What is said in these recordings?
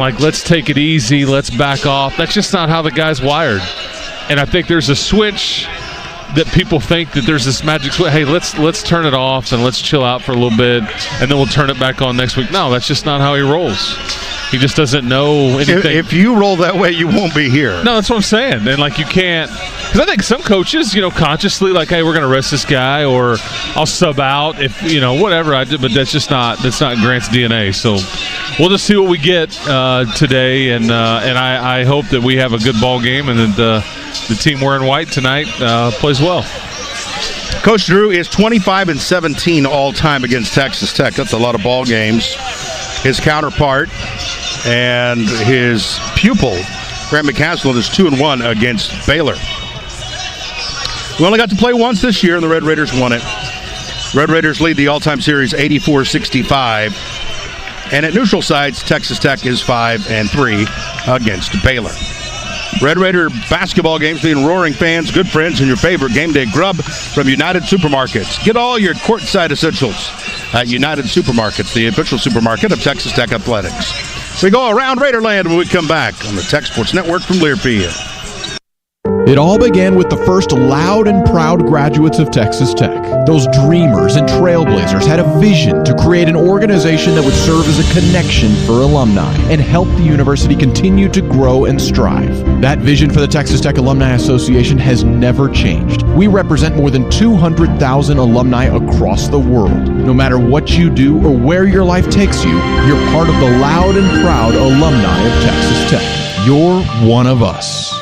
Like, let's take it easy, let's back off. That's just not how the guy's wired. And I think there's a switch that people think that there's this magic switch. Hey, let's turn it off and let's chill out for a little bit, and then we'll turn it back on next week. No, that's just not how he rolls. He just doesn't know anything. If you roll that way, you won't be here. No, that's what I'm saying. And, like, you can't – because I think some coaches, consciously, like, hey, we're going to rest this guy, or I'll sub out if, whatever I do. But that's not Grant's DNA. So we'll just see what we get today. And I hope that we have a good ball game and that the team wearing white tonight plays well. Coach Drew is 25-17 all-time against Texas Tech. That's a lot of ball games. His counterpart and his pupil, Grant McCaskill, is 2-1 against Baylor. We only got to play once this year, and the Red Raiders won it. Red Raiders lead the all-time series 84-65. And at neutral sites, Texas Tech is 5-3 against Baylor. Red Raider basketball games being roaring fans, good friends, and your favorite game day grub from United Supermarkets. Get all your courtside essentials at United Supermarkets, the official supermarket of Texas Tech Athletics. We go around Raiderland when we come back on the Tech Sports Network from Learfield. It all began with the first loud and proud graduates of Texas Tech. Those dreamers and trailblazers had a vision to create an organization that would serve as a connection for alumni and help the university continue to grow and strive. That vision for the Texas Tech Alumni Association has never changed. We represent more than 200,000 alumni across the world. No matter what you do or where your life takes you, you're part of the loud and proud alumni of Texas Tech. You're one of us.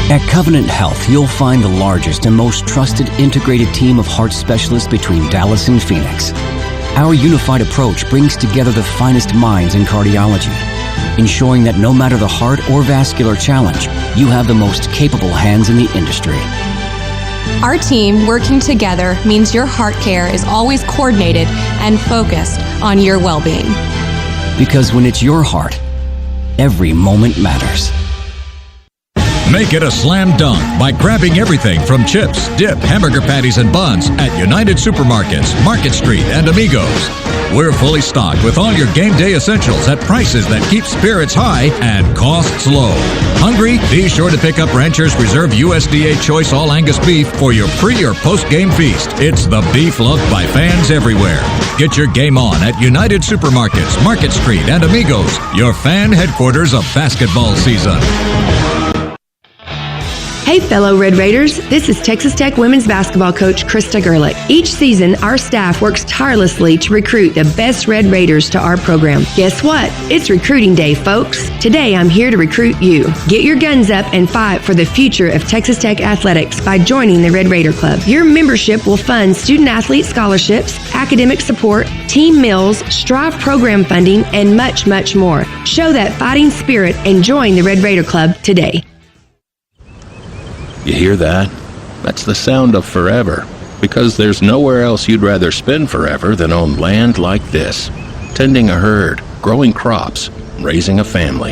At Covenant Health, you'll find the largest and most trusted integrated team of heart specialists between Dallas and Phoenix. Our unified approach brings together the finest minds in cardiology, ensuring that no matter the heart or vascular challenge, you have the most capable hands in the industry. Our team working together means your heart care is always coordinated and focused on your well-being. Because when it's your heart, every moment matters. Make it a slam dunk by grabbing everything from chips, dip, hamburger patties, and buns at United Supermarkets, Market Street, and Amigos. We're fully stocked with all your game day essentials at prices that keep spirits high and costs low. Hungry? Be sure to pick up Ranchers Reserve USDA Choice All Angus Beef for your pre- or post-game feast. It's the beef loved by fans everywhere. Get your game on at United Supermarkets, Market Street, and Amigos, your fan headquarters of basketball season. Hey fellow Red Raiders, this is Texas Tech women's basketball coach Krista Gerlich. Each season, our staff works tirelessly to recruit the best Red Raiders to our program. Guess what? It's recruiting day, folks. Today, I'm here to recruit you. Get your guns up and fight for the future of Texas Tech athletics by joining the Red Raider Club. Your membership will fund student-athlete scholarships, academic support, team meals, Strive program funding, and much, much more. Show that fighting spirit and join the Red Raider Club today. You hear that? That's the sound of forever, because there's nowhere else you'd rather spend forever than on land like this, tending a herd, growing crops, raising a family.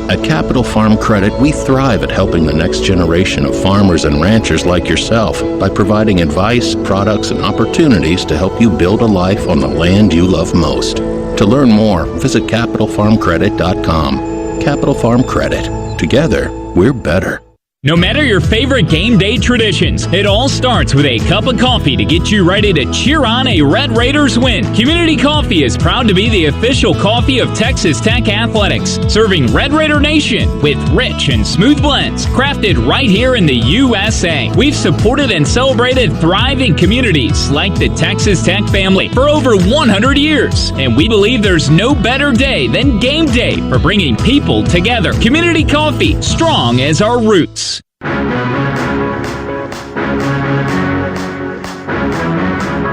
At Capital Farm Credit, we thrive at helping the next generation of farmers and ranchers like yourself by providing advice, products, and opportunities to help you build a life on the land you love most. To learn more, visit CapitalFarmCredit.com. Capital Farm Credit. Together, we're better. No matter your favorite game day traditions, it all starts with a cup of coffee to get you ready to cheer on a Red Raiders win. Community Coffee is proud to be the official coffee of Texas Tech Athletics, serving Red Raider Nation with rich and smooth blends crafted right here in the USA. We've supported and celebrated thriving communities like the Texas Tech family for over 100 years, and we believe there's no better day than game day for bringing people together. Community Coffee, strong as our roots.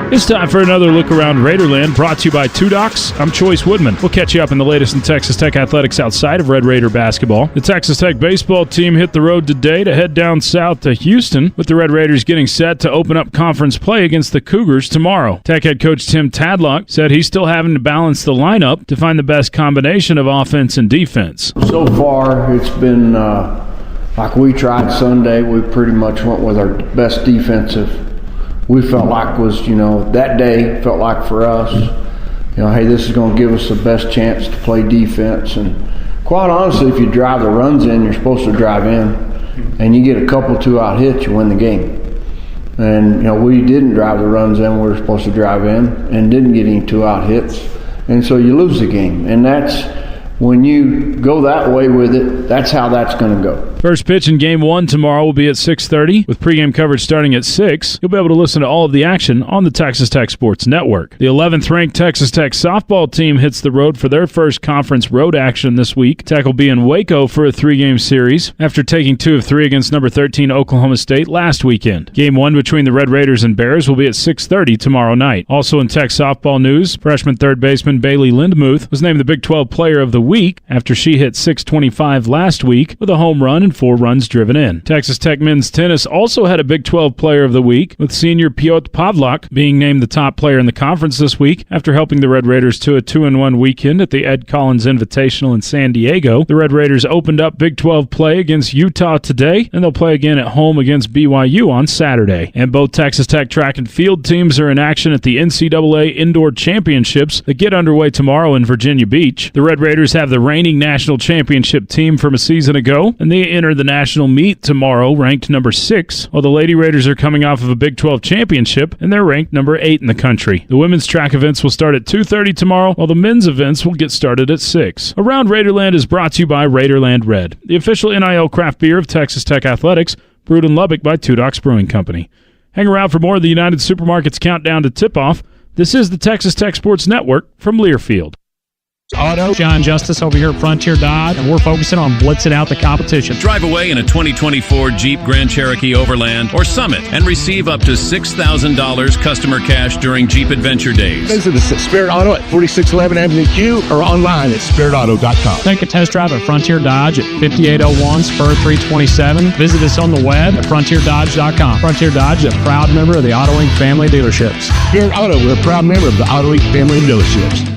It's time for another look around Raiderland, brought to you by Two Docs. I'm Choice Woodman. We'll catch you up in the latest in Texas Tech athletics outside of Red Raider basketball. The Texas Tech baseball team hit the road today to head down south to Houston, with the Red Raiders getting set to open up conference play against the Cougars tomorrow. Tech head coach Tim Tadlock said he's still having to balance the lineup to find the best combination of offense and defense. So far, it's been like we tried Sunday. We pretty much went with our best defensive we felt like was, that day felt like for us. hey, this is going to give us the best chance to play defense. And quite honestly, if you drive the runs in, you're supposed to drive in, and you get a couple 2-out hits, you win the game. And, we didn't drive the runs in. We were supposed to drive in and didn't get any 2-out hits. And so you lose the game. And that's, when you go that way with it, that's how that's going to go. First pitch in Game 1 tomorrow will be at 6:30, with pregame coverage starting at 6. You'll be able to listen to all of the action on the Texas Tech Sports Network. The 11th-ranked Texas Tech softball team hits the road for their first conference road action this week. Tech will be in Waco for a 3-game series after taking 2 of 3 against number 13 Oklahoma State last weekend. Game 1 between the Red Raiders and Bears will be at 6:30 tomorrow night. Also in Tech softball news, freshman third baseman Bailey Lindmuth was named the Big 12 Player of the Week after she hit .625 last week with a home run and 4 runs driven in. Texas Tech men's tennis also had a Big 12 Player of the Week, with senior Piotr Pavlak being named the top player in the conference this week after helping the Red Raiders to a 2-1 weekend at the Ed Collins Invitational in San Diego. The Red Raiders opened up Big 12 play against Utah today, and they'll play again at home against BYU on Saturday. And both Texas Tech track and field teams are in action at the NCAA Indoor Championships that get underway tomorrow in Virginia Beach. The Red Raiders have the reigning national championship team from a season ago, and they enter the national meet tomorrow ranked number 6, while the Lady Raiders are coming off of a Big 12 championship, and they're ranked number 8 in the country. The women's track events will start at 2:30 tomorrow, while the men's events will get started at 6. Around Raiderland is brought to you by Raiderland Red, the official NIL craft beer of Texas Tech Athletics, brewed in Lubbock by Two Docs Brewing Company. Hang around for more of the United Supermarkets countdown to tip-off. This is the Texas Tech Sports Network from Learfield. Auto, John Justice over here at Frontier Dodge, and we're focusing on blitzing out the competition. Drive away in a 2024 Jeep Grand Cherokee Overland or Summit and receive up to $6,000 customer cash during Jeep Adventure Days. Visit us at Spirit Auto at 4611 Avenue Q or online at spiritauto.com. Take a test drive at Frontier Dodge at 5801 Spur 327. Visit us on the web at frontierdodge.com. Frontier Dodge is a proud member of the Auto Inc. family dealerships. Spirit Auto, we're a proud member of the Auto Inc. family dealerships.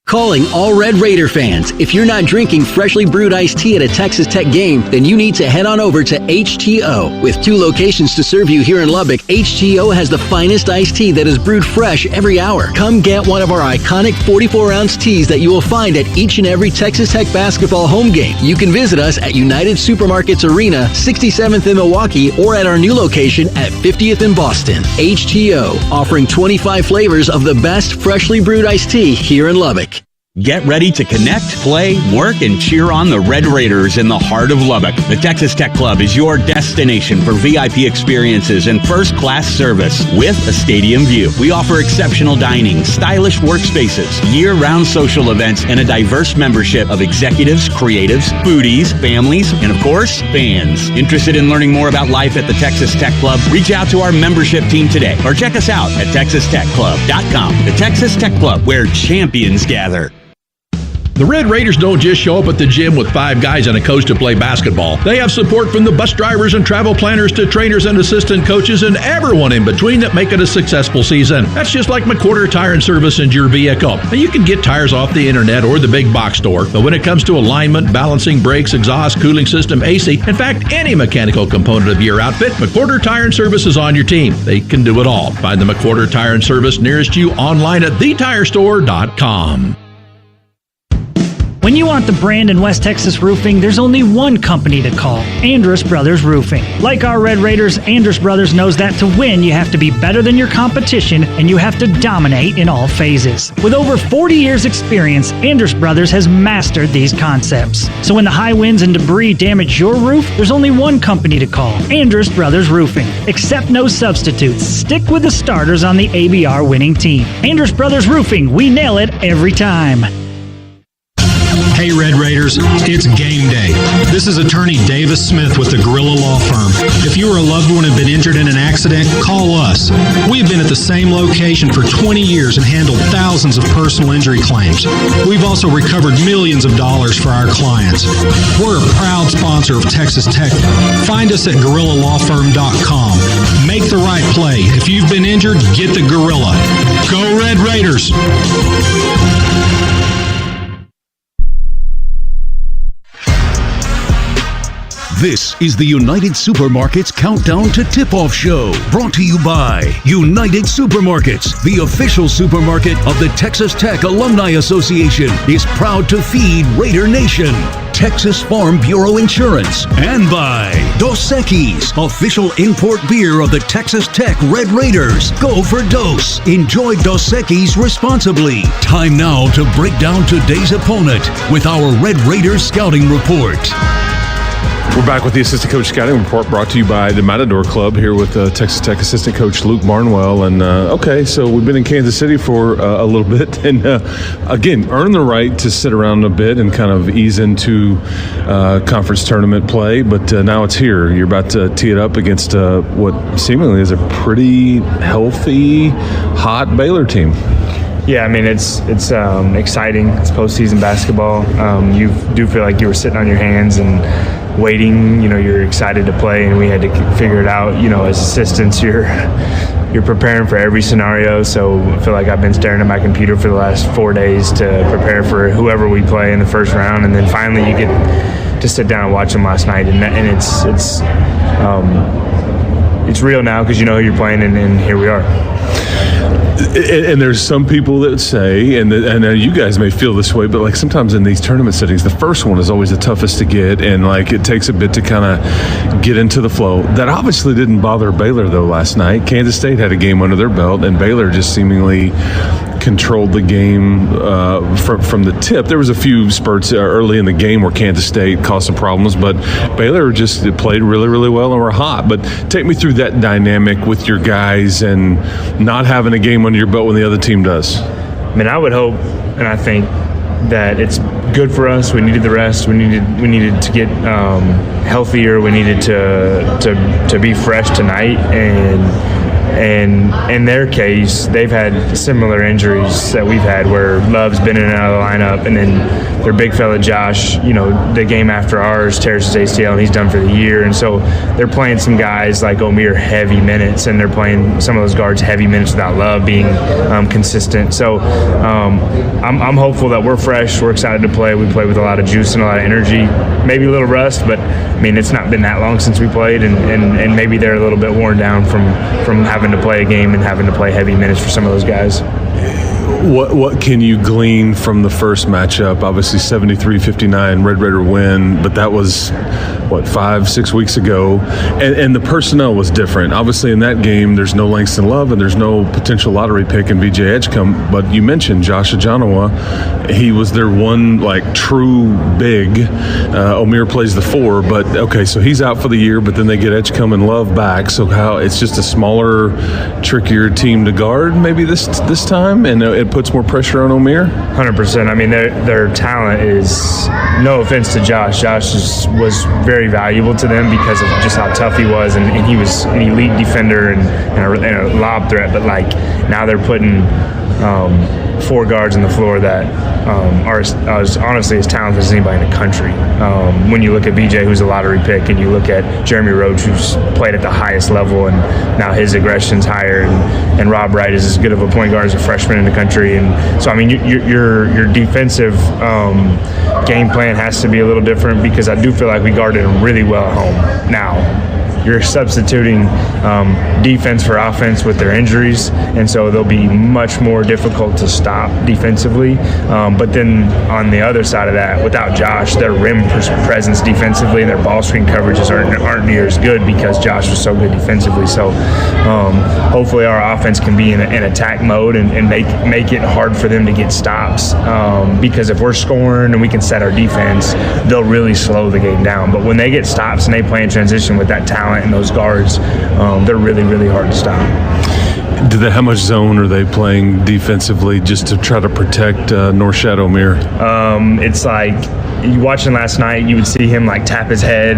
Calling all Red Raider fans. If you're not drinking freshly brewed iced tea at a Texas Tech game, then you need to head on over to HTO. With 2 locations to serve you here in Lubbock, HTO has the finest iced tea that is brewed fresh every hour. Come get one of our iconic 44-ounce teas that you will find at each and every Texas Tech basketball home game. You can visit us at United Supermarkets Arena, 67th in Milwaukee, or at our new location at 50th in Boston. HTO, offering 25 flavors of the best freshly brewed iced tea here in Lubbock. Get ready to connect, play, work, and cheer on the Red Raiders in the heart of Lubbock. The Texas Tech Club is your destination for VIP experiences and first-class service with a stadium view. We offer exceptional dining, stylish workspaces, year-round social events, and a diverse membership of executives, creatives, foodies, families, and of course, fans. Interested in learning more about life at the Texas Tech Club? Reach out to our membership team today or check us out at texastechclub.com. The Texas Tech Club, where champions gather. The Red Raiders don't just show up at the gym with 5 guys and a coach to play basketball. They have support from the bus drivers and travel planners to trainers and assistant coaches and everyone in between that make it a successful season. That's just like McWhorter Tire and Service in your vehicle. Now, you can get tires off the internet or the big box store, but when it comes to alignment, balancing, brakes, exhaust, cooling system, AC, in fact, any mechanical component of your outfit, McWhorter Tire and Service is on your team. They can do it all. Find the McWhorter Tire and Service nearest you online at thetirestore.com. When you want the brand in West Texas roofing, there's only one company to call, Andrus Brothers Roofing. Like our Red Raiders, Andrus Brothers knows that to win, you have to be better than your competition and you have to dominate in all phases. With over 40 years experience, Andrus Brothers has mastered these concepts. So when the high winds and debris damage your roof, there's only one company to call, Andrus Brothers Roofing. Accept no substitutes. Stick with the starters on the ABR winning team. Andrus Brothers Roofing, we nail it every time. Hey Red Raiders, it's game day. This is attorney Davis Smith with the Gorilla Law Firm. If you or a loved one have been injured in an accident, call us. We've been at the same location for 20 years and handled thousands of personal injury claims. We've also recovered millions of dollars for our clients. We're a proud sponsor of Texas Tech. Find us at GorillaLawFirm.com. Make the right play. If you've been injured, get the Gorilla. Go Red Raiders! This is the United Supermarkets Countdown to Tip-Off Show, brought to you by United Supermarkets, the official supermarket of the Texas Tech Alumni Association, is proud to feed Raider Nation. Texas Farm Bureau Insurance, and by Dos Equis, official import beer of the Texas Tech Red Raiders. Go for Dos. Enjoy Dos Equis responsibly. Time now to break down today's opponent with our Red Raiders scouting report. We're back with the Assistant Coach Scouting Report, brought to you by the Matador Club, here with Texas Tech Assistant Coach Luke Barnwell. And, okay, so we've been in Kansas City for a little bit. And, again, earned the right to sit around a bit and kind of ease into conference tournament play. But now it's here. You're about to tee it up against what seemingly is a pretty healthy, hot Baylor team. Yeah, I mean, it's exciting. It's postseason basketball. You do feel like you were sitting on your hands and waiting. You're excited to play, and we had to figure it out. As assistants, you're preparing for every scenario. So I feel like I've been staring at my computer for the last 4 days to prepare for whoever we play in the first round, and then finally you get to sit down and watch them last night, and it's real now because you know who you're playing, and here we are. And there's some people that say, and I know you guys may feel this way, but like sometimes in these tournament settings, the first one is always the toughest to get, and like it takes a bit to kind of get into the flow. That obviously didn't bother Baylor though last night. Kansas State had a game under their belt, and Baylor just seemingly controlled the game from the tip. There was a few spurts early in the game where Kansas State caused some problems, but Baylor just played really, really well and were hot. But take me through that dynamic with your guys and not having a game under your belt when the other team does. I mean, I would hope, and I think that it's good for us. We needed the rest. We needed to get healthier. We needed to be fresh tonight, and in their case, they've had similar injuries that we've had where Love's been in and out of the lineup, and then their big fella Josh, the game after ours tears his ACL and he's done for the year. And so they're playing some guys like Omier heavy minutes, and they're playing some of those guards heavy minutes without Love being consistent. So I'm hopeful that we're fresh. We're excited to play. We play with a lot of juice and a lot of energy, maybe a little rust, but I mean, it's not been that long since we played, and maybe they're a little bit worn down from having to play a game and having to play heavy minutes for some of those guys. What can you glean from the first matchup? Obviously 73-59 Red Raider win, but that was 5-6 weeks ago, and the personnel was different. Obviously in that game there's no Langston Love and there's no potential lottery pick in VJ Edgecombe, but you mentioned Josh Ajanawa. He was their one true big. Omier plays the 4, but okay, so he's out for the year, but then they get Edgecombe and Love back, so how it's just a smaller, trickier team to guard maybe this time, and it puts more pressure on Omier? 100%. I mean, their talent is, no offense to Josh. Josh was very valuable to them because of just how tough he was, and he was an elite defender and a lob threat. But now they're putting 4 guards on the floor that are honestly as talented as anybody in the country. When you look at BJ, who's a lottery pick, and you look at Jeremy Roach, who's played at the highest level, and now his aggression's higher, and Rob Wright is as good of a point guard as a freshman in the country. And so, I mean, your defensive game plan has to be a little different because I do feel like we guarded them really well at home. Now, you're substituting defense for offense with their injuries, and so they'll be much more difficult to stop defensively. But then on the other side of that, without Josh, their rim presence defensively and their ball screen coverages aren't near as good because Josh was so good defensively. So hopefully our offense can be in attack mode and make it hard for them to get stops, because if we're scoring and we can set our defense, they'll really slow the game down. But when they get stops and they play in transition with that talent and those guards, they're really, really hard to stop. How much zone are they playing defensively just to try to protect Norshad Omier? It's like you watching last night, you would see him tap his head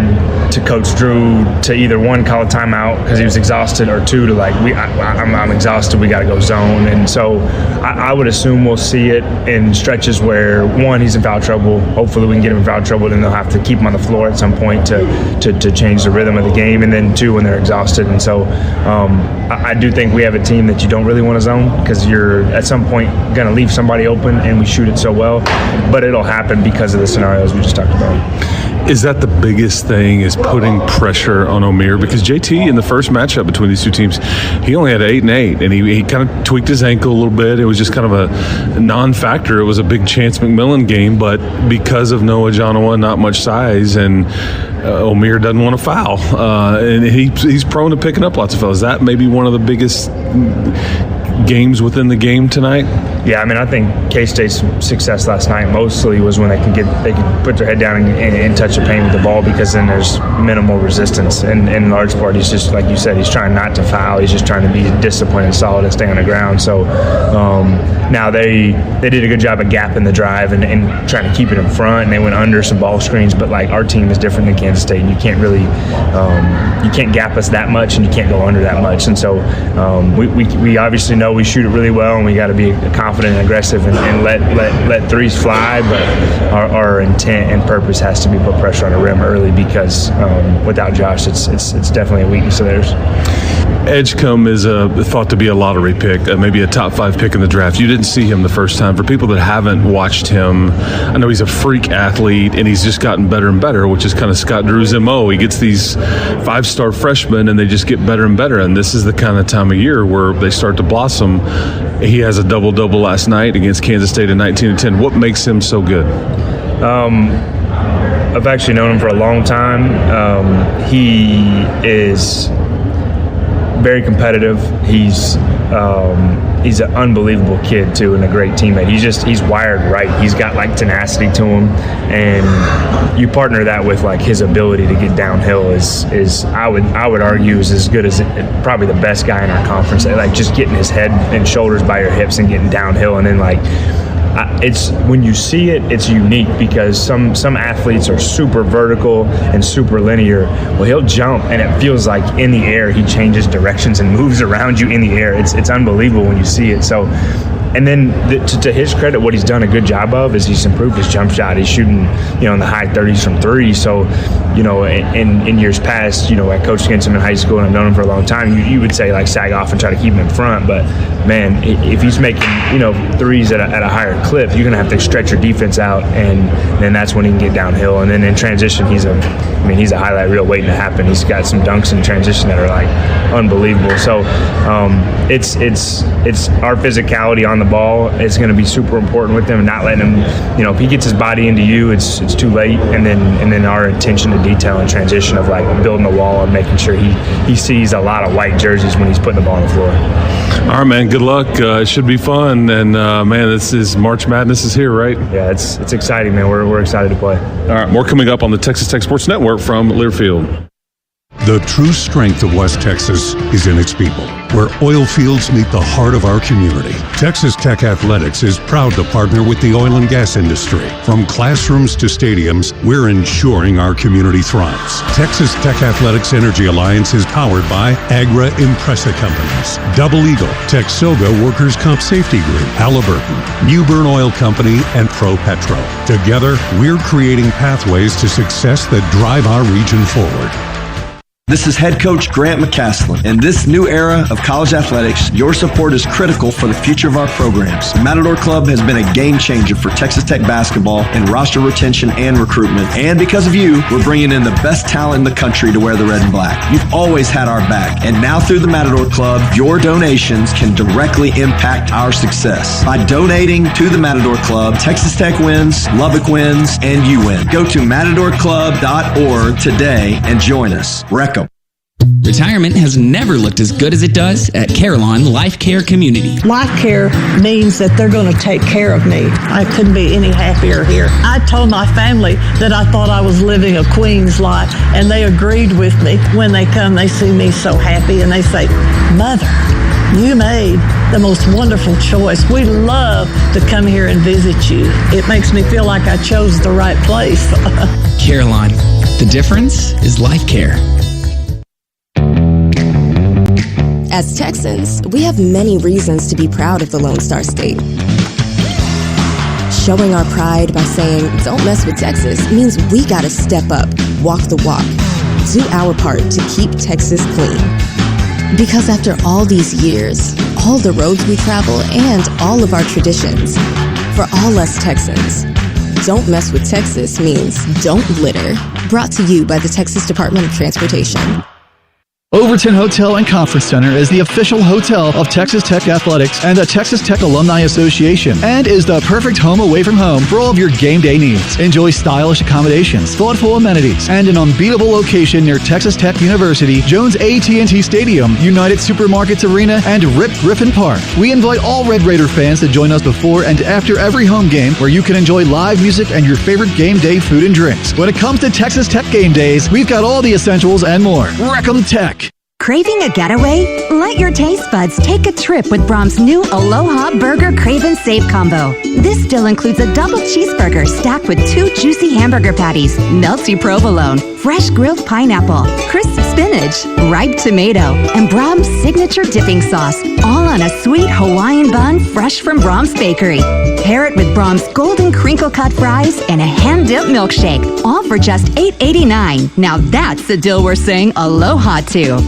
to Coach Drew to either one, call a timeout because he was exhausted, or two, to I'm exhausted, we got to go zone. And so I would assume we'll see it in stretches where one, he's in foul trouble. Hopefully we can get him in foul trouble, then they'll have to keep him on the floor at some point to change the rhythm of the game. And then two, when they're exhausted. And so I do think we have a team that you don't really want to zone because you're at some point going to leave somebody open, and we shoot it so well. But it'll happen because of the scenarios we just talked about. Is that the biggest thing, is putting pressure on Omier? Because JT in the first matchup between these two teams, he only had 8-8, and he kind of tweaked his ankle a little bit. It was just kind of a non-factor. It was a big Chance McMillan game, but because of Noah Jonawa, not much size, and Omier doesn't want to foul, and he's prone to picking up lots of fouls. Is that maybe one of the biggest games within the game tonight? Yeah, I mean, I think K-State's success last night mostly was when they could put their head down and touch the paint with the ball, because then there's minimal resistance. And in large part, he's just, like you said, he's trying not to foul. He's just trying to be disciplined and solid and stay on the ground. So now they did a good job of gapping the drive and trying to keep it in front, and they went under some ball screens. But like, our team is different than Kansas State, and you can't really you can't gap us that much, and you can't go under that much. And so we obviously know we shoot it really well, and we got to be confident and aggressive and let threes fly, but our intent and purpose has to be put pressure on the rim early, because without Josh, it's definitely a weakness of theirs. Edgecombe is thought to be a lottery pick, maybe a top 5 pick in the draft. You didn't see him the first time. For people that haven't watched him, I know he's a freak athlete, and he's just gotten better and better, which is kind of Scott Drew's MO. He gets these 5-star freshmen, and they just get better and better, and this is the kind of time of year where they start to blossom. He has a double-double last night against Kansas State at 19-10. What makes him so good? I've actually known him for a long time. He is very competitive. He's an unbelievable kid too, and a great teammate. He's wired right. He's got like tenacity to him, and you partner that with like his ability to get downhill is I would argue is as good as probably the best guy in our conference. Like, just getting his head and shoulders by your hips and getting downhill, and then like, it's when you see it, it's unique, because some athletes are super vertical and super linear. Well, he'll jump, and it feels like in the air he changes directions and moves around you in the air. It's unbelievable when you see it. So, and then to his credit, what he's done a good job of is he's improved his jump shot. He's shooting, in the high 30s from 3. So, in years past, I coached against him in high school, and I've known him for a long time. You would say like sag off and try to keep him in front, but man, if he's making threes at a higher clip, you're gonna have to stretch your defense out, and then that's when he can get downhill. And then in transition, he's a highlight reel waiting to happen. He's got some dunks in transition that are like unbelievable. So it's our physicality on the ball is going to be super important with him, and not letting him, if he gets his body into you, it's too late. And then our attention to detail and transition of like building the wall and making sure he sees a lot of white jerseys when he's putting the ball on the floor. All right, man. Good luck. It should be fun. And man, this is March Madness is here, right? Yeah, it's exciting, man. We're excited to play. All right, more coming up on the Texas Tech Sports Network from Learfield. The true strength of West Texas is in its people, where oil fields meet the heart of our community. Texas Tech Athletics is proud to partner with the oil and gas industry. From classrooms to stadiums, we're ensuring our community thrives. Texas Tech Athletics Energy Alliance is powered by Agra Impressa Companies, Double Eagle, Texoga Workers' Comp Safety Group, Halliburton, Newburn Oil Company, and Pro Petro. Together, we're creating pathways to success that drive our region forward. This is head coach Grant McCaslin. In this new era of college athletics, your support is critical for the future of our programs. The Matador Club has been a game changer for Texas Tech basketball in roster retention and recruitment. And because of you, we're bringing in the best talent in the country to wear the red and black. You've always had our back. And now through the Matador Club, your donations can directly impact our success. By donating to the Matador Club, Texas Tech wins, Lubbock wins, and you win. Go to matadorclub.org today and join us. Retirement has never looked as good as it does at Carillon Life Care Community. Life Care means that they're going to take care of me. I couldn't be any happier here. I told my family that I thought I was living a queen's life, and they agreed with me. When they come, they see me so happy, and they say, "Mother, you made the most wonderful choice. We love to come here and visit you." It makes me feel like I chose the right place. Carillon, the difference is life care. As Texans, we have many reasons to be proud of the Lone Star State. Showing our pride by saying, "Don't mess with Texas," means we gotta step up, walk the walk, do our part to keep Texas clean. Because after all these years, all the roads we travel, and all of our traditions, for all us Texans, Don't Mess with Texas means don't litter. Brought to you by the Texas Department of Transportation. Overton Hotel and Conference Center is the official hotel of Texas Tech Athletics and the Texas Tech Alumni Association, and is the perfect home away from home for all of your game day needs. Enjoy stylish accommodations, thoughtful amenities, and an unbeatable location near Texas Tech University, Jones AT&T Stadium, United Supermarkets Arena, and Rip Griffin Park. We invite all Red Raider fans to join us before and after every home game, where you can enjoy live music and your favorite game day food and drinks. When it comes to Texas Tech game days, we've got all the essentials and more. Wreck 'em Tech. Craving a getaway? Let your taste buds take a trip with Brahm's new Aloha Burger Crave and Save combo. This still includes a double cheeseburger stacked with 2 juicy hamburger patties, melty provolone, fresh grilled pineapple, crisp spinach, ripe tomato, and Brahm's signature dipping sauce, all on a sweet Hawaiian bun fresh from Brahm's Bakery. Pair it with Brahm's golden crinkle-cut fries and a hand-dipped milkshake, all for just $8.89. Now that's a deal we're saying aloha to.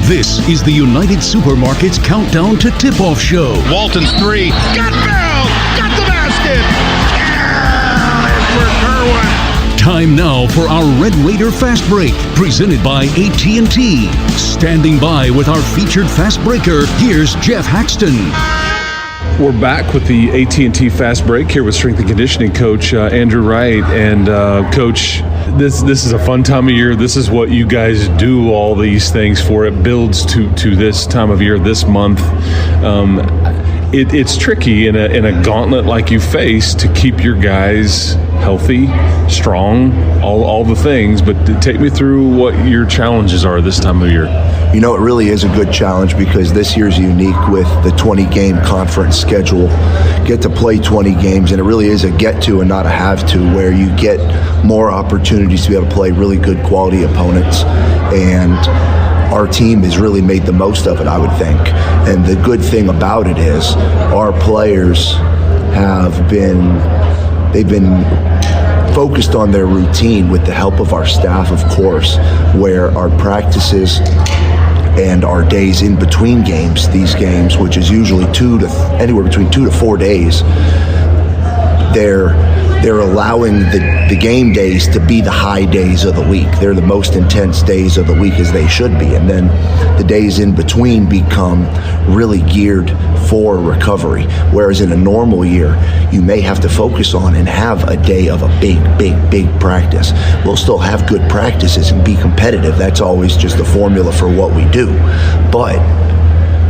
This is the United Supermarkets Countdown to Tip-Off Show. Walton's 3. Got Bell! Got the basket! Yeah! It's for Kerwin. Time now for our Red Raider Fast Break, presented by AT&T. Standing by with our featured Fast Breaker, here's Jeff Haxton. We're back with the AT&T Fast Break here with strength and conditioning coach Andrew Wright. And Coach, this is a fun time of year. This is what you guys do all these things for. It builds to this time of year, this month. It's tricky in a gauntlet like you face to keep your guys healthy, strong, all the things. But take me through what your challenges are this time of year. You know, it really is a good challenge because this year's unique with the 20-game conference schedule. Get to play 20 games, and it really is a get to and not a have to, where you get more opportunities to be able to play really good quality opponents. And our team has really made the most of it, I would think. And the good thing about it is our players they've been focused on their routine with the help of our staff, of course, where our practices and our days in between games, these games, which is usually anywhere between 2 to 4 days, they're allowing the game days to be the high days of the week. They're the most intense days of the week, as they should be. And then the days in between become really geared for recovery. Whereas in a normal year, you may have to focus on and have a day of a big practice. We'll still have good practices and be competitive. That's always just the formula for what we do. But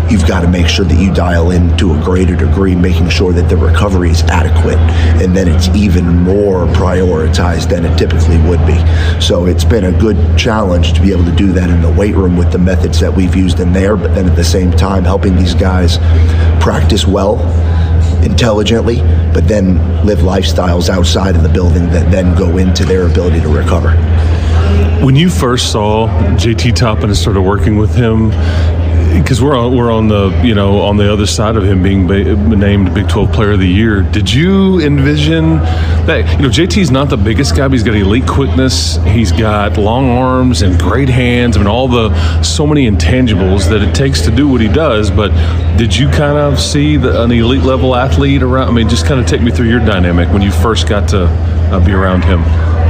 you've got to make sure that you dial in to a greater degree, making sure that the recovery is adequate, and then it's even more prioritized than it typically would be. So it's been a good challenge to be able to do that in the weight room with the methods that we've used in there, but then at the same time helping these guys practice well, intelligently, but then live lifestyles outside of the building that then go into their ability to recover. When you first saw JT Toppin and started working with him, because we're on the other side of him being named Big 12 Player of the Year, did you envision that? JT's not the biggest guy, but he's got elite quickness. He's got long arms and great hands. I mean, so many intangibles that it takes to do what he does. But did you kind of see an elite level athlete around? I mean, just kind of take me through your dynamic when you first got to be around him.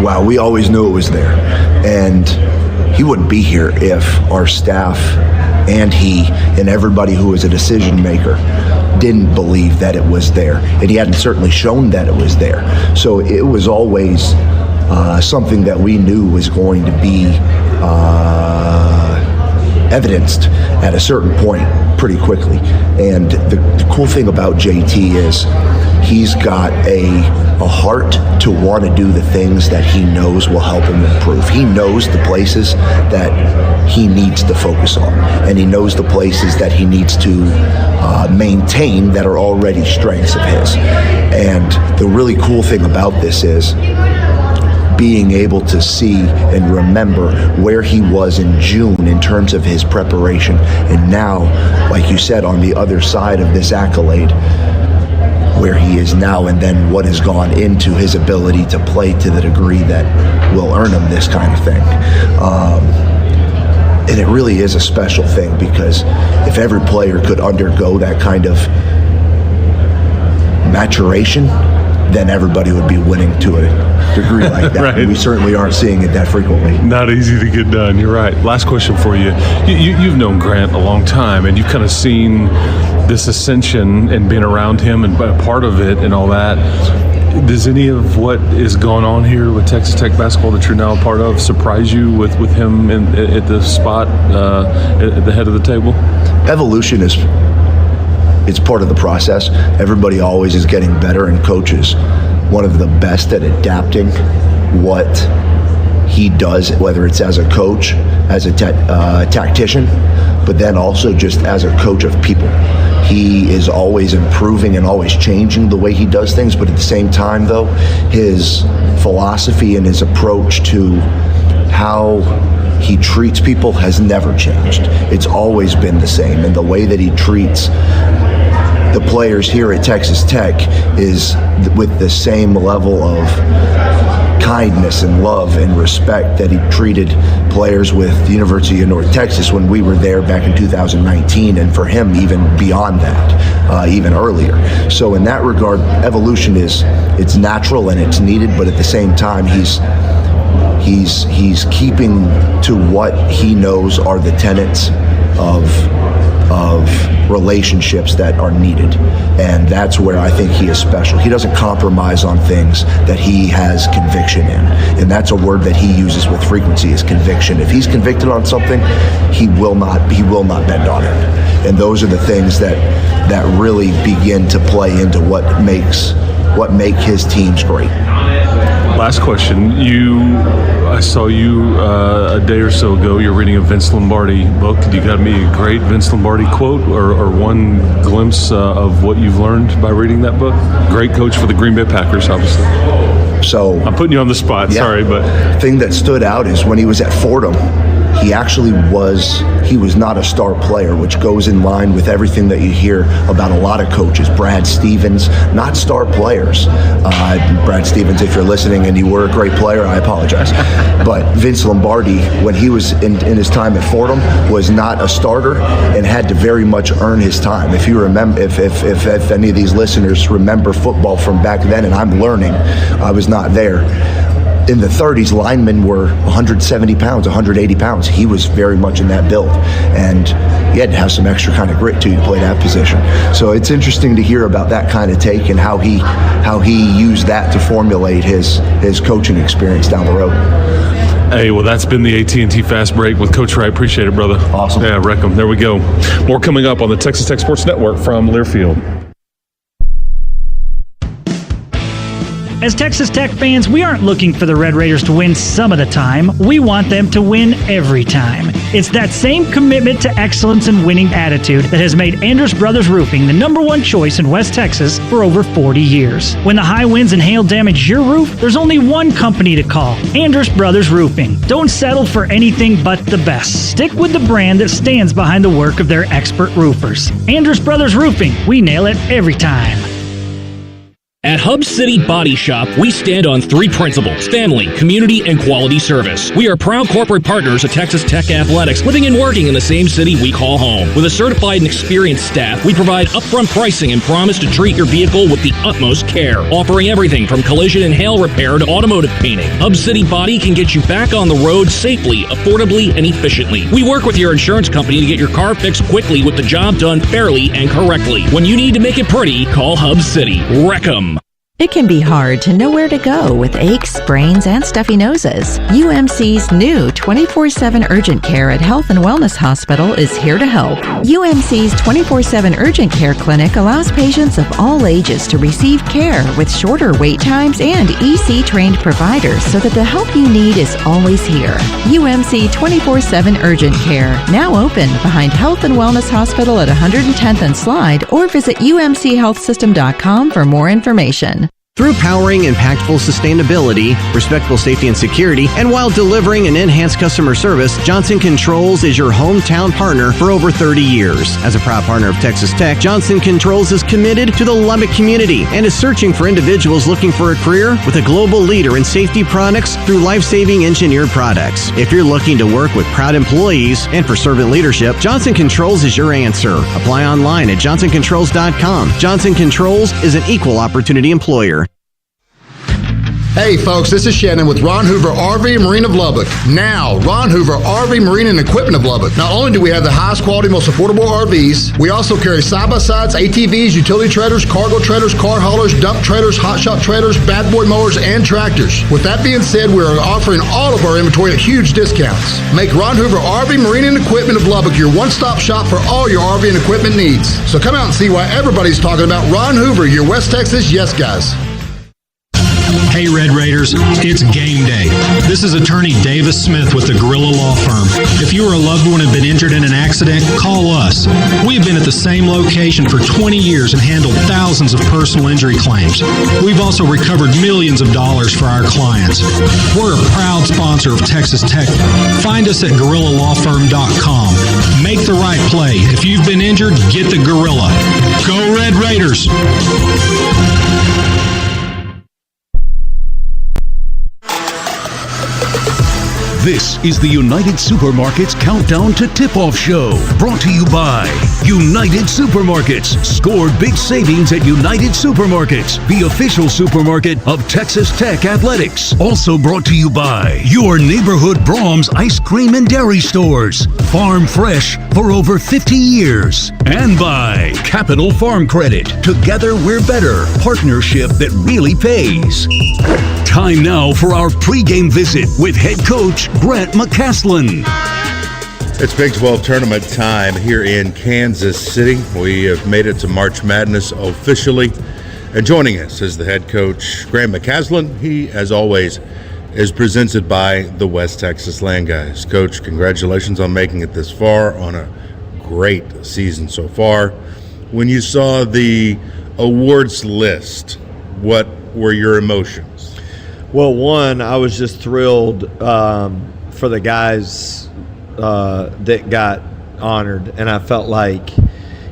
Wow, we always knew it was there, and he wouldn't be here if our staff and he and everybody who was a decision maker didn't believe that it was there, and he hadn't certainly shown that it was there. So it was always something that we knew was going to be evidenced at a certain point pretty quickly. And the cool thing about JT is he's got a heart to want to do the things that he knows will help him improve. He knows the places that he needs to focus on, and he knows the places that he needs to maintain that are already strengths of his. And the really cool thing about this is being able to see and remember where he was in June in terms of his preparation, and now, like you said, on the other side of this accolade, where he is now, and then what has gone into his ability to play to the degree that will earn him this kind of thing. And it really is a special thing, because if every player could undergo that kind of maturation, then everybody would be winning to a degree like that. Right. We certainly aren't seeing it that frequently. Not easy to get done. You're right. Last question for you. You've known Grant a long time, and you've kind of seen this ascension and been around him and part of it and all that. Does any of what is going on here with Texas Tech basketball that you're now a part of surprise you with him at the spot at the head of the table? Evolution it's part of the process. Everybody always is getting better, and coach is one of the best at adapting what he does, whether it's as a coach, as a tactician, but then also just as a coach of people. He is always improving and always changing the way he does things, but at the same time, though, his philosophy and his approach to how he treats people has never changed. It's always been the same, and the way that he treats the players here at Texas Tech is with the same level of kindness and love and respect that he treated players with the University of North Texas when we were there back in 2019, and for him even beyond that, even earlier. So in that regard, evolution it's natural and it's needed, but at the same time he's keeping to what he knows are the tenets of relationships that are needed, and that's where I think he is special. He doesn't compromise on things that he has conviction in, and that's a word that he uses with frequency, is conviction. If he's convicted on something, he will not bend on it, and those are the things that really begin to play into what make his teams great. Last question. I saw you a day or so ago. You're reading a Vince Lombardi book. You got me a great Vince Lombardi quote or one glimpse of what you've learned by reading that book? Great coach for the Green Bay Packers, obviously. So I'm putting you on the spot. Yeah. Sorry, but the thing that stood out is when he was at Fordham, he was not a star player, which goes in line with everything that you hear about a lot of coaches. Brad Stevens, not star players. Brad Stevens, if you're listening and you were a great player, I apologize. But Vince Lombardi, when he was in his time at Fordham, was not a starter and had to very much earn his time. If you remember, if any of these listeners remember football from back then, and I'm learning, I was not there. In the 30s, linemen were 170 pounds, 180 pounds. He was very much in that build, and he had to have some extra kind of grit to play that position. So it's interesting to hear about that kind of take and how he used that to formulate his coaching experience down the road. Hey, well, that's been the AT&T Fast Break with Coach Wright. Appreciate it, brother. Awesome. Yeah, wreck 'em. There we go. More coming up on the Texas Tech Sports Network from Learfield. As Texas Tech fans, we aren't looking for the Red Raiders to win some of the time. We want them to win every time. It's that same commitment to excellence and winning attitude that has made Andrus Brothers Roofing the #1 choice in West Texas for over 40 years. When the high winds and hail damage your roof, there's only one company to call, Andrus Brothers Roofing. Don't settle for anything but the best. Stick with the brand that stands behind the work of their expert roofers. Andrus Brothers Roofing. We nail it every time. At Hub City Body Shop, we stand on 3 principles: family, community, and quality service. We are proud corporate partners of Texas Tech Athletics, living and working in the same city we call home. With a certified and experienced staff, we provide upfront pricing and promise to treat your vehicle with the utmost care, offering everything from collision and hail repair to automotive painting. Hub City Body can get you back on the road safely, affordably, and efficiently. We work with your insurance company to get your car fixed quickly with the job done fairly and correctly. When you need to make it pretty, call Hub City. Wreck 'em. It can be hard to know where to go with aches, sprains, and stuffy noses. UMC's new 24/7 urgent care at Health and Wellness Hospital is here to help. UMC's 24/7 urgent care clinic allows patients of all ages to receive care with shorter wait times and EC-trained providers so that the help you need is always here. UMC 24/7 urgent care, now open behind Health and Wellness Hospital at 110th and Slide, or visit umchealthsystem.com for more information. Through powering impactful sustainability, respectful safety and security, and while delivering an enhanced customer service, Johnson Controls is your hometown partner for over 30 years. As a proud partner of Texas Tech, Johnson Controls is committed to the Lubbock community and is searching for individuals looking for a career with a global leader in safety products through life-saving engineered products. If you're looking to work with proud employees and for servant leadership, Johnson Controls is your answer. Apply online at johnsoncontrols.com. Johnson Controls is an equal opportunity employer. Hey folks, this is Shannon with Ron Hoover RV and Marine of Lubbock. Now, Ron Hoover RV, Marine, and Equipment of Lubbock. Not only do we have the highest quality, most affordable RVs, we also carry side-by-sides, ATVs, utility trailers, cargo trailers, car haulers, dump trailers, hot shot trailers, bad boy mowers, and tractors. With that being said, we are offering all of our inventory at huge discounts. Make Ron Hoover RV, Marine, and Equipment of Lubbock your one-stop shop for all your RV and equipment needs. So come out and see why everybody's talking about Ron Hoover, your West Texas yes guys. Hey Red Raiders, it's game day. This is attorney Davis Smith with the Gorilla Law Firm. If you or a loved one have been injured in an accident, call us. We've been at the same location for 20 years and handled thousands of personal injury claims. We've also recovered millions of dollars for our clients. We're a proud sponsor of Texas Tech. Find us at GorillaLawFirm.com. Make the right play. If you've been injured, get the Gorilla. Go Red Raiders! This is the United Supermarkets Countdown to Tip-Off Show, brought to you by United Supermarkets. Score big savings at United Supermarkets, the official supermarket of Texas Tech Athletics. Also brought to you by your neighborhood Brahms ice cream and dairy stores, farm fresh for over 50 years. And by Capital Farm Credit. Together we're better. Partnership that really pays. Time now for our pregame visit with head coach Grant McCaslin. It's Big 12 tournament time here in Kansas City. We have made it to March Madness officially. And joining us is the head coach, Grant McCaslin. He, as always, is presented by the West Texas Land Guys. Coach, congratulations on making it this far on a great season so far. When you saw the awards list, what were your emotions? Well, one, I was just thrilled for the guys that got honored, and I felt like,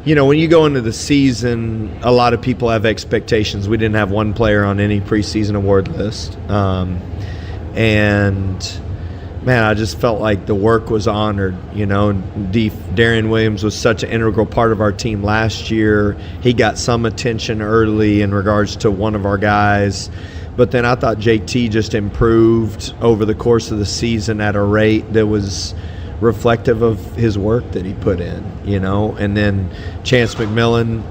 you know, when you go into the season, a lot of people have expectations. We didn't have one player on any preseason award list, and man, I just felt like the work was honored. You know, Darian Williams was such an integral part of our team last year. He got some attention early in regards to one of our guys. But then I thought JT just improved over the course of the season at a rate that was reflective of his work that he put in, you know. And then Chance McMillan,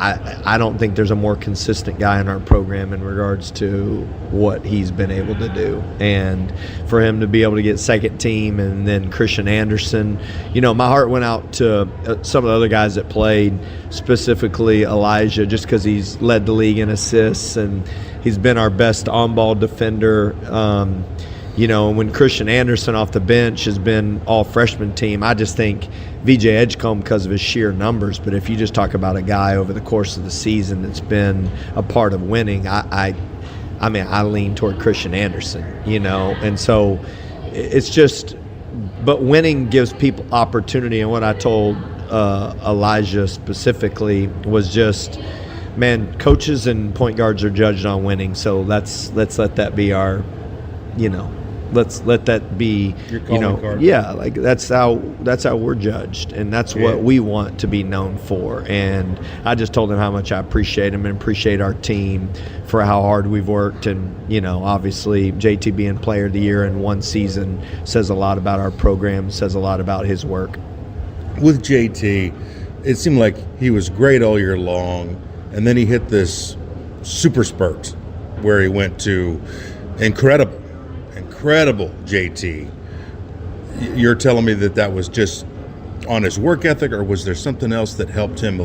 I don't think there's a more consistent guy in our program in regards to what he's been able to do. And for him to be able to get second team, and then Christian Anderson, you know, my heart went out to some of the other guys that played, specifically Elijah, just because he's led the league in assists and he's been our best on-ball defender. You know, when Christian Anderson off the bench has been all freshman team, I just think VJ Edgecombe because of his sheer numbers. But if you just talk about a guy over the course of the season that's been a part of winning, I mean, I lean toward Christian Anderson, you know. And so it's just, but winning gives people opportunity. And what I told Elijah specifically was just, man, coaches and point guards are judged on winning. So let's let that be our, you know, let's let that be, you know, card. Yeah, like that's how we're judged, and that's what we want to be known for. And I just told him how much I appreciate him and appreciate our team for how hard we've worked. And, you know, obviously JT being player of the year in one season says a lot about our program, says a lot about his work. With JT, it seemed like he was great all year long, and then he hit this super spurt where he went to incredible JT. You're telling me that was just on his work ethic, or was there something else that helped him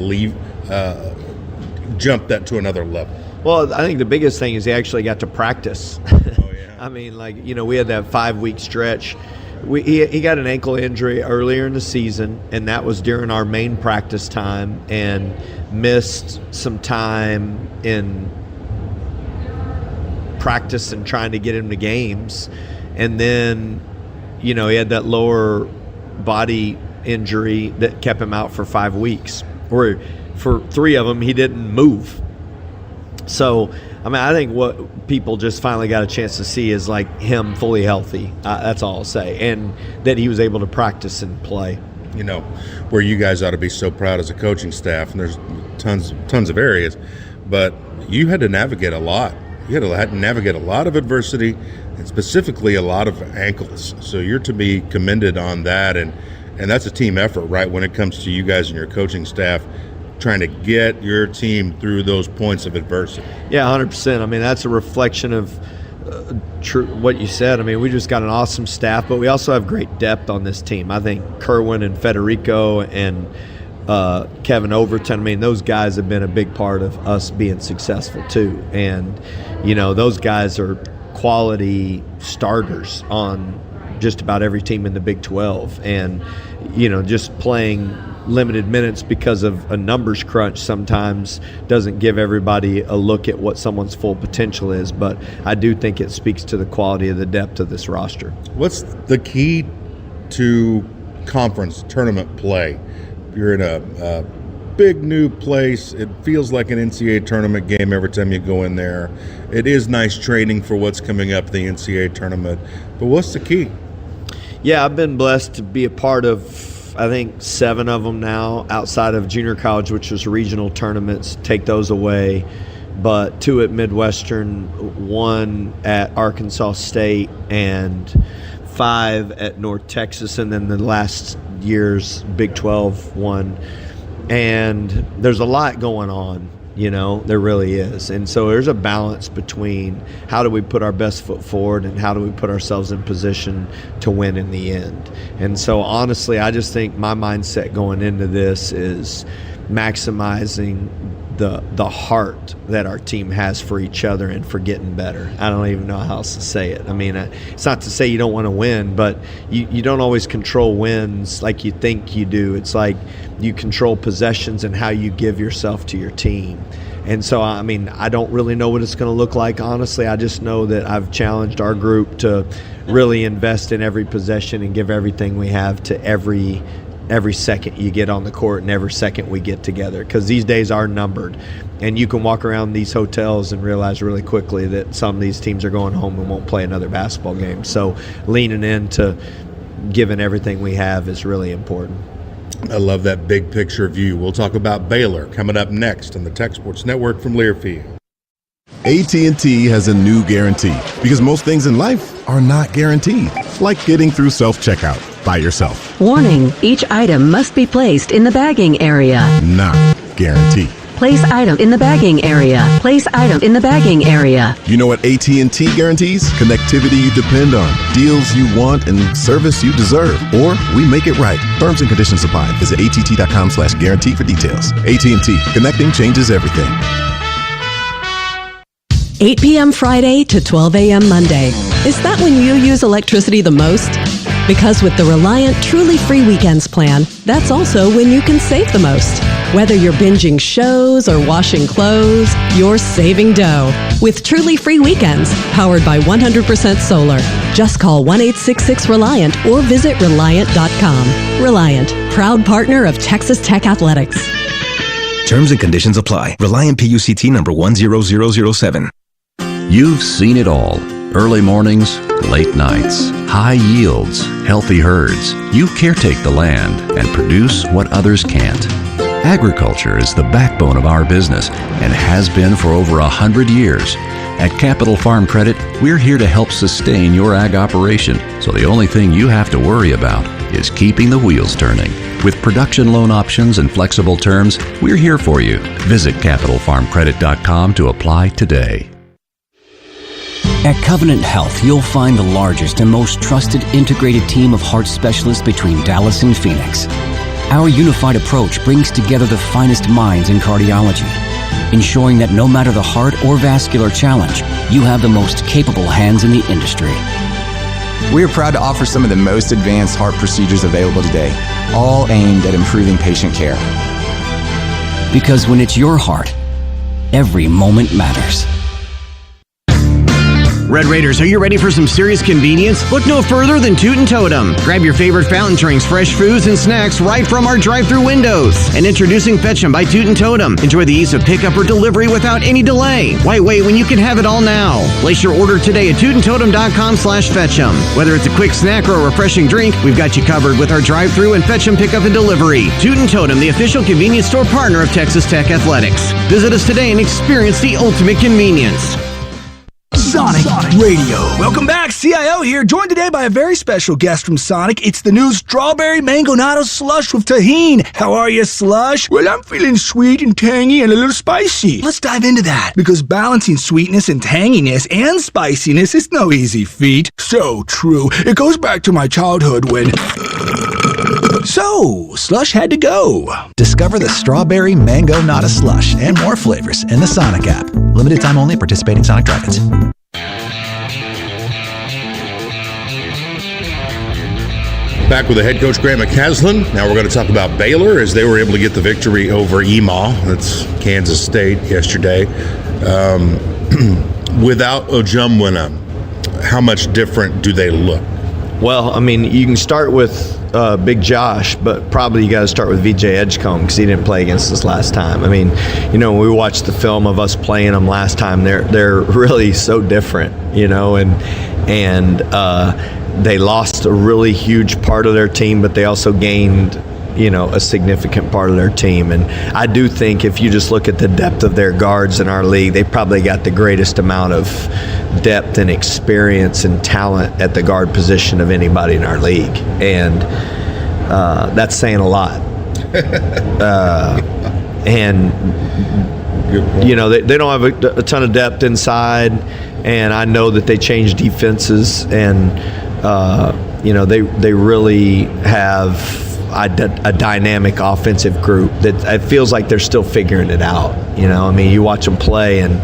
jump that to another level? Well, I think the biggest thing is he actually got to practice. Oh, yeah. I mean, like, you know, we had that 5-week stretch. He got an ankle injury earlier in the season, and that was during our main practice time, and missed some time in practice and trying to get him to games. And then, he had that lower body injury that kept him out for 5 weeks, or for 3 of them he didn't move. So I think what people just finally got a chance to see is like him fully healthy. That's all I'll say, and that he was able to practice and play. Where you guys ought to be so proud as a coaching staff, and there's tons of areas, but you had to navigate a lot. You had to navigate a lot of adversity, and specifically a lot of ankles. So you're to be commended on that, and that's a team effort, right? When it comes to you guys and your coaching staff trying to get your team through those points of adversity. Yeah, 100%. That's a reflection of what you said. We just got an awesome staff, but we also have great depth on this team. I think Kerwin and Federico and Kevin Overton, those guys have been a big part of us being successful too. And, those guys are quality starters on just about every team in the Big 12. And, just playing limited minutes because of a numbers crunch sometimes doesn't give everybody a look at what someone's full potential is. But I do think it speaks to the quality of the depth of this roster. What's the key to conference tournament play? You're in a big new place. It feels like an NCAA tournament game every time you go in there. It is nice training for what's coming up, the NCAA tournament. But what's the key? Yeah, I've been blessed to be a part of, I think, 7 of them now, outside of junior college, which was regional tournaments. Take those away. But 2 at Midwestern, 1 at Arkansas State, and 5 at North Texas, and then the last year's Big 12 one. And there's a lot going on, there really is. And so there's a balance between how do we put our best foot forward and how do we put ourselves in position to win in the end. And so honestly, I just think my mindset going into this is maximizing the heart that our team has for each other and for getting better. I don't even know how else to say it. It's not to say you don't want to win, but you don't always control wins like you think you do. It's like you control possessions and how you give yourself to your team. And so, I don't really know what it's going to look like, honestly. I just know that I've challenged our group to really invest in every possession and give everything we have to every second you get on the court and every second we get together, because these days are numbered, and you can walk around these hotels and realize really quickly that some of these teams are going home and won't play another basketball game. So leaning into giving everything we have is really important. I love that big picture view. We'll talk about Baylor coming up next on the Tech Sports Network from Learfield. AT&T has a new guarantee, because most things in life are not guaranteed, like getting through self-checkout by yourself. Warning, each item must be placed in the bagging area. Not guaranteed. Place item in the bagging area. Place item in the bagging area. You know what AT&T guarantees? Connectivity you depend on, deals you want, and service you deserve. Or we make it right. Terms and conditions apply. Visit att.com/guarantee for details. AT&T. Connecting changes everything. 8 p.m. Friday to 12 a.m. Monday. Is that when you use electricity the most? Because with the Reliant Truly Free Weekends plan, that's also when you can save the most. Whether you're binging shows or washing clothes, you're saving dough with Truly Free Weekends, powered by 100% solar. Just call 1-866-RELIANT or visit Reliant.com. Reliant, proud partner of Texas Tech Athletics. Terms and conditions apply. Reliant PUCT number 10007. You've seen it all. Early mornings, late nights, high yields, healthy herds. You caretake the land and produce what others can't. Agriculture is the backbone of our business and has been for over 100 years. At Capital Farm Credit, we're here to help sustain your ag operation, so the only thing you have to worry about is keeping the wheels turning. With production loan options and flexible terms, we're here for you. Visit CapitalFarmCredit.com to apply today. At Covenant Health, you'll find the largest and most trusted integrated team of heart specialists between Dallas and Phoenix. Our unified approach brings together the finest minds in cardiology, ensuring that no matter the heart or vascular challenge, you have the most capable hands in the industry. We are proud to offer some of the most advanced heart procedures available today, all aimed at improving patient care. Because when it's your heart, every moment matters. Red Raiders, are you ready for some serious convenience? Look no further than Tootin' Totem. Grab your favorite fountain drinks, fresh foods, and snacks right from our drive-thru windows. And introducing Fetch 'em by Tootin' Totem. Enjoy the ease of pickup or delivery without any delay. Why wait when you can have it all now? Place your order today at TootinTotem.com/Fetch'em. Whether it's a quick snack or a refreshing drink, we've got you covered with our drive-thru and Fetch'em pickup and delivery. Tootin' Totem, the official convenience store partner of Texas Tech Athletics. Visit us today and experience the ultimate convenience. Sonic Radio. Welcome back, CIO here, joined today by a very special guest from Sonic. It's the new Strawberry Mangonado Slush with Tahini. How are you, Slush? Well, I'm feeling sweet and tangy and a little spicy. Let's dive into that, because balancing sweetness and tanginess and spiciness is no easy feat. So true. It goes back to my childhood when... So, Slush had to go. Discover the Strawberry Mango Nada Slush and more flavors in the Sonic app. Limited time only at participating Sonic drive-ins. Back with the head coach, Grant McCaslin. Now we're going to talk about Baylor as they were able to get the victory over Emaw. That's Kansas State yesterday. Without Ojumwena, how much different do they look? Well, I mean, you can start with Big Josh, but probably you got to start with VJ Edgecombe because he didn't play against us last time. I mean, you know, when we watched the film of us playing them last time, they're really so different, you know, and they lost a really huge part of their team, but they also gained, you know, a significant part of their team. And I do think if you just look at the depth of their guards in our league, they probably got the greatest amount of depth and experience and talent at the guard position of anybody in our league. And that's saying a lot. And, you know, they don't have a ton of depth inside. And I know that they change defenses and, you know, they really have a dynamic offensive group that it feels like they're still figuring it out. You know, I mean, you watch them play and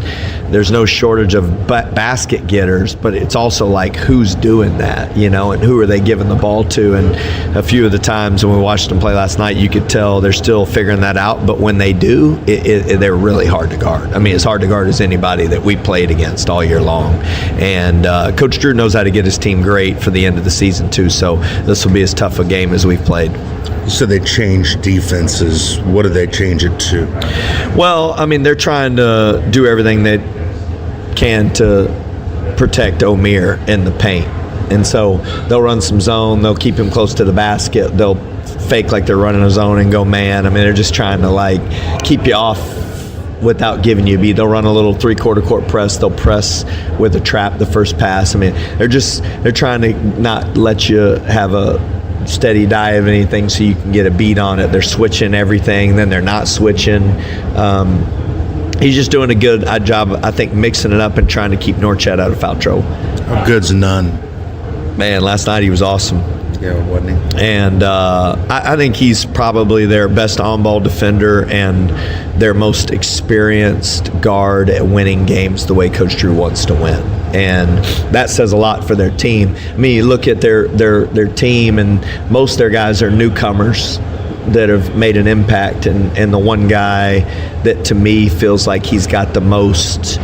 there's no shortage of basket getters, but it's also like who's doing that, you know, and who are they giving the ball to? And a few of the times when we watched them play last night, you could tell they're still figuring that out. But when they do, they're really hard to guard. I mean, as hard to guard as anybody that we played against all year long. And Coach Drew knows how to get his team great for the end of the season too. So this will be as tough a game as we've played. You said they changed defenses. What did they change it to? Well, I mean, they're trying to do everything they can to protect Omer in the paint. And so they'll run some zone. They'll keep him close to the basket. They'll fake like they're running a zone and go man. I mean, they're just trying to, like, keep you off without giving you a beat. They'll run a little three-quarter court press. They'll press with a trap the first pass. I mean, they're trying to not let you have a steady dive of anything so you can get a beat on it. They're switching everything, then they're not switching. He's just doing a good job, I think, mixing it up and trying to keep Norchad out of foul trouble. How good's none? Man, last night he was awesome. Yeah, wasn't he? And I think he's probably their best on-ball defender and their most experienced guard at winning games the way Coach Drew wants to win. And that says a lot for their team. I mean, you look at their team, and most of their guys are newcomers that have made an impact. And the one guy that, to me, feels like he's got the most,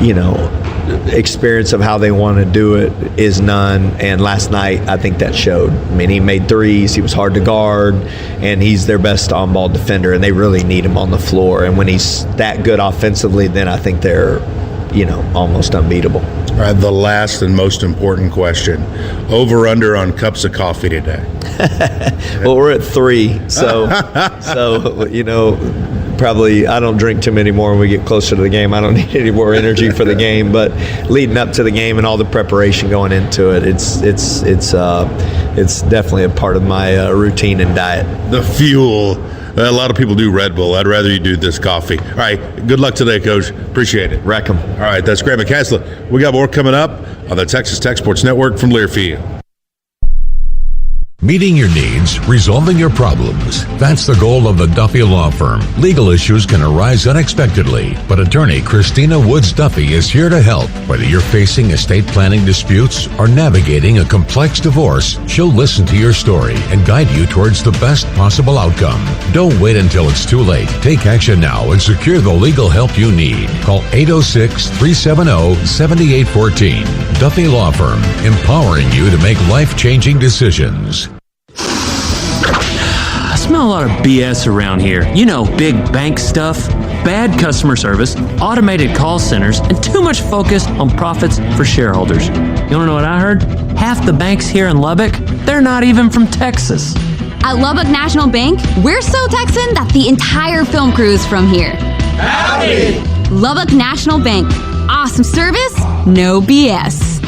you know, experience of how they want to do it is Nunn. And last night, I think that showed. I mean, he made threes. He was hard to guard, and he's their best on-ball defender, and they really need him on the floor. And when he's that good offensively, then I think they're, you know, almost unbeatable. All right, the last and most important question. Over under on cups of coffee today? Well, we're at 3, so you know, probably I don't drink too many more when we get closer to the game. I don't need any more energy for the game, but leading up to the game and all the preparation going into it, it's definitely a part of my routine and diet. The fuel. A lot of people do Red Bull. I'd rather you do this coffee. All right, good luck today, Coach. Appreciate it. Wreck 'em. All right, that's Grant McCaslin. We got more coming up on the Texas Tech Sports Network from Learfield. Meeting your needs, resolving your problems. That's the goal of the Duffy Law Firm. Legal issues can arise unexpectedly, but attorney Christina Woods Duffy is here to help. Whether you're facing estate planning disputes or navigating a complex divorce, she'll listen to your story and guide you towards the best possible outcome. Don't wait until it's too late. Take action now and secure the legal help you need. Call 806-370-7814. Duffy Law Firm, empowering you to make life-changing decisions. I smell a lot of BS around here. You know, big bank stuff, bad customer service, automated call centers, and too much focus on profits for shareholders. You want to know what I heard? Half the banks here in Lubbock, they're not even from Texas. At Lubbock National Bank, we're so Texan that the entire film crew is from here. Howdy! Lubbock National Bank. Awesome service, no BS.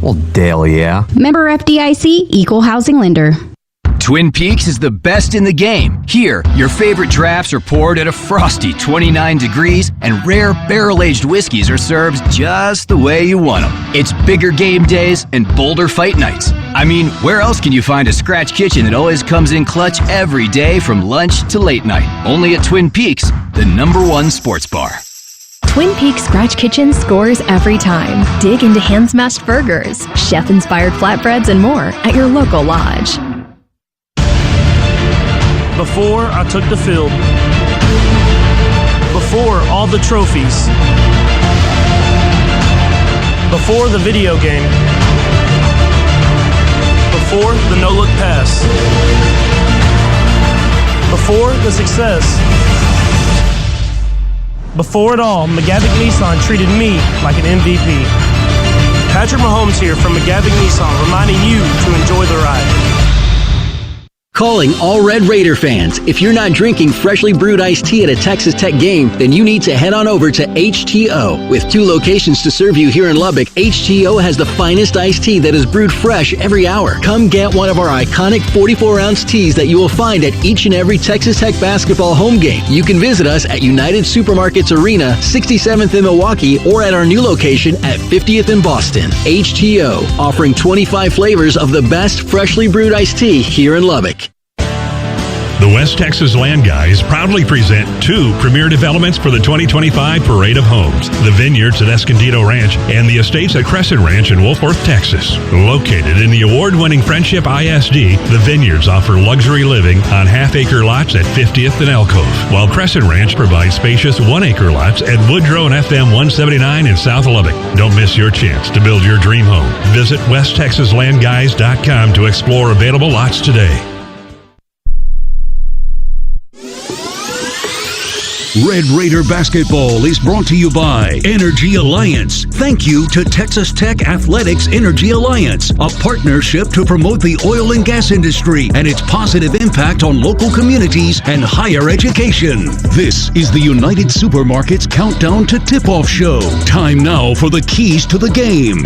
Well, Dale, yeah. Member FDIC, Equal Housing Lender. Twin Peaks is the best in the game. Here, your favorite drafts are poured at a frosty 29 degrees, and rare barrel-aged whiskeys are served just the way you want them. It's bigger game days and bolder fight nights. I mean, where else can you find a scratch kitchen that always comes in clutch every day from lunch to late night? Only at Twin Peaks, the #1 sports bar. Twin Peaks Scratch Kitchen scores every time. Dig into hand-smashed burgers, chef-inspired flatbreads, and more at your local lodge. Before I took the field, before all the trophies, before the video game, before the no-look pass, before the success, before it all, McGavick Nissan treated me like an MVP. Patrick Mahomes here from McGavick Nissan, reminding you to enjoy the ride. Calling all Red Raider fans. If you're not drinking freshly brewed iced tea at a Texas Tech game, then you need to head on over to HTO. With 2 locations to serve you here in Lubbock, HTO has the finest iced tea that is brewed fresh every hour. Come get one of our iconic 44-ounce teas that you will find at each and every Texas Tech basketball home game. You can visit us at United Supermarkets Arena, 67th in Milwaukee, or at our new location at 50th in Boston. HTO, offering 25 flavors of the best freshly brewed iced tea here in Lubbock. The West Texas Land Guys proudly present 2 premier developments for the 2025 Parade of Homes, the Vineyards at Escondido Ranch and the Estates at Crescent Ranch in Wolfworth, Texas. Located in the award-winning Friendship ISD, the Vineyards offer luxury living on half-acre lots at 50th and Alcove, while Crescent Ranch provides spacious 1-acre lots at Woodrow and FM 179 in South Lubbock. Don't miss your chance to build your dream home. Visit WestTexasLandGuys.com to explore available lots today. Red Raider basketball is brought to you by Energy Alliance. Thank you to Texas Tech Athletics Energy Alliance, a partnership to promote the oil and gas industry and its positive impact on local communities and higher education. This is the United Supermarkets Countdown to Tip-Off Show. Time now for the keys to the game.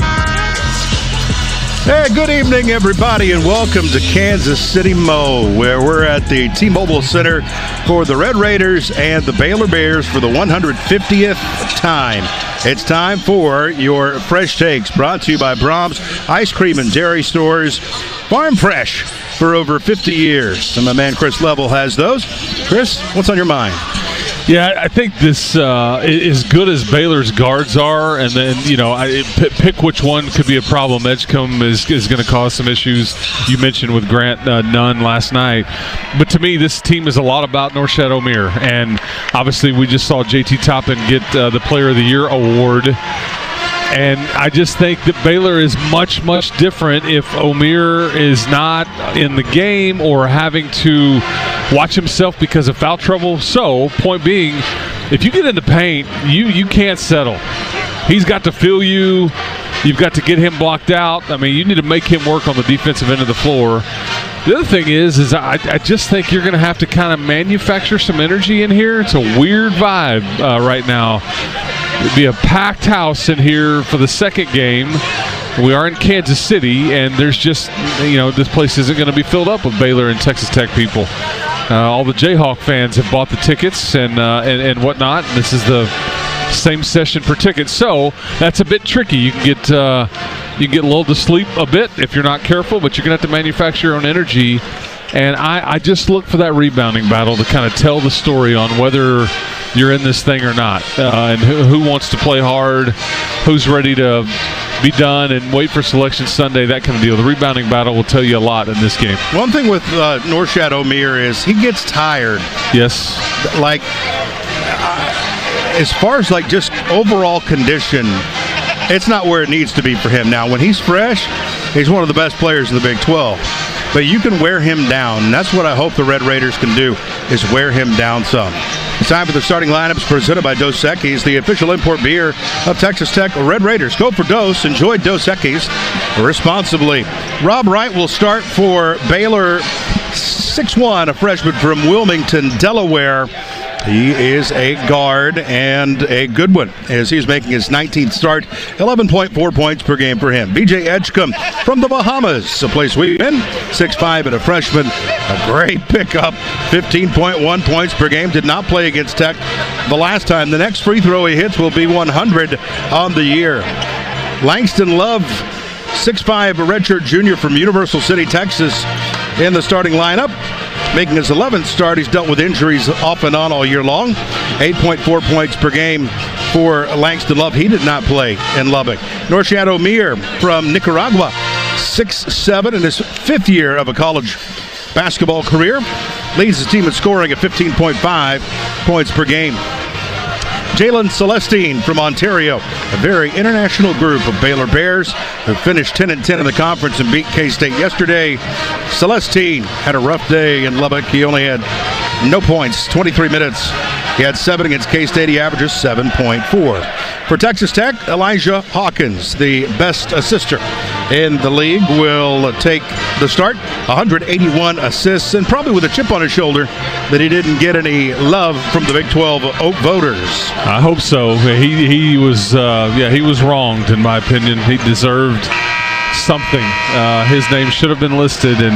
Hey, good evening, everybody, and welcome to Kansas City Mo, where we're at the T-Mobile Center for the Red Raiders and the Baylor Bears for the 150th time. It's time for your Fresh Takes, brought to you by Brahms Ice Cream and Dairy Stores. Farm fresh for over 50 years. And my man Chris Level has those. Chris, what's on your mind? Yeah, I think this as good as Baylor's guards are, and then, pick which one could be a problem. Edgecombe is going to cause some issues. You mentioned with Grant Nunn last night. But to me, this team is a lot about Norchad Omier. And obviously, we just saw JT Toppin get the Player of the Year award. And I just think that Baylor is much, much different if Omier is not in the game or having to watch himself because of foul trouble. So, point being, if you get in the paint, you can't settle. He's got to feel you. You've got to get him blocked out. I mean, you need to make him work on the defensive end of the floor. The other thing is I just think you're going to have to kind of manufacture some energy in here. It's a weird vibe right now. It'd be a packed house in here for the second game. We are in Kansas City, and there's just, this place isn't going to be filled up with Baylor and Texas Tech people. All the Jayhawk fans have bought the tickets and whatnot. This is the same session per ticket, so that's a bit tricky. You can get You get lulled to sleep a bit if you're not careful, but you're going to have to manufacture your own energy. And I just look for that rebounding battle to kind of tell the story on whether you're in this thing or not, and who wants to play hard, who's ready to be done and wait for Selection Sunday, that kind of deal. The rebounding battle will tell you a lot in this game. One thing with Norshad Omier is he gets tired. Yes. Like, as far as like just overall condition, it's not where it needs to be for him. Now, when he's fresh, he's one of the best players in the Big 12. But you can wear him down, and that's what I hope the Red Raiders can do, is wear him down some. It's time for the starting lineups presented by Dos Equis, the official import beer of Texas Tech Red Raiders. Go for Dos. Enjoy Dos Equis responsibly. Rob Wright will start for Baylor, 6'1", a freshman from Wilmington, Delaware. He is a guard and a good one as he's making his 19th start, 11.4 points per game for him. BJ Edgecombe from the Bahamas, a place we've been, 6'5" and a freshman. A great pickup, 15.1 points per game. Did not play against Tech the last time. The next free throw he hits will be 100 on the year. Langston Love, 6'5", a redshirt junior from Universal City, Texas, in the starting lineup. Making his 11th start. He's dealt with injuries off and on all year long. 8.4 points per game for Langston Love. He did not play in Lubbock. Norshad Omier from Nicaragua, 6'7", in his 5th year of a college basketball career. Leads his team in scoring at 15.5 points per game. Jalen Celestine from Ontario, a very international group of Baylor Bears who finished 10-10 in the conference and beat K-State yesterday. Celestine had a rough day in Lubbock. He only had no points, 23 minutes. He had 7 against K-State. He averages 7.4. For Texas Tech, Elijah Hawkins, the best assister in the league, will take the start. 181 assists, and probably with a chip on his shoulder that he didn't get any love from the Big 12 voters. I hope so. He was wronged, in my opinion. He deserved something. His name should have been listed, and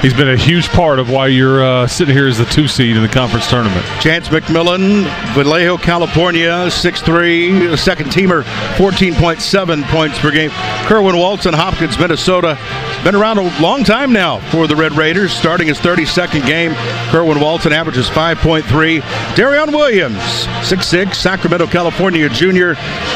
he's been a huge part of why you're sitting here as the 2 seed in the conference tournament. Chance McMillan, Vallejo, California, 6'3", second teamer, 14.7 points per game. Kerwin Walton, Hopkins, Minnesota, been around a long time now for the Red Raiders, starting his 32nd game. Kerwin Walton averages 5.3. Darion Williams, 6'6", Sacramento, California junior.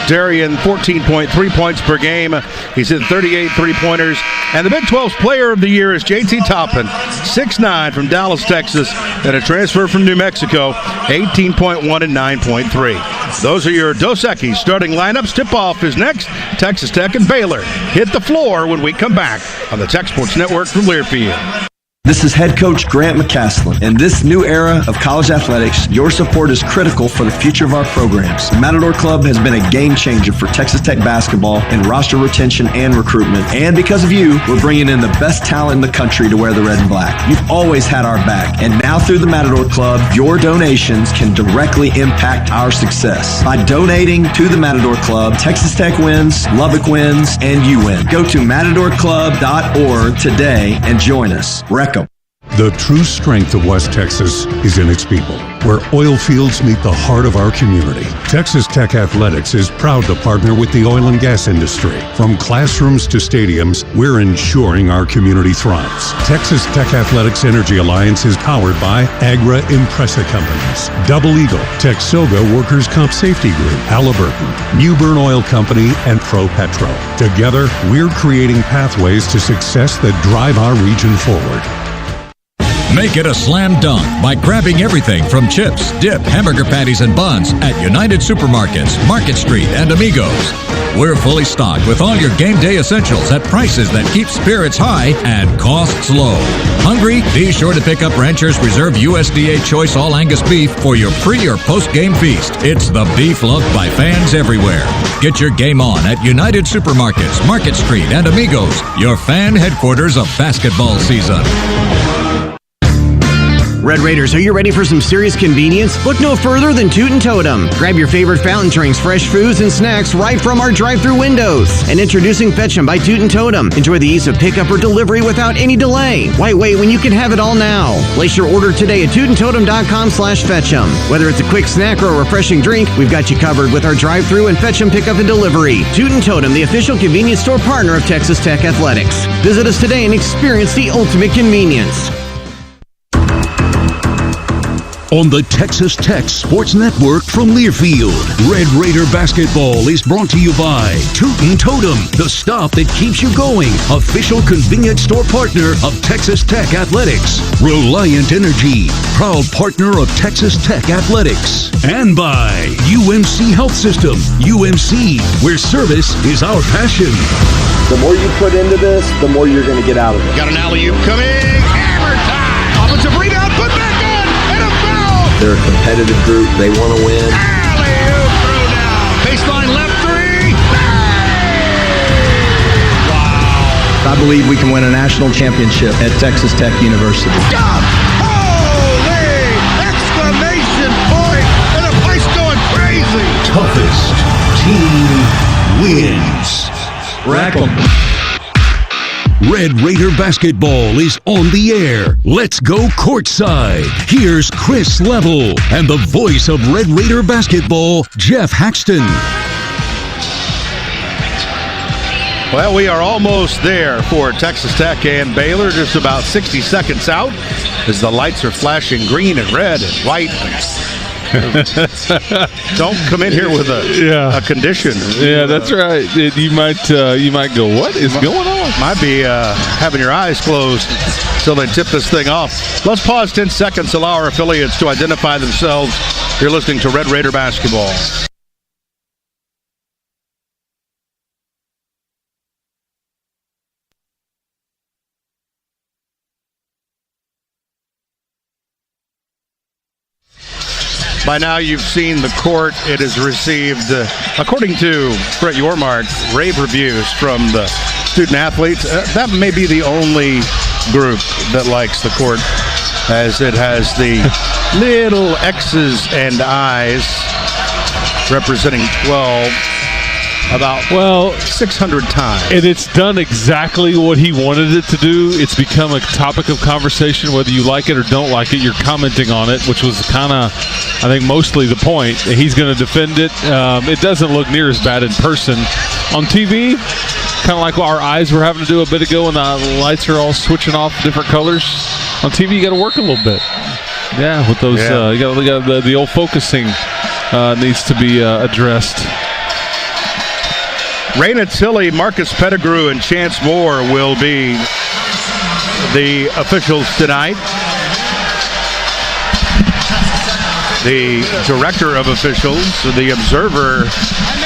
Darion, 14.3 points per game. He's hit 38 three-pointers. And the Big 12's player of the year is J.T. Toppin, 6'9", from Dallas, Texas, and a transfer from New Mexico, 18.1 and 9.3. Those are your Dos Equis starting lineups. Tip-off is next. Texas Tech and Baylor hit the floor when we come back on the Tech Sports Network from Learfield. This is head coach Grant McCaslin. In this new era of college athletics, your support is critical for the future of our programs. Matador Club has been a game changer for Texas Tech basketball in roster retention and recruitment. And because of you, we're bringing in the best talent in the country to wear the red and black. You've always had our back. And now through the Matador Club, your donations can directly impact our success. By donating to the Matador Club, Texas Tech wins, Lubbock wins, and you win. Go to matadorclub.org today and join us. Wreck 'em. The true strength of West Texas is in its people, where oil fields meet the heart of our community. Texas Tech Athletics is proud to partner with the oil and gas industry. From classrooms to stadiums, we're ensuring our community thrives. Texas Tech Athletics Energy Alliance is powered by Agra Impressa Companies, Double Eagle, Texoga Workers' Comp Safety Group, Halliburton, Newburn Oil Company, and Pro Petro. Together, we're creating pathways to success that drive our region forward. Make it a slam dunk by grabbing everything from chips, dip, hamburger patties, and buns at United Supermarkets, Market Street, and Amigos. We're fully stocked with all your game day essentials at prices that keep spirits high and costs low. Hungry? Be sure to pick up Ranchers Reserve USDA Choice All Angus Beef for your pre- or post-game feast. It's the beef loved by fans everywhere. Get your game on at United Supermarkets, Market Street, and Amigos, your fan headquarters of basketball season. Red Raiders, are you ready for some serious convenience? Look no further than Tootin' Totem. Grab your favorite fountain drinks, fresh foods, and snacks right from our drive-thru windows. And introducing Fetch 'em by Tootin' Totem. Enjoy the ease of pickup or delivery without any delay. Why wait when you can have it all now? Place your order today at TootinTotem.com/Fetch'em. Whether it's a quick snack or a refreshing drink, we've got you covered with our drive-thru and Fetch'em pickup and delivery. Tootin' Totem, the official convenience store partner of Texas Tech Athletics. Visit us today and experience the ultimate convenience. On the Texas Tech Sports Network from Learfield, Red Raider basketball is brought to you by Tootin' Totem, the stop that keeps you going. Official convenience store partner of Texas Tech Athletics. Reliant Energy, proud partner of Texas Tech Athletics. And by UMC Health System, UMC, where service is our passion. The more you put into this, the more you're going to get out of it. Got an alley-oop coming. Hammer time. Offensive rebound. Put back in. And a foul. They're a competitive group. They want to win. Alley-oop throwdown. Baseline left three. Wow. I believe we can win a national championship at Texas Tech University. Stop. Holy! Exclamation point. And the place going crazy. Toughest team wins. Rack 'em. Red Raider basketball is on the air. Let's go courtside. Here's Chris Level and the voice of Red Raider basketball, Jeff Haxton. Well, we are almost there for Texas Tech and Baylor, just about 60 seconds out as the lights are flashing green and red and white. Don't come in here with a condition. Yeah, that's right. You might go, what is going on? Might be having your eyes closed until they tip this thing off. Let's pause 10 seconds, allow our affiliates to identify themselves. You're listening to Red Raider basketball. By now, you've seen the court. It has received, according to Brett Yormark, rave reviews from the student athletes. That may be the only group that likes the court, as it has the little X's and I's representing 12 about 600 times. And it's done exactly what he wanted it to do. It's become a topic of conversation, whether you like it or don't like it. You're commenting on it, which was kind of, I think, mostly the point. He's going to defend it. It doesn't look near as bad in person. On TV, kind of like what our eyes were having to do a bit ago when the lights are all switching off different colors. On TV, you got to work a little bit. Yeah, with those, you got the old focusing needs to be addressed. Raina Tilly, Marcus Pettigrew, and Chance Moore will be the officials tonight. The director of officials, the observer,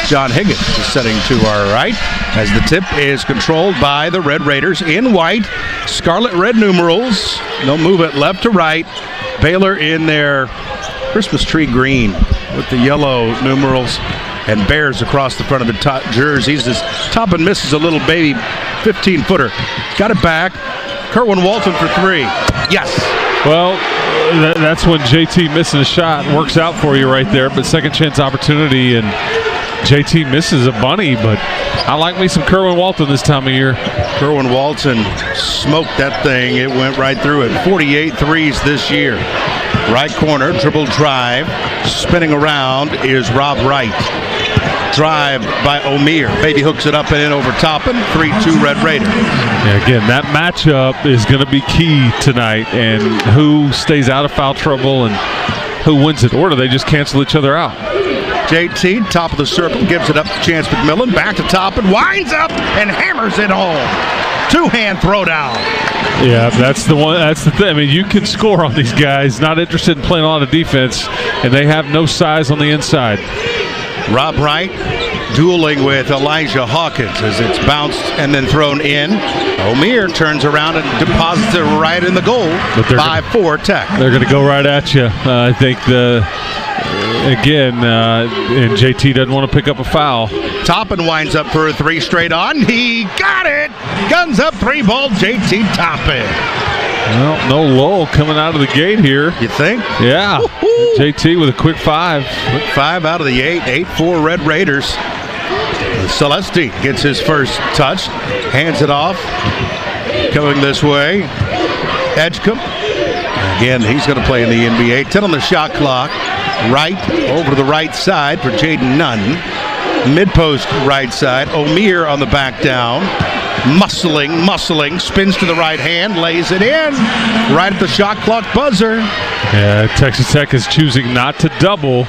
John Higgins, is sitting to our right as the tip is controlled by the Red Raiders in white, scarlet red numerals. They'll move it left to right. Baylor in their Christmas tree green with the yellow numerals. And Bears across the front of the top jerseys. As Toppin misses a little baby 15-footer. Got it back. Kerwin Walton for three. Yes. Well, that's when JT missing a shot works out for you right there. But second chance opportunity, and JT misses a bunny. But I like me some Kerwin Walton this time of year. Kerwin Walton smoked that thing. It went right through it. 48 threes this year. Right corner, dribble drive. Spinning around is Rob Wright. Drive by O'Meara. Baby hooks it up and in over Toppin. 3-2 Red Raider. Yeah, again, that matchup is going to be key tonight, and who stays out of foul trouble and who wins it, or do they just cancel each other out? JT, top of the circle, gives it up to Chance McMillan. Back to Toppin, winds up and hammers it home. Two-hand throwdown. Yeah, that's the one. That's the thing. I mean, you can score on these guys. Not interested in playing a lot of defense, and they have no size on the inside. Rob Wright dueling with Elijah Hawkins as it's bounced and then thrown in. O'Meara turns around and deposits it right in the goal. 5-4 Tech. They're going to go right at you. I think and JT doesn't want to pick up a foul. Toppin winds up for a three straight on. He got it. Guns up, three ball, JT Toppin. Well, no lull coming out of the gate here. You think? Yeah. Woo-hoo. JT with a quick 5. Quick 5 out of the 8. 8-4 Red Raiders. Celestine gets his first touch. Hands it off. Coming this way. Edgecombe. Again, he's going to play in the NBA. 10 on the shot clock. Right over to the right side for Jaden Nunn. Mid-post right side. O'Meara on the back down. Muscling, spins to the right hand, lays it in, right at the shot clock buzzer. Yeah, Texas Tech is choosing not to double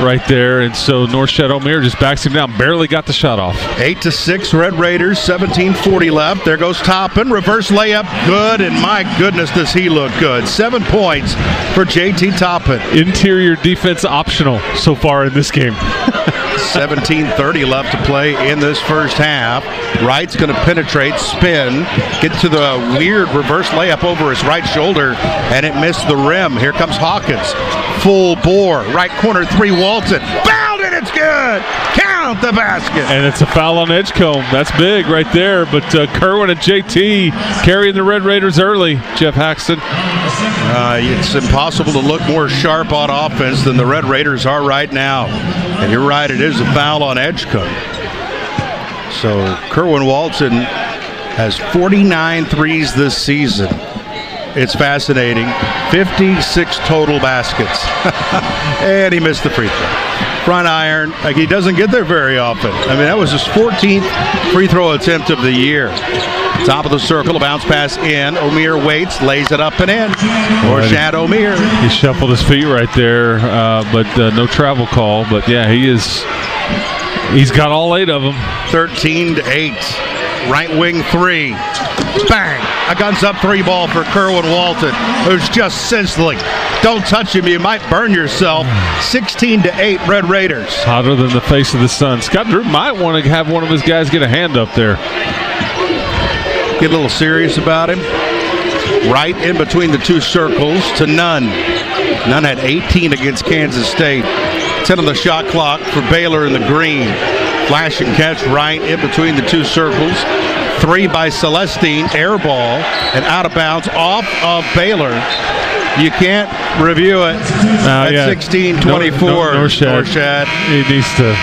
right there, and so Northshed O'Meara just backs him down. Barely got the shot off. 8-6 Red Raiders, 17:40 left. There goes Toppin, reverse layup, good, and my goodness, does he look good. 7 points for JT Toppin. Interior defense optional so far in this game. 17:30 left to play in this first half. Wright's going to penetrate, spin, get to the weird reverse layup over his right shoulder, and it missed the rim. Here comes Hawkins. Full bore, right corner three, Walton. Fouled it, it's good. Count the basket. And it's a foul on Edgecombe. That's big right there. But Kerwin and JT carrying the Red Raiders early. Jeff Haxton. It's impossible to look more sharp on offense than the Red Raiders are right now. And you're right, it is a foul on Edgecombe. So Kerwin Walton has 49 threes this season. It's fascinating. 56 total baskets. And he missed the free throw. Front iron. Like, he doesn't get there very often. I mean, that was his 14th free throw attempt of the year. Top of the circle, a bounce pass in. O'Meara waits, lays it up and in. Northshed O'Meara. He shuffled his feet right there, but no travel call. But yeah, he's got all 8 of them. 13-8. Right wing three. Bang! A guns up three ball for Kerwin Walton, who's just sizzling. Don't touch him, you might burn yourself. 16-8 Red Raiders. Hotter than the face of the sun. Scott Drew might want to have one of his guys get a hand up there. Get a little serious about him. Right in between the two circles to Nunn. Nunn had 18 against Kansas State. 10 on the shot clock for Baylor in the green. Flash and catch right in between the two circles. 3 by Celestine, air ball, and out of bounds off of Baylor. You can't review it at 16-24. Northshed. He needs to,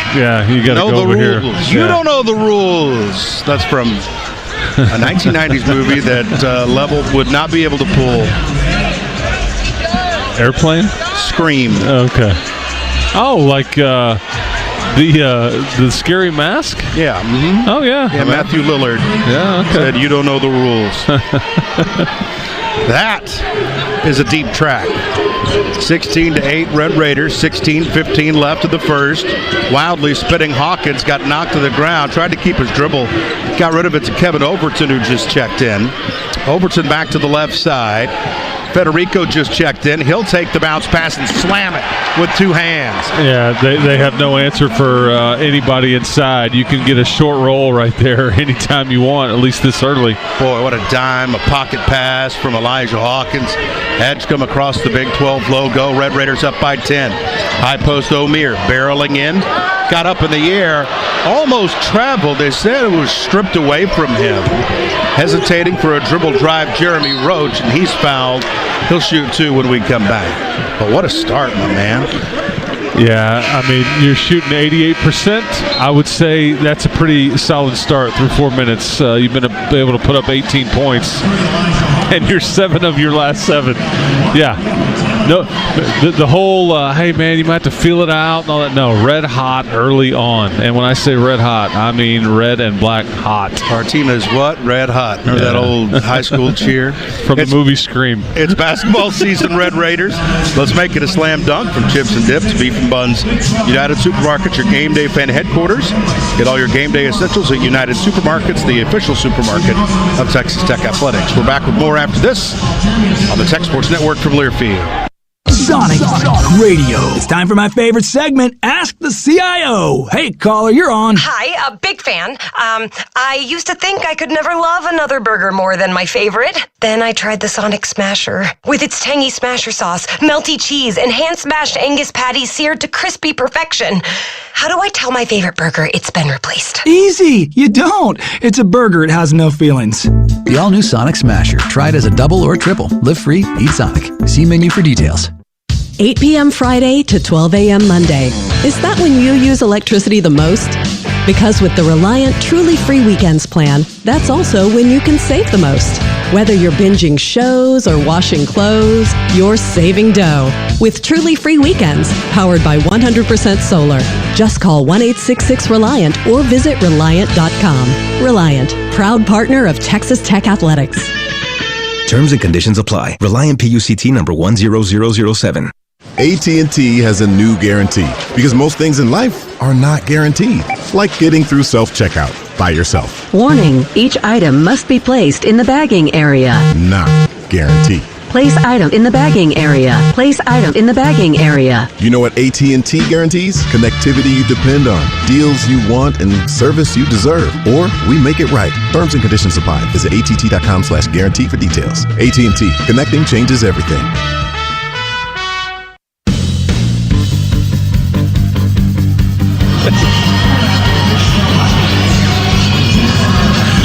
you got to go over here. You don't know the rules. That's from a 1990s movie that Level would not be able to pull. Airplane? Scream. Okay. Oh, like the scary mask? Yeah. Mm-hmm. Oh, yeah. Yeah, Matthew Lillard. Yeah, okay. Said, you don't know the rules. That is a deep track. 16-8 Red Raiders, 16-15 left of the first. Wildly spinning Hawkins got knocked to the ground, tried to keep his dribble, got rid of it to Kevin Overton, who just checked in. Overton back to the left side. Federico just checked in. He'll take the bounce pass and slam it with 2 hands. Yeah, they have no answer for anybody inside. You can get a short roll right there anytime you want, at least this early. Boy, what a dime, a pocket pass from Elijah Hawkins. Edgecombe across the Big 12 logo. Red Raiders up by 10. High post O'Meara barreling in. Got up in the air. Almost traveled. They said it was stripped away from him. Hesitating for a dribble drive, Jeremy Roach, and he's fouled. He'll shoot 2 when we come back. But what a start, my man. Yeah, I mean, you're shooting 88%. I would say that's a pretty solid start through 4 minutes. You've been able to put up 18 points, and you're 7 of your last 7. Yeah. No, the whole, hey, man, you might have to feel it out and all that. No, red hot early on. And when I say red hot, I mean red and black hot. Our team is what? Red hot. Remember that old high school cheer? From the movie Scream. It's basketball season, Red Raiders. Let's make it a slam dunk from Chips and Dips, Beef and Buns. United Supermarkets, your game day fan headquarters. Get all your game day essentials at United Supermarkets, the official supermarket of Texas Tech Athletics. We're back with more after this on the Tech Sports Network from Learfield. Sonic Radio. It's time for my favorite segment, Ask the CIO. Hey, caller, you're on. Hi, a big fan. I used to think I could never love another burger more than my favorite. Then I tried the Sonic Smasher. With its tangy smasher sauce, melty cheese, and hand-smashed Angus patties seared to crispy perfection. How do I tell my favorite burger it's been replaced? Easy. You don't. It's a burger. It has no feelings. The all-new Sonic Smasher. Try it as a double or a triple. Live free, eat Sonic. See menu for details. 8 p.m. Friday to 12 a.m. Monday. Is that when you use electricity the most? Because with the Reliant Truly Free Weekends plan, that's also when you can save the most. Whether you're binging shows or washing clothes, you're saving dough. With Truly Free Weekends, powered by 100% solar. Just call 1-866-RELIANT or visit Reliant.com. Reliant, proud partner of Texas Tech Athletics. Terms and conditions apply. Reliant PUCT number 10007. AT&T has a new guarantee because most things in life are not guaranteed, like getting through self-checkout by yourself. Warning, each item must be placed in the bagging area. Not guaranteed. Place item in the bagging area. Place item in the bagging area. You know what AT&T guarantees? Connectivity you depend on, deals you want, and service you deserve. Or we make it right. Terms and conditions apply. Visit att.com/guarantee for details. AT&T. Connecting changes everything.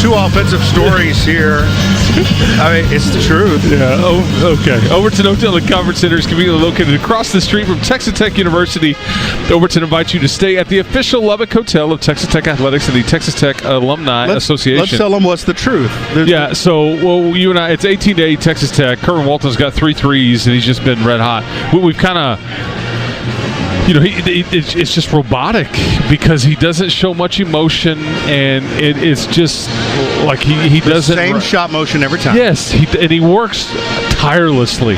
Two offensive stories here. I mean, it's the truth. Yeah. Oh, okay. Overton Hotel and Conference Center is conveniently located across the street from Texas Tech University. Overton invites you to stay at the official Lubbock Hotel of Texas Tech Athletics and the Texas Tech Alumni Association. Let's tell them what's the truth. Yeah. So, you and I, it's 18-8 Texas Tech. Kerwin Walton's got 3 threes, and he's just been red hot. We've kind of. It's just robotic because he doesn't show much emotion, and it's just like he doesn't. Same shot motion every time. Yes, he works tirelessly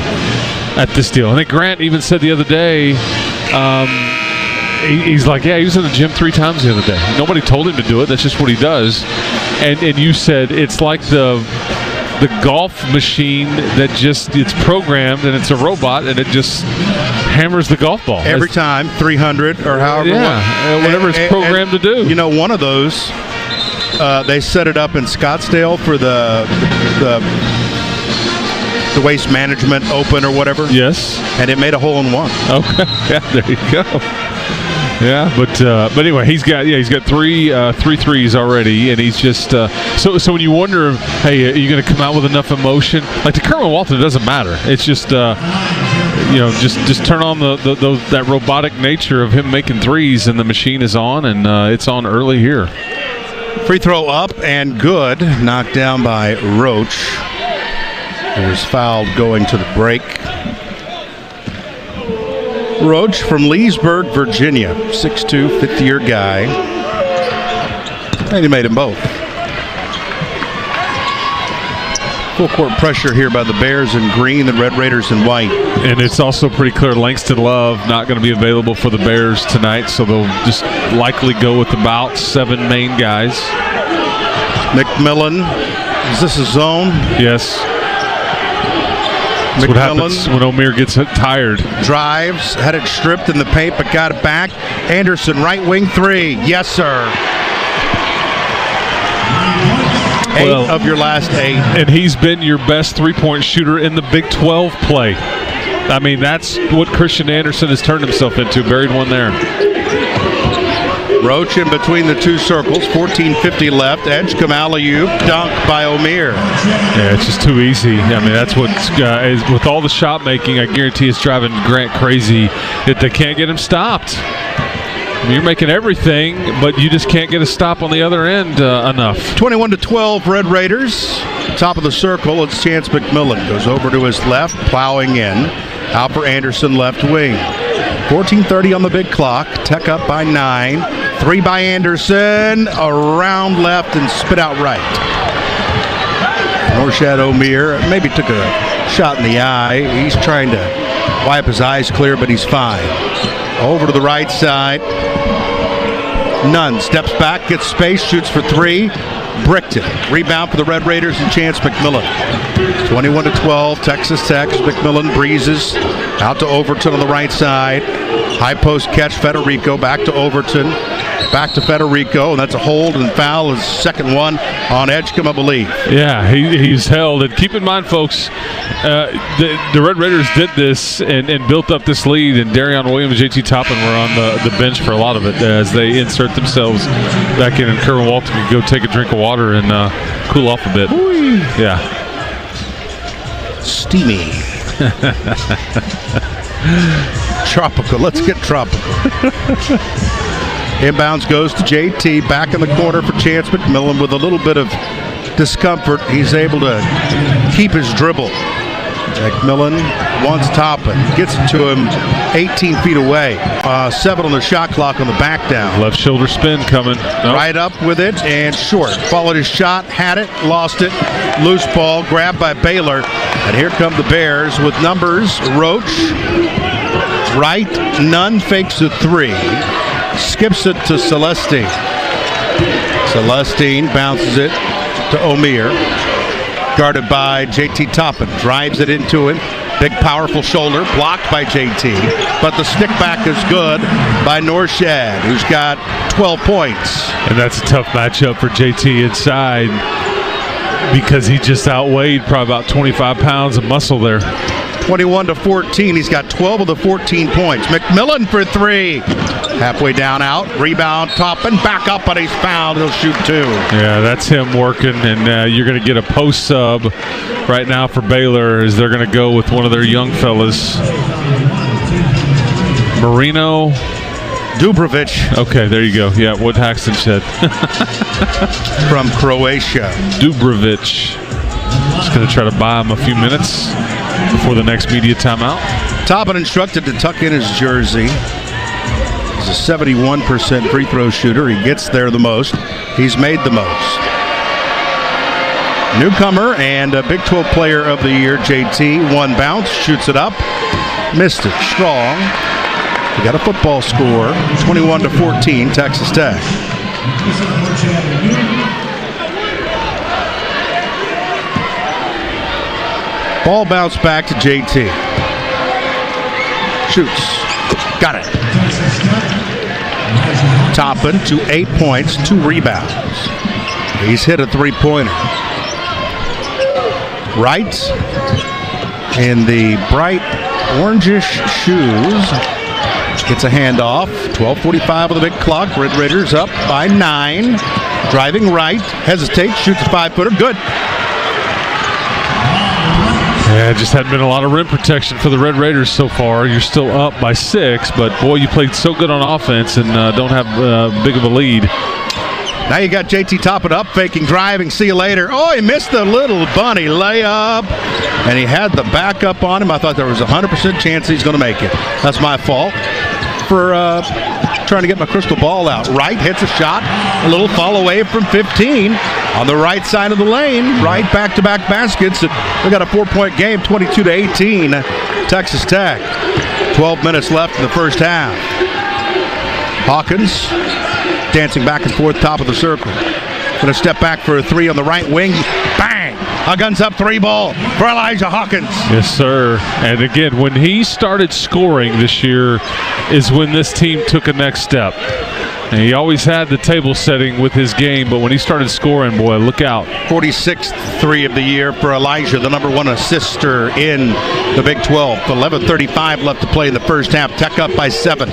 at this deal. I think Grant even said the other day, he's like, yeah, he was in the gym 3 times the other day. Nobody told him to do it. That's just what he does. And you said it's like the golf machine that just it's programmed and it's a robot and it just hammers the golf ball every time 300 or however whatever it's programmed to do. You know, one of those they set it up in Scottsdale for the Waste Management Open or whatever. Yes, and it made a hole in one. Okay, yeah, there you go. Yeah, but anyway, he's got 3 threes already, and he's just so when you wonder, hey, are you going to come out with enough emotion? Like to Kerwin Walton, it doesn't matter. It's just just turn on that robotic nature of him making threes, and the machine is on, and it's on early here. Free throw up and good, knocked down by Roach, who was fouled going to the break. Roach from Leesburg, Virginia, 6'2", 50-year guy. And he made them both. Full court pressure here by the Bears in green, the Red Raiders in white. And it's also pretty clear Langston Love not going to be available for the Bears tonight, so they'll just likely go with about 7 main guys. McMillan, is this a zone? Yes. That's what happens when Omier gets tired. Drives, had it stripped in the paint, but got it back. Anderson, right wing 3. Yes, sir. 8 of your last 8. And he's been your best three-point shooter in the Big 12 play. I mean, that's what Christian Anderson has turned himself into. Buried one there. Roach in between the 2 circles, 14:50 left. Edge come alley-oop, dunk by Omier. Yeah, it's just too easy. I mean, that's what with all the shot making, I guarantee it's driving Grant crazy that they can't get him stopped. I mean, you're making everything, but you just can't get a stop on the other end enough. 21-12, Red Raiders. Top of the circle, it's Chance McMillan. Goes over to his left, plowing in. Out for Anderson, left wing. 14:30 on the big clock. Tech up by 9. 3 by Anderson. Around left and spit out right. Norshad Omier maybe took a shot in the eye. He's trying to wipe his eyes clear, but he's fine. Over to the right side. Nunn steps back, gets space, shoots for 3. Bricked it. Rebound for the Red Raiders and Chance McMillan. 21-12, Texas Tech. McMillan breezes Out to Overton on the right side. High post catch, Federico. Back to Overton. Back to Federico, and that's a hold and foul. His second one on Edgecombe, I believe. Yeah, he's held. And keep in mind, folks, the Red Raiders did this and built up this lead, and Darion Williams and JT Toppin were on the bench for a lot of it as they insert themselves back in, and Kerwin Walton could go take a drink of water and cool off a bit. Whee. Yeah. Steamy. Tropical. Let's get tropical. Inbounds goes to JT. Back in the corner for Chance McMillan with a little bit of discomfort. He's able to keep his dribble. McMillan wants Toppin. Gets it to him 18 feet away. 7 on the shot clock on the back down. Left shoulder spin coming. Nope. Right up with it and short. Followed his shot, had it, lost it. Loose ball, grabbed by Baylor. And here come the Bears with numbers. Roach, right, none, fakes the 3. Skips it to Celestine. Celestine bounces it to Omier. Guarded by JT Toppin. Drives it into him. Big, powerful shoulder. Blocked by JT. But the stick back is good by Norshad, who's got 12 points. And that's a tough matchup for JT inside because he just outweighed probably about 25 pounds of muscle there. 21-14. He's got 12 of the 14 points. McMillan for 3. Halfway down, out. Rebound, Toppin. Back up, and he's fouled. He'll shoot 2. Yeah, that's him working, and you're going to get a post sub right now for Baylor as they're going to go with one of their young fellas. Marino. Dubrovic. Okay, there you go. Yeah, what Haxton said. From Croatia. Dubrovic. Just going to try to buy him a few minutes before the next media timeout. Toppin instructed to tuck in his jersey. He's a 71% free throw shooter. He gets there the most. He's made the most. Newcomer and a Big 12 Player of the Year, JT. One bounce, shoots it up. Missed it. Strong. We got a football score, 21-14, Texas Tech. Ball bounced back to JT. Shoots. Got it. Toppin to 8 points, 2 rebounds. He's hit a 3-pointer. Right in the bright orangish shoes. Gets a handoff. 12:45 on the big clock. Red Raiders up by 9. Driving right. Hesitates. Shoots a 5-footer. Good. Yeah, just hadn't been a lot of rim protection for the Red Raiders so far. You're still up by 6, but boy, you played so good on offense and don't have big of a lead. Now you got JT Toppin up, faking, driving. See you later. Oh, he missed the little bunny layup, and he had the backup on him. I thought there was a 100% chance he's going to make it. That's my fault for trying to get my crystal ball out. Right, hits a shot, a little fall away from 15 on the right side of the lane. Right, back-to-back baskets. We got a 4-point game, 22-18, Texas Tech. 12 minutes left in the first half. Hawkins dancing back and forth, top of the circle. Going to step back for a 3 on the right wing. Bang! A guns up 3 ball for Elijah Hawkins. Yes, sir. And again, when he started scoring this year is when this team took a next step. And he always had the table setting with his game, but when he started scoring, boy, look out. 46th 3 of the year for Elijah, the number 1 assister in the Big 12. 11:35 left to play in the first half. Tech up by 7.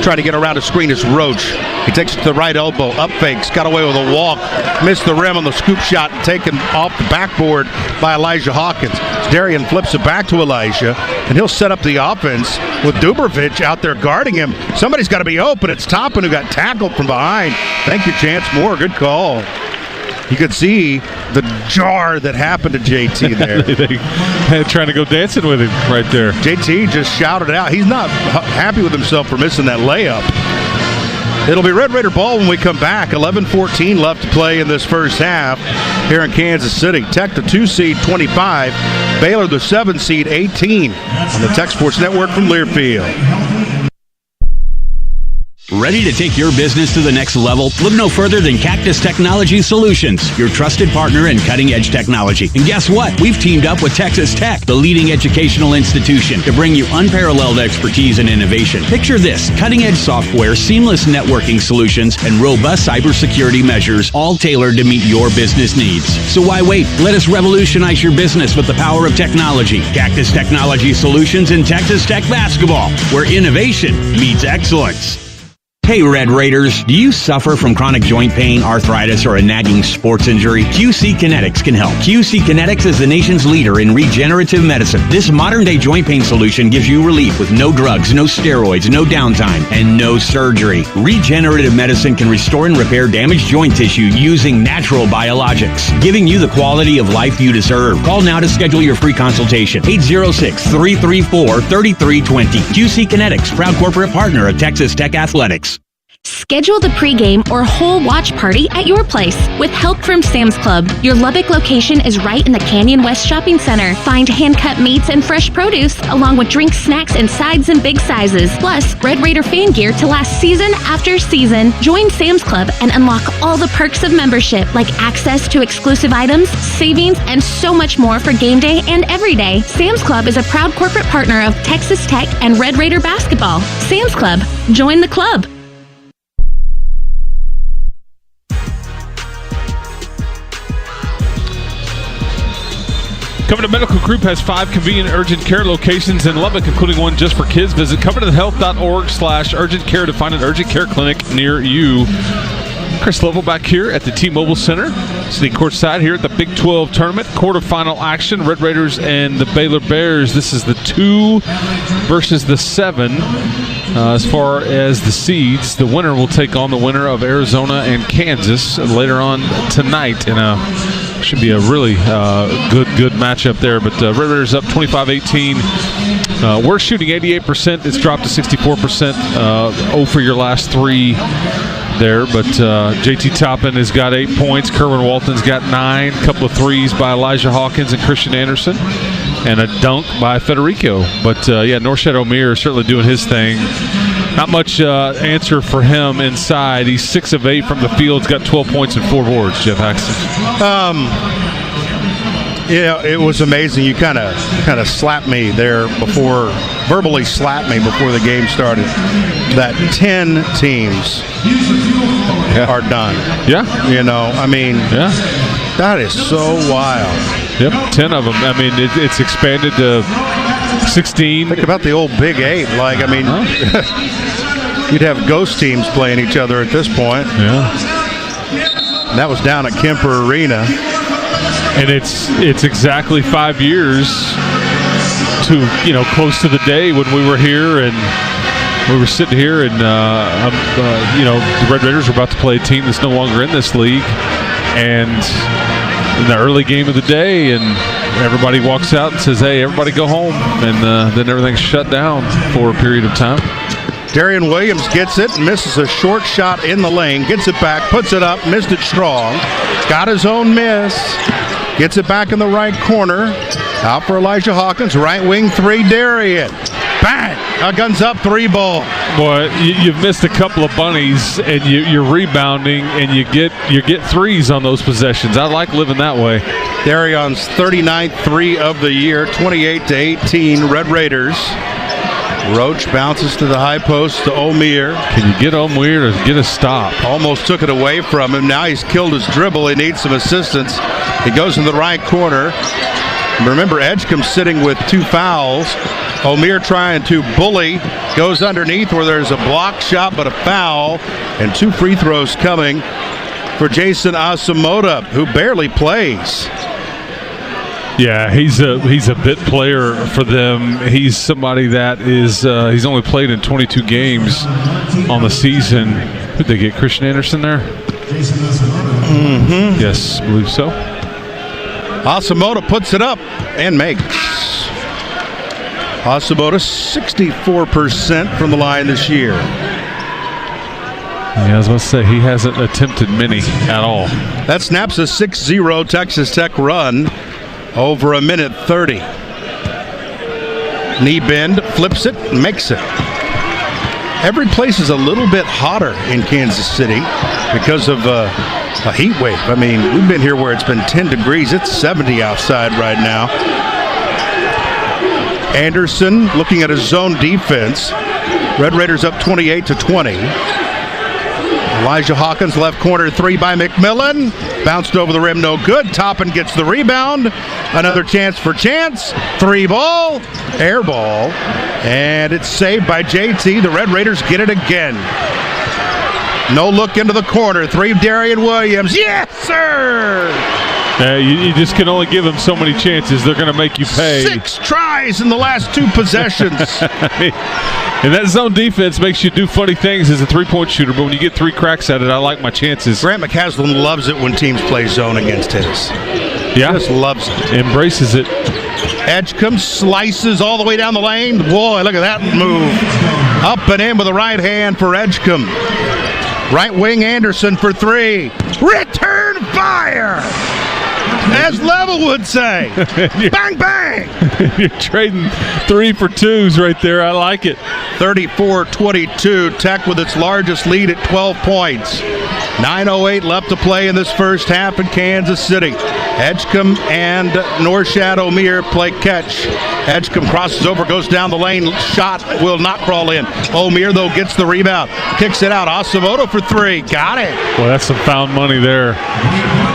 Trying to get around a screen is Roach. He takes it to the right elbow, up fakes, got away with a walk, missed the rim on the scoop shot, and taken off the backboard by Elijah Hawkins. Darian flips it back to Elijah, and he'll set up the offense with Dubrovic out there guarding him. Somebody's got to be open. It's Toppin who got tackled from behind. Thank you, Chance Moore. Good call. You could see the jar that happened to JT there. Trying to go dancing with him right there. JT just shouted out. He's not happy with himself for missing that layup. It'll be Red Raider ball when we come back. 11:14 left to play in this first half here in Kansas City. Tech the 2 seed 25, Baylor the 7 seed 18 on the Tech Sports Network from Learfield. Ready to take your business to the next level? Look no further than Cactus Technology Solutions, your trusted partner in cutting-edge technology. And guess what? We've teamed up with Texas Tech, the leading educational institution, to bring you unparalleled expertise and innovation. Picture this: cutting-edge software, seamless networking solutions, and robust cybersecurity measures, all tailored to meet your business needs. So why wait? Let us revolutionize your business with the power of technology. Cactus Technology Solutions in Texas Tech basketball, where innovation meets excellence. Hey, Red Raiders, do you suffer from chronic joint pain, arthritis, or a nagging sports injury? QC Kinetics can help. QC Kinetics is the nation's leader in regenerative medicine. This modern-day joint pain solution gives you relief with no drugs, no steroids, no downtime, and no surgery. Regenerative medicine can restore and repair damaged joint tissue using natural biologics, giving you the quality of life you deserve. Call now to schedule your free consultation. 806-334-3320. QC Kinetics, proud corporate partner of Texas Tech Athletics. Schedule the pregame or whole watch party at your place with help from Sam's Club. Your Lubbock location is right in the Canyon West Shopping Center. Find hand-cut meats and fresh produce, along with drinks, snacks, and sides in big sizes. Plus, Red Raider fan gear to last season after season. Join Sam's Club and unlock all the perks of membership, like access to exclusive items, savings, and so much more for game day and every day. Sam's Club is a proud corporate partner of Texas Tech and Red Raider basketball. Sam's Club. Join the club. Covenant Medical Group has 5 convenient urgent care locations in Lubbock, including one just for kids. Visit covenanthealth.org/urgent care to find an urgent care clinic near you. Chris Lovell back here at the T-Mobile Center, sitting courtside here at the Big 12 tournament. Quarterfinal action, Red Raiders and the Baylor Bears. This is the 2 versus the 7. As far as the seeds, the winner will take on the winner of Arizona and Kansas later on tonight in a should be a really good matchup there. But Red Raiders up 25-18. We're shooting 88%. It's dropped to 64%. 0 for your last 3 there. But JT Toppin has got 8 points. Kerwin Walton's got 9. A couple of threes by Elijah Hawkins and Christian Anderson. And a dunk by Federico. But, Norshad Omier certainly doing his thing. Not much answer for him inside. He's 6 of 8 from the field. He's got 12 points and 4 boards, Jeff Haxton. It was amazing. You kind of slapped me there verbally slapped me before the game started. That 10 teams are done. Yeah. That is so wild. Yep, 10 of them. I mean, it's expanded to 16. Think about the old Big 8. You'd have ghost teams playing each other at this point. Yeah. And that was down at Kemper Arena. And it's exactly 5 years to, close to the day when we were here and we were sitting here and, the Red Raiders are about to play a team that's no longer in this league. And in the early game of the day, and everybody walks out and says, hey, everybody go home. And then everything's shut down for a period of time. Darian Williams gets it and misses a short shot in the lane. Gets it back, puts it up, missed it strong. Got his own miss. Gets it back in the right corner. Out for Elijah Hawkins. Right wing 3, Darian. Bang! Guns up 3 ball. Boy, you've missed a couple of bunnies, and you're rebounding, and you get threes on those possessions. I like living that way. Darion's 39th 3 of the year, 28-18, Red Raiders. Roach bounces to the high post to Omier. Can you get Omier to get a stop? Almost took it away from him. Now he's killed his dribble. He needs some assistance. He goes in the right corner. Remember, Edgecombe sitting with 2 fouls. Omier trying to bully. Goes underneath where there's a block shot but a foul. And 2 free throws coming for Jason Asamoah, who barely plays. Yeah, he's a bit player for them. He's somebody that is he's only played in 22 games on the season. Did they get Christian Anderson there? Mm-hmm. Yes, I believe so. Asamoah puts it up and makes. Asamoah 64% from the line this year. Yeah, I was about to say, he hasn't attempted many at all. That snaps a 6-0 Texas Tech run over a minute 30. Knee bend, flips it, makes it. every place is a little bit hotter in Kansas City because of a heat wave. I mean, we've been here where it's been 10 degrees. It's 70 outside right now. Anderson looking at his zone defense. Red Raiders up 28-20. Elijah Hawkins, left corner three by McMillan. Bounced over the rim, no good. Toppin gets the rebound. Another chance for Chance. Three ball, air ball. And it's saved by JT. The Red Raiders get it again. No look into the corner. Three, Darian Williams. Yes, sir! You just can only give them so many chances. They're going to make you pay. 6 tries in the last 2 possessions. And that zone defense makes you do funny things as a three-point shooter, but when you get 3 cracks at it, I like my chances. Grant McCaslin loves it when teams play zone against his. Yeah. Just loves it. Embraces it. Edgecombe slices all the way down the lane. Boy, look at that move. Up and in with the right hand for Edgecombe. Right wing Anderson for 3. Return fire! As Level would say. Bang, bang! You're trading 3 for 2s right there. I like it. 34-22. Tech with its largest lead at 12 points. 9:08 left to play in this first half in Kansas City. Edgecombe and Norshad Omier play catch. Edgecombe crosses over, goes down the lane. Shot will not crawl in. Omier, though, gets the rebound. Kicks it out. Asamoto for 3. Got it. Well, that's some found money there.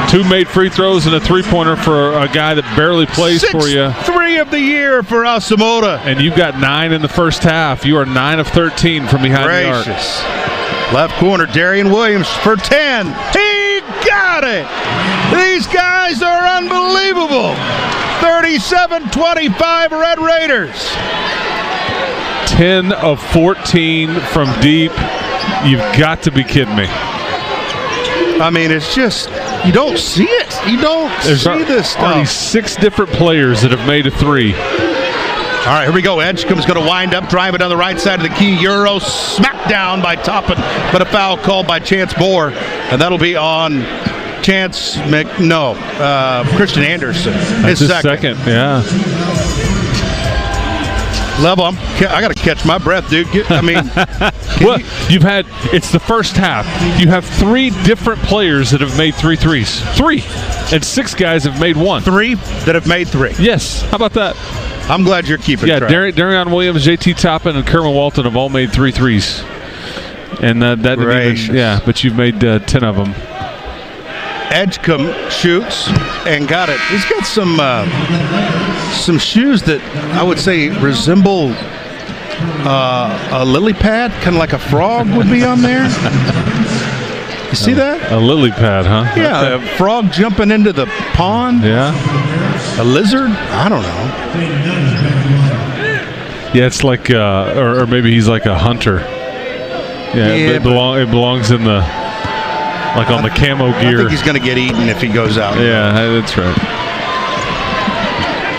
2 made free throws and a three-pointer for a guy that barely plays for you. 3 of the year for Asamoto. And you've got 9 in the first half. You are 9 of 13 from behind the arc. Left corner, Darian Williams for 10. He got it! These guys are unbelievable. 37-25 Red Raiders. 10 of 14 from deep. You've got to be kidding me. I mean, it's just, you don't see it. You don't see this stuff. Already 6 different players that have made a 3. All right, here we go. Edgecombe's going to wind up, drive it on the right side of the key. Euro smacked down by Toppin, but a foul called by Chance Moore, and that'll be on Christian Anderson. His second. Yeah. Level, I got to catch my breath, dude. It's the first half. You have 3 different players that have made 3 threes. 3. And 6 guys have made 1. 3 that have made 3. Yes. How about that? I'm glad you're keeping track. Darian Williams, JT Toppin, and Kerwin Walton have all made 3 threes. And that didn't even, but you've made 10 of them. Edgecombe shoots and got it. He's got some shoes that I would say resemble a lily pad, kind of like a frog would be on there. You see that? A lily pad, huh? Yeah, okay. A frog jumping into the pond. Yeah. A lizard? I don't know. Yeah, it's like, or maybe he's like a hunter. Yeah, it belongs in the, like on the camo gear. I think he's going to get eaten if he goes out. Yeah, that's right.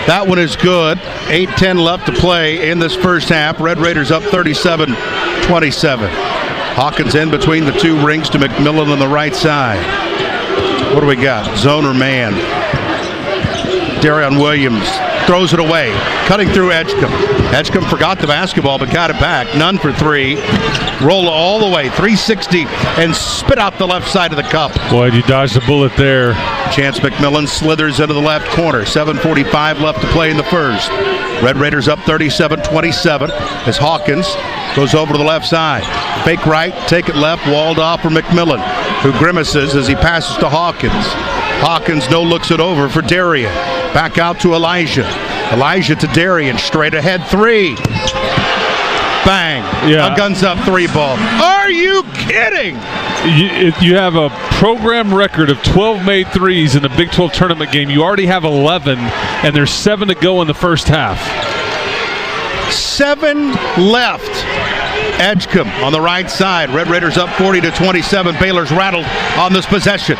That one is good. 8:10 left to play in this first half. Red Raiders up 37-27. Hawkins in between the 2 rings to McMillan on the right side. What do we got? Zone or man? Darian Williams throws it away, cutting through Edgecombe. Edgecombe forgot the basketball but got it back. None for 3. Roll all the way, 360, and spit out the left side of the cup. Boy, you dodged a bullet there. Chance McMillan slithers into the left corner. 7:45 left to play in the first. Red Raiders up 37-27 as Hawkins goes over to the left side. Fake right, take it left, walled off for McMillan, who grimaces as he passes to Hawkins. Hawkins no-looks it over for Darian. Back out to Elijah. Elijah to Darian, straight ahead 3. Bang. Yeah. A guns up 3 ball. Are you kidding? You have a program record of 12 made 3s in the Big 12 tournament game. You already have 11, and there's 7 to go in the first half. 7 left. Edgecombe on the right side. Red Raiders up 40-27. Baylor's rattled on this possession.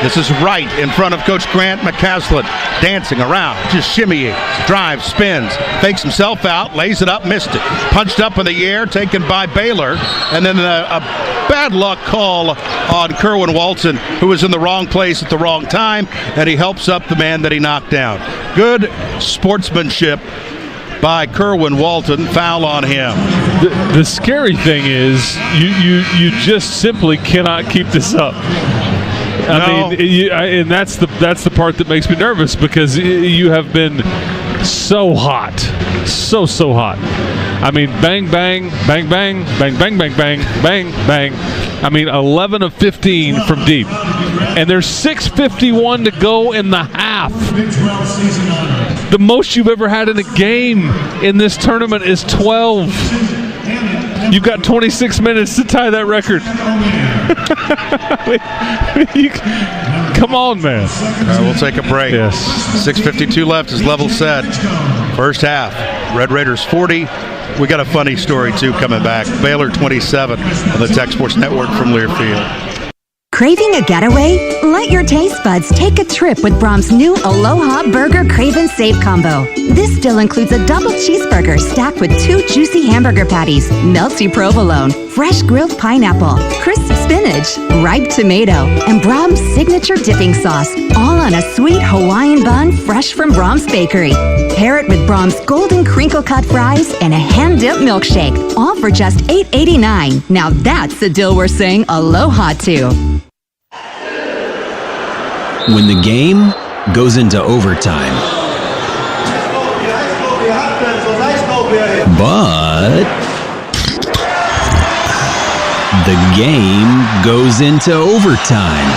This is right in front of Coach Grant McCaslin. Dancing around, just shimmying. Drives, spins, fakes himself out, lays it up, missed it. Punched up in the air, taken by Baylor. And then a bad luck call on Kerwin Walton, who was in the wrong place at the wrong time. And he helps up the man that he knocked down. Good sportsmanship by Kerwin Walton. Foul on him. the scary thing is you just simply cannot keep this up. I mean, and that's the part that makes me nervous, because you have been so hot, so hot. I mean, bang, bang, bang, bang, bang, bang, bang, bang, bang, bang. I mean, 11 of 15 from deep. And there's 6:51 to go in the half. The most you've ever had in a game in this tournament is 12. You've got 26 minutes to tie that record. Come on, man. All right, we'll take a break. Yes. 6:52 left is level set. First half. Red Raiders 40. We got a funny story, too, coming back. Baylor 27 on the Tech Sports Network from Learfield. Craving a getaway? Let your taste buds take a trip with Brahms' new Aloha Burger Crave and Save combo. This still includes a double cheeseburger stacked with 2 juicy hamburger patties, melty provolone, fresh grilled pineapple, crisp spinach, ripe tomato, and Brahms' signature dipping sauce, all on a sweet Hawaiian bun fresh from Brahms Bakery. Pair it with Brahms' golden crinkle-cut fries and a hand-dipped milkshake, all for just $8.89. Now that's the deal we're saying aloha to. When the game goes into overtime. But the game goes into overtime.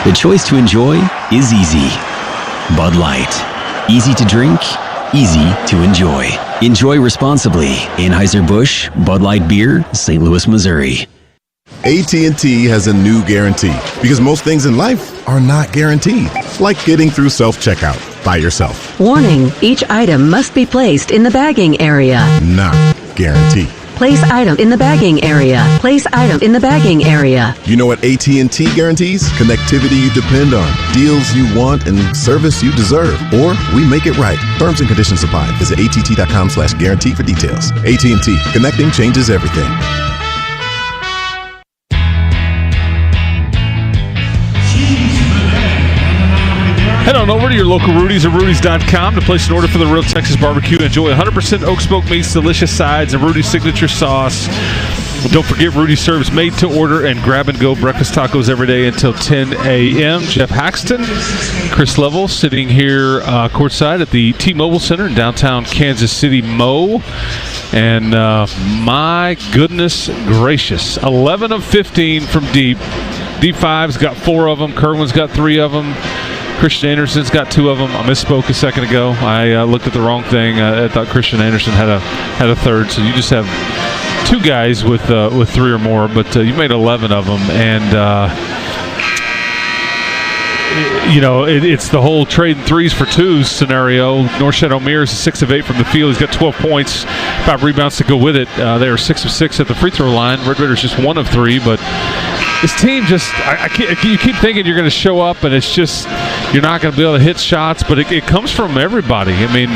The choice to enjoy is easy. Bud Light. Easy to drink, easy to enjoy. Enjoy responsibly. Anheuser-Busch, Bud Light Beer, St. Louis, Missouri. AT&T has a new guarantee, because most things in life are not guaranteed, like getting through self-checkout by yourself. Warning, each item must be placed in the bagging area. Not guaranteed. Place item in the bagging area. Place item in the bagging area. You know what AT&T guarantees? Connectivity you depend on, deals you want, and service you deserve. Or we make it right. Terms and conditions apply. Visit att.com/guarantee for details. AT&T. Connecting changes everything. Head on over to your local Rudy's or Rudy's.com to place an order for the Real Texas Barbecue. Enjoy 100% oak smoke meats, delicious sides, and Rudy's signature sauce. Don't forget, Rudy serves made-to-order and grab-and-go breakfast tacos every day until 10 a.m. Jeff Haxton, Chris Level sitting here courtside at the T-Mobile Center in downtown Kansas City, Mo. And my goodness gracious, 11 of 15 from deep. D5's got 4 of them. Kerwin's got 3 of them. Christian Anderson's got 2 of them. I misspoke a second ago. I looked at the wrong thing. I thought Christian Anderson had a third. So you just have 2 guys with 3 or more, but you made 11 of them. And it's the whole trading 3s for 2s scenario. Norshad Omier is 6 of 8 from the field. He's got 12 points, 5 rebounds to go with it. They are 6 of 6 at the free throw line. Red Raiders just 1 of 3, but this team just, you keep thinking you're going to show up, and it's just, you're not going to be able to hit shots, but it comes from everybody. I mean,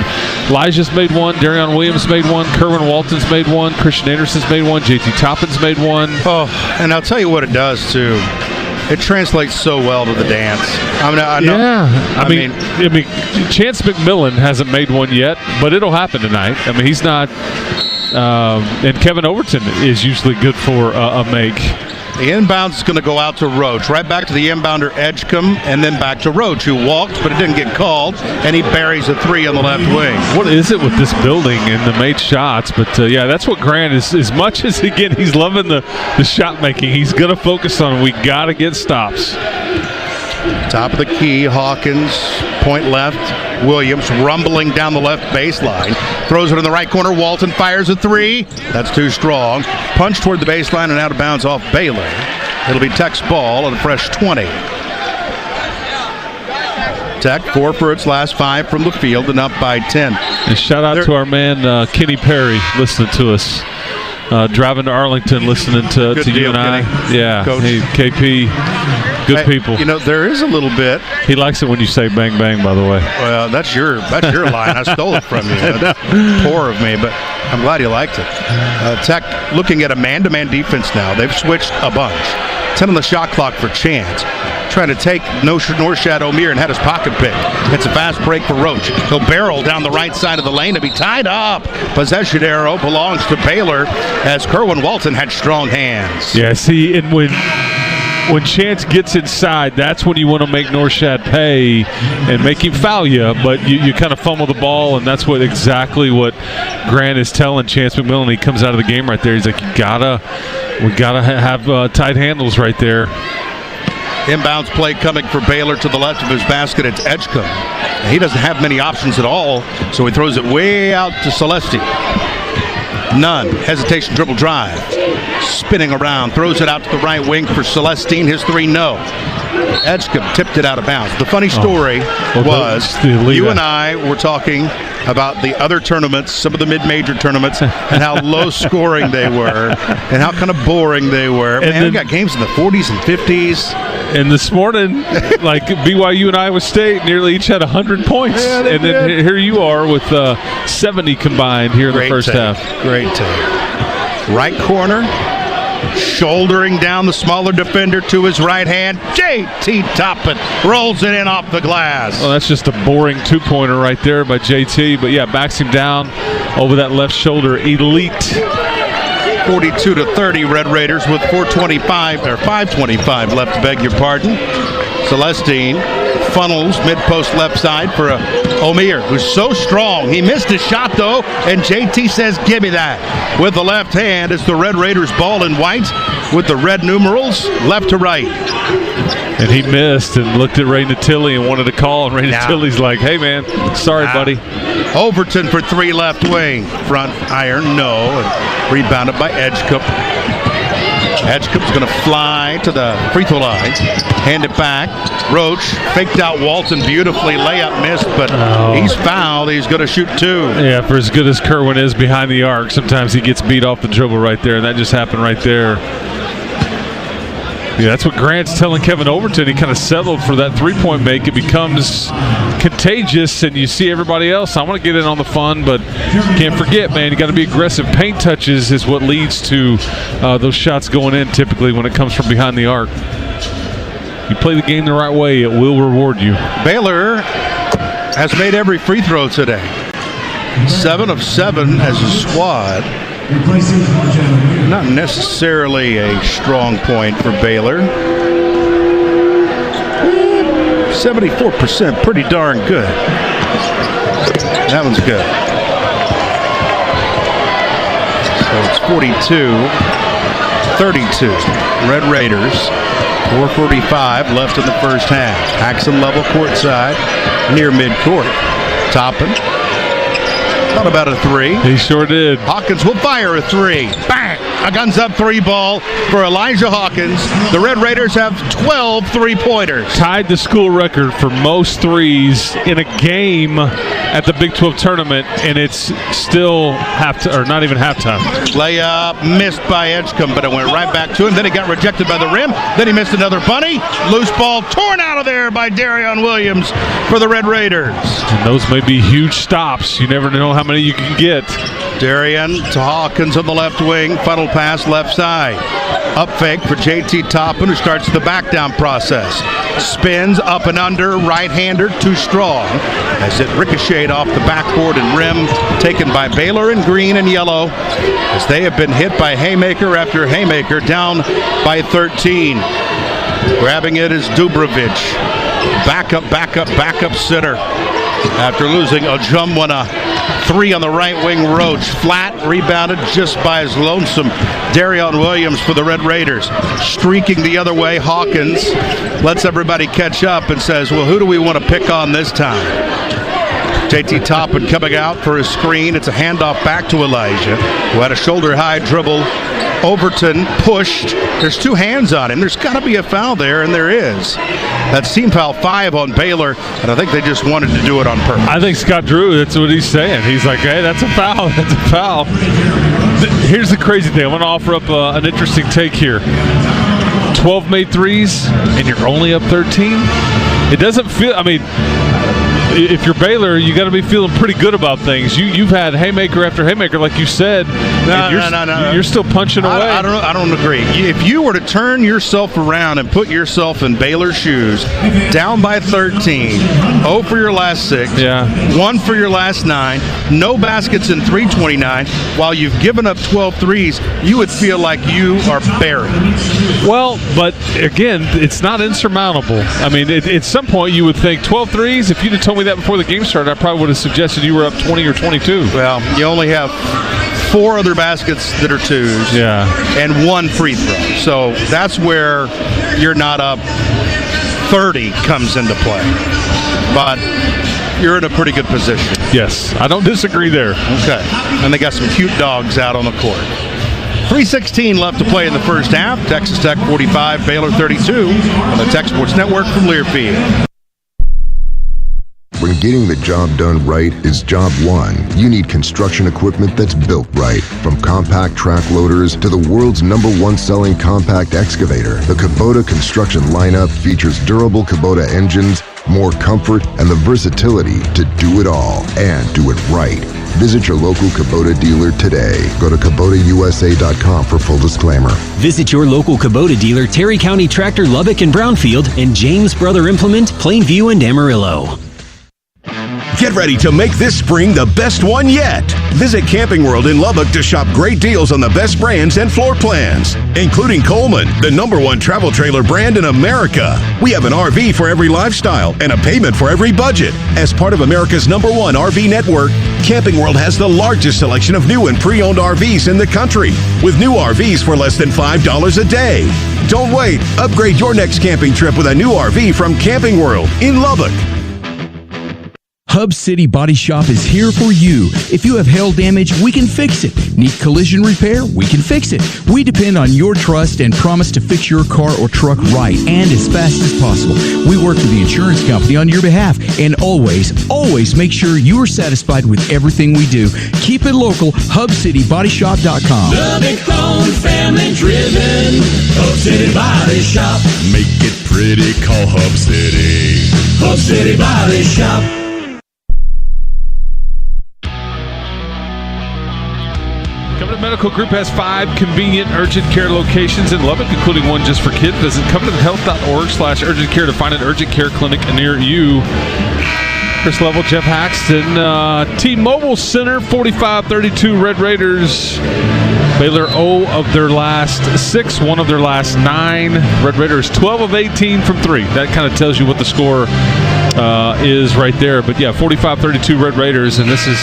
Elijah's made 1, Darion Williams made 1, Kerwin Walton's made 1, Christian Anderson's made 1, JT Toppin's made 1. Oh, and I'll tell you what it does, too. It translates so well to the dance. I mean, Chance McMillan hasn't made 1 yet, but it'll happen tonight. I mean, he's not, and Kevin Overton is usually good for a make. The inbound is going to go out to Roach. Right back to the inbounder, Edgecombe, and then back to Roach, who walked, but it didn't get called, and he buries a 3 on the left wing. What is it with this building and the made shots? But, that's what Grant is. As much as, again, he's loving the shot making, he's going to focus on we got to get stops. Top of the key, Hawkins, point left. Williams rumbling down the left baseline. Throws it in the right corner. Walton fires a 3. That's too strong. Punch toward the baseline and out of bounds off Baylor. It'll be Tech's ball at a fresh 20. Tech 4 for its last 5 from the field and up by 10. And shout out to our man Kenny Perry listening to us. Driving to Arlington, listening to you and I. Kenny. Yeah, Coach. hey, KP, good people. There is a little bit. He likes it when you say bang bang. By the way, well, that's your line. I stole it from you. That's poor of me, but I'm glad you liked it. Tech looking at a man-to-man defense now. They've switched a bunch. 10 on the shot clock for Chance. Trying to take Norshad Omier and had his pocket pick. It's a fast break for Roach. He'll barrel down the right side of the lane to be tied up. Possession arrow belongs to Baylor as Kerwin Walton had strong hands. Yeah, see, and when Chance gets inside, that's when you want to make Norshad pay and make him foul you, but you kind of fumble the ball, and that's exactly what Grant is telling Chance McMillan. He comes out of the game right there. He's like, we gotta have tight handles right there. Inbounds play coming for Baylor to the left of his basket. It's Edgecombe. He doesn't have many options at all, so he throws it way out to Celeste. None. Hesitation, dribble, drive. Spinning around, throws it out to the right wing for Celestine. His three, no. Edgecombe tipped it out of bounds. The funny story was you and I were talking about the other tournaments, some of the mid-major tournaments, and how low-scoring they were and how kind of boring they were. And man, we got games in the 40s and 50s. And this morning, like BYU and Iowa State nearly each had 100 points. Yeah, and then here you are with 70 combined here in the first half. Great take. Right corner, shouldering down the smaller defender to his right hand. JT Toppin rolls it in off the glass. Well, that's just a boring two-pointer right there by JT. But, yeah, backs him down over that left shoulder. Elite. 42-30, Red Raiders with 5:25 left, beg your pardon. Celestine funnels mid-post left side for Omier, who's so strong. He missed his shot, though, and JT says, give me that. With the left hand, it's the Red Raiders ball in white with the red numerals left to right. And he missed and looked at Ray Natilli and wanted to call, and Ray Natilli's like, hey, man, sorry, buddy. Overton for three left wing. Front iron, no. And rebounded by Edgecombe. Edgecombe's going to fly to the free throw line. Hand it back. Roach faked out Walton beautifully. Layup missed, but he's fouled. He's going to shoot two. Yeah, for as good as Kerwin is behind the arc, sometimes he gets beat off the dribble right there, and that just happened right there. Yeah, that's what Grant's telling Kevin Overton. He kind of settled for that three-point make. It becomes contagious, and you see everybody else. I want to get in on the fun, but can't forget, man, you got to be aggressive. Paint touches is what leads to those shots going in typically when it comes from behind the arc. You play the game the right way, it will reward you. Baylor has made every free throw today. 7 of 7 as a squad. Not necessarily a strong point for Baylor. 74%, pretty darn good. That one's good. So it's 42-32. Red Raiders. 4:45 left in the first half. Axon level courtside, near midcourt. Toppin. Thought about a three. He sure did. Hawkins will fire a three. Bang! A guns up three ball for Elijah Hawkins. The Red Raiders have 12 three-pointers. Tied the school record for most threes in a game at the Big 12 tournament, and it's still not even halftime. Layup missed by Edgecombe, but it went right back to him. Then he got rejected by the rim. Then he missed another bunny. Loose ball torn out of there by Darion Williams for the Red Raiders. And those may be huge stops. You never know how many you can get. Darian to Hawkins on the left wing. Funnel pass left side. Up fake for JT Toppin, who starts the back down process. Spins up and under. Right-hander too strong as it ricocheted off the backboard and rim, taken by Baylor in green and yellow as they have been hit by haymaker after haymaker, down by 13. Grabbing it is Dubrovic. Backup center. After losing Ojumwana. Three on the right wing, Roach. Flat, rebounded just by his lonesome Darion Williams for the Red Raiders. Streaking the other way, Hawkins lets everybody catch up and says, well, who do we want to pick on this time? JT Toppin coming out for his screen. It's a handoff back to Elijah, who had a shoulder-high dribble. Overton pushed. There's two hands on him. There's got to be a foul there, and there is. That's team foul 5 on Baylor, and I think they just wanted to do it on purpose. I think Scott Drew, that's what he's saying. He's like, hey, that's a foul. That's a foul. Here's the crazy thing. I'm going to offer up an interesting take here. 12 made threes, and you're only up 13? It doesn't feel, if you're Baylor, you got to be feeling pretty good about things. You've had haymaker after haymaker, like you said. No. You're still punching away. I don't agree. If you were to turn yourself around and put yourself in Baylor's shoes, down by 13, 0 for your last 6, 1 for your last 9, no baskets in 329, while you've given up 12 threes, you would feel like you are buried. Well, but again, it's not insurmountable. I mean, at some point you would think 12 threes. If you'd have told me that before the game started, I probably would have suggested you were up 20 or 22. Well, you only have 4 other baskets that are 2s, and 1 free throw. So that's where you're not up 30 comes into play. But you're in a pretty good position. Yes, I don't disagree there. Okay. And they got some cute dogs out on the court. 3:16 left to play in the first half. Texas Tech 45, Baylor 32 on the Tech Sports Network from Learfield. When getting the job done right is job one, you need construction equipment that's built right. From compact track loaders to the world's #1 selling compact excavator, the Kubota construction lineup features durable Kubota engines, more comfort, and the versatility to do it all and do it right. Visit your local Kubota dealer today. Go to KubotaUSA.com for full disclaimer. Visit your local Kubota dealer, Terry County Tractor, Lubbock and Brownfield, and James Brother Implement, Plainview and Amarillo. Get ready to make this spring the best one yet. Visit Camping World in Lubbock to shop great deals on the best brands and floor plans, including Coleman, the #1 travel trailer brand in America. We have an RV for every lifestyle and a payment for every budget. As part of America's #1 RV network, Camping World has the largest selection of new and pre-owned RVs in the country, with new RVs for less than $5 a day. Don't wait. Upgrade your next camping trip with a new RV from Camping World in Lubbock. Hub City Body Shop is here for you. If you have hail damage, we can fix it. Need collision repair? We can fix it. We depend on your trust and promise to fix your car or truck right and as fast as possible. We work with the insurance company on your behalf and always make sure you are satisfied with everything we do. Keep it local, HubCityBodyShop.com. Lubbock owned, family driven, Hub City Body Shop. Make it pretty, call Hub City. Hub City Body Shop. Covenant Medical Group has 5 convenient urgent care locations in Lubbock, including one just for kids. Visit covenanthealth.org/urgent care to find an urgent care clinic near you. Chris Level, Jeff Haxton, T-Mobile Center, 45-32 Red Raiders. Baylor 0 of their last 6, 1 of their last 9. Red Raiders 12 of 18 from 3. That kind of tells you what the score is right there. But yeah, 45-32 Red Raiders, and this is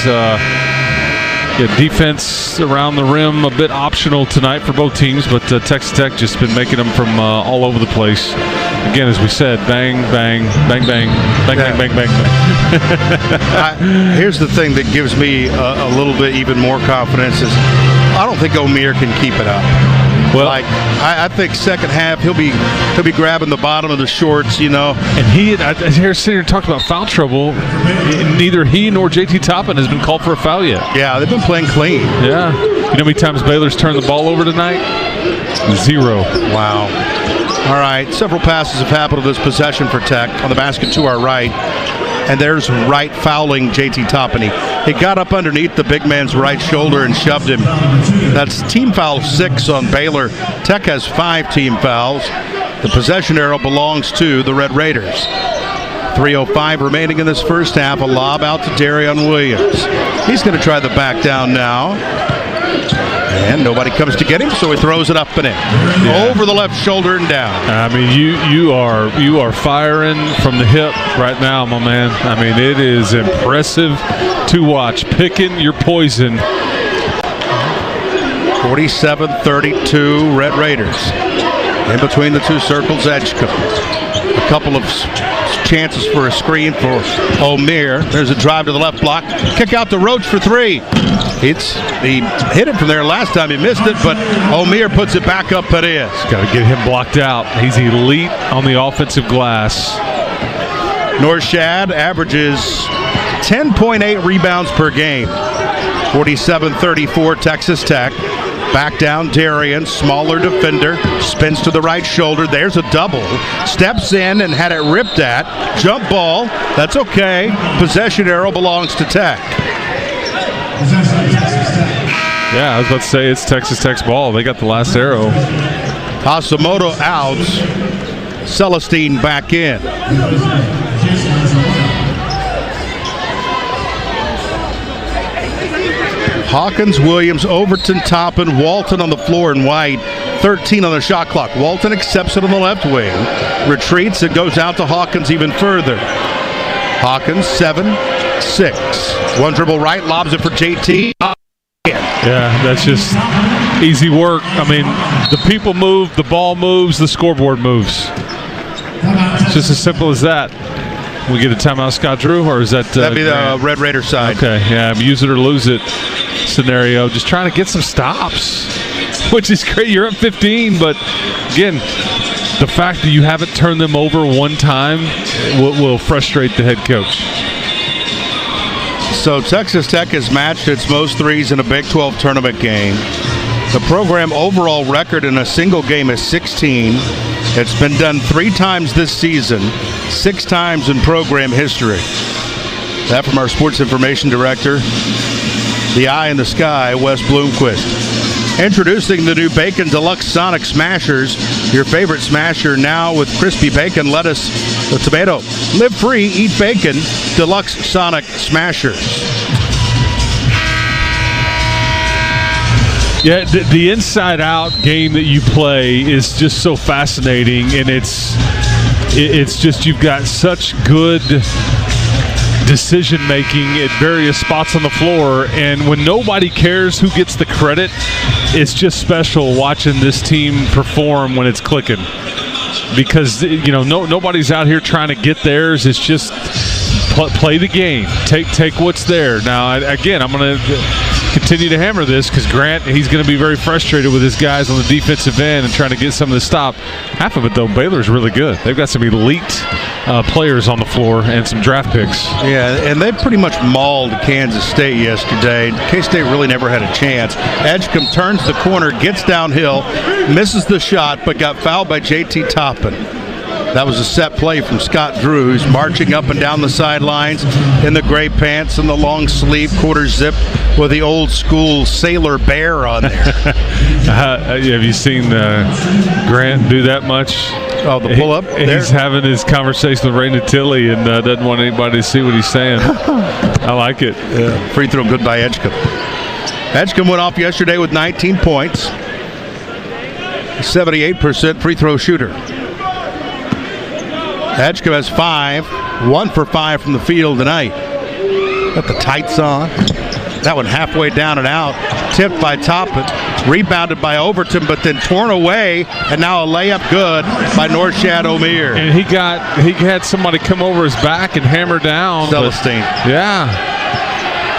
defense around the rim, a bit optional tonight for both teams, but Texas Tech just been making them from all over the place. Again, as we said, bang, bang, bang, bang, bang, bang, bang, bang, bang. Here's the thing that gives me a little bit even more confidence is I don't think Omier can keep it up. Well, I think second half he'll be grabbing the bottom of the shorts, you know. And he, as Harris Senior talked about foul trouble, neither he nor JT Toppin has been called for a foul yet. Yeah, they've been playing clean. Yeah. You know how many times Baylor's turned the ball over tonight? 0. Wow. All right, several passes have happened to this possession for Tech on the basket to our right. And there's Wright fouling JT Toppin. He got up underneath the big man's right shoulder and shoved him. That's team foul 6 on Baylor. Tech has 5 team fouls. The possession arrow belongs to the Red Raiders. 3:05 remaining in this first half. A lob out to Darion Williams. He's going to try the back down now. And nobody comes to get him, so he throws it up and in. Over the left shoulder and down. I mean, you are firing from the hip right now, my man. I mean, it is impressive to watch. Picking your poison. 47-32 Red Raiders. In between the two circles, Edgecombe. A couple of chances for a screen for Omier. There's a drive to the left block. Kick out to Roach for 3. He hit it from there last time. He missed it, but Omier puts it back up and in. Got to get him blocked out. He's elite on the offensive glass. Norshad averages 10.8 rebounds per game. 47-34 Texas Tech. Back down Darian, smaller defender, spins to the right shoulder. There's a double. Steps in and had it ripped at. Jump ball. That's okay. Possession arrow belongs to Tech. Yeah, I was about to say it's Texas Tech's ball. They got the last arrow. Hasamoto out. Celestine back in. Hawkins, Williams, Overton, Toppin, Walton on the floor in white. 13 on the shot clock. Walton accepts it on the left wing. Retreats. It goes out to Hawkins even further. Hawkins, 7-6. One dribble right, lobs it for JT. Yeah, that's just easy work. I mean, the people move, the ball moves, the scoreboard moves. It's just as simple as that. We get a timeout, Scott Drew, or is that that'd be the Red Raider side? Okay, yeah, use it or lose it scenario. Just trying to get some stops, which is great. You're up 15, but again, the fact that you haven't turned them over one time will frustrate the head coach. So Texas Tech has matched its most threes in a Big 12 tournament game. The program overall record in a single game is 16. It's been done 3 times this season, 6 times in program history. That from our sports information director, the eye in the sky, Wes Bloomquist. Introducing the new Bacon Deluxe Sonic Smashers, your favorite smasher now with crispy bacon, lettuce, the tomato. Live free, eat bacon, Deluxe Sonic Smashers. Yeah, the inside-out game that you play is just so fascinating, and it's just you've got such good decision-making at various spots on the floor, and when nobody cares who gets the credit, it's just special watching this team perform when it's clicking. Because, you know, nobody's out here trying to get theirs. It's just play the game. Take what's there. Now, again, I'm going to continue to hammer this because Grant, he's going to be very frustrated with his guys on the defensive end and trying to get some of the stop. Half of it, though, Baylor's really good. They've got some elite players on the floor and some draft picks. Yeah, and they pretty much mauled Kansas State yesterday. K-State really never had a chance. Edgecombe turns the corner, gets downhill, misses the shot, but got fouled by JT Toppin. That was a set play from Scott Drew, who's marching up and down the sidelines in the gray pants and the long sleeve quarter zip with the old school Sailor Bear on there. Have you seen Grant do that much? Oh, the pull-up? He's having his conversation with Ray Natilli and doesn't want anybody to see what he's saying. I like it. Yeah. Free throw good by Edgecombe. Edgecombe went off yesterday with 19 points. 78% free throw shooter. Edgecombe has 5, 1 for 5 from the field tonight. Got the tights on. That one halfway down and out. Tipped by Toppin. Rebounded by Overton, but then torn away. And now a layup good by Norshad Omier. And he had somebody come over his back and hammer down. Celestine. Yeah.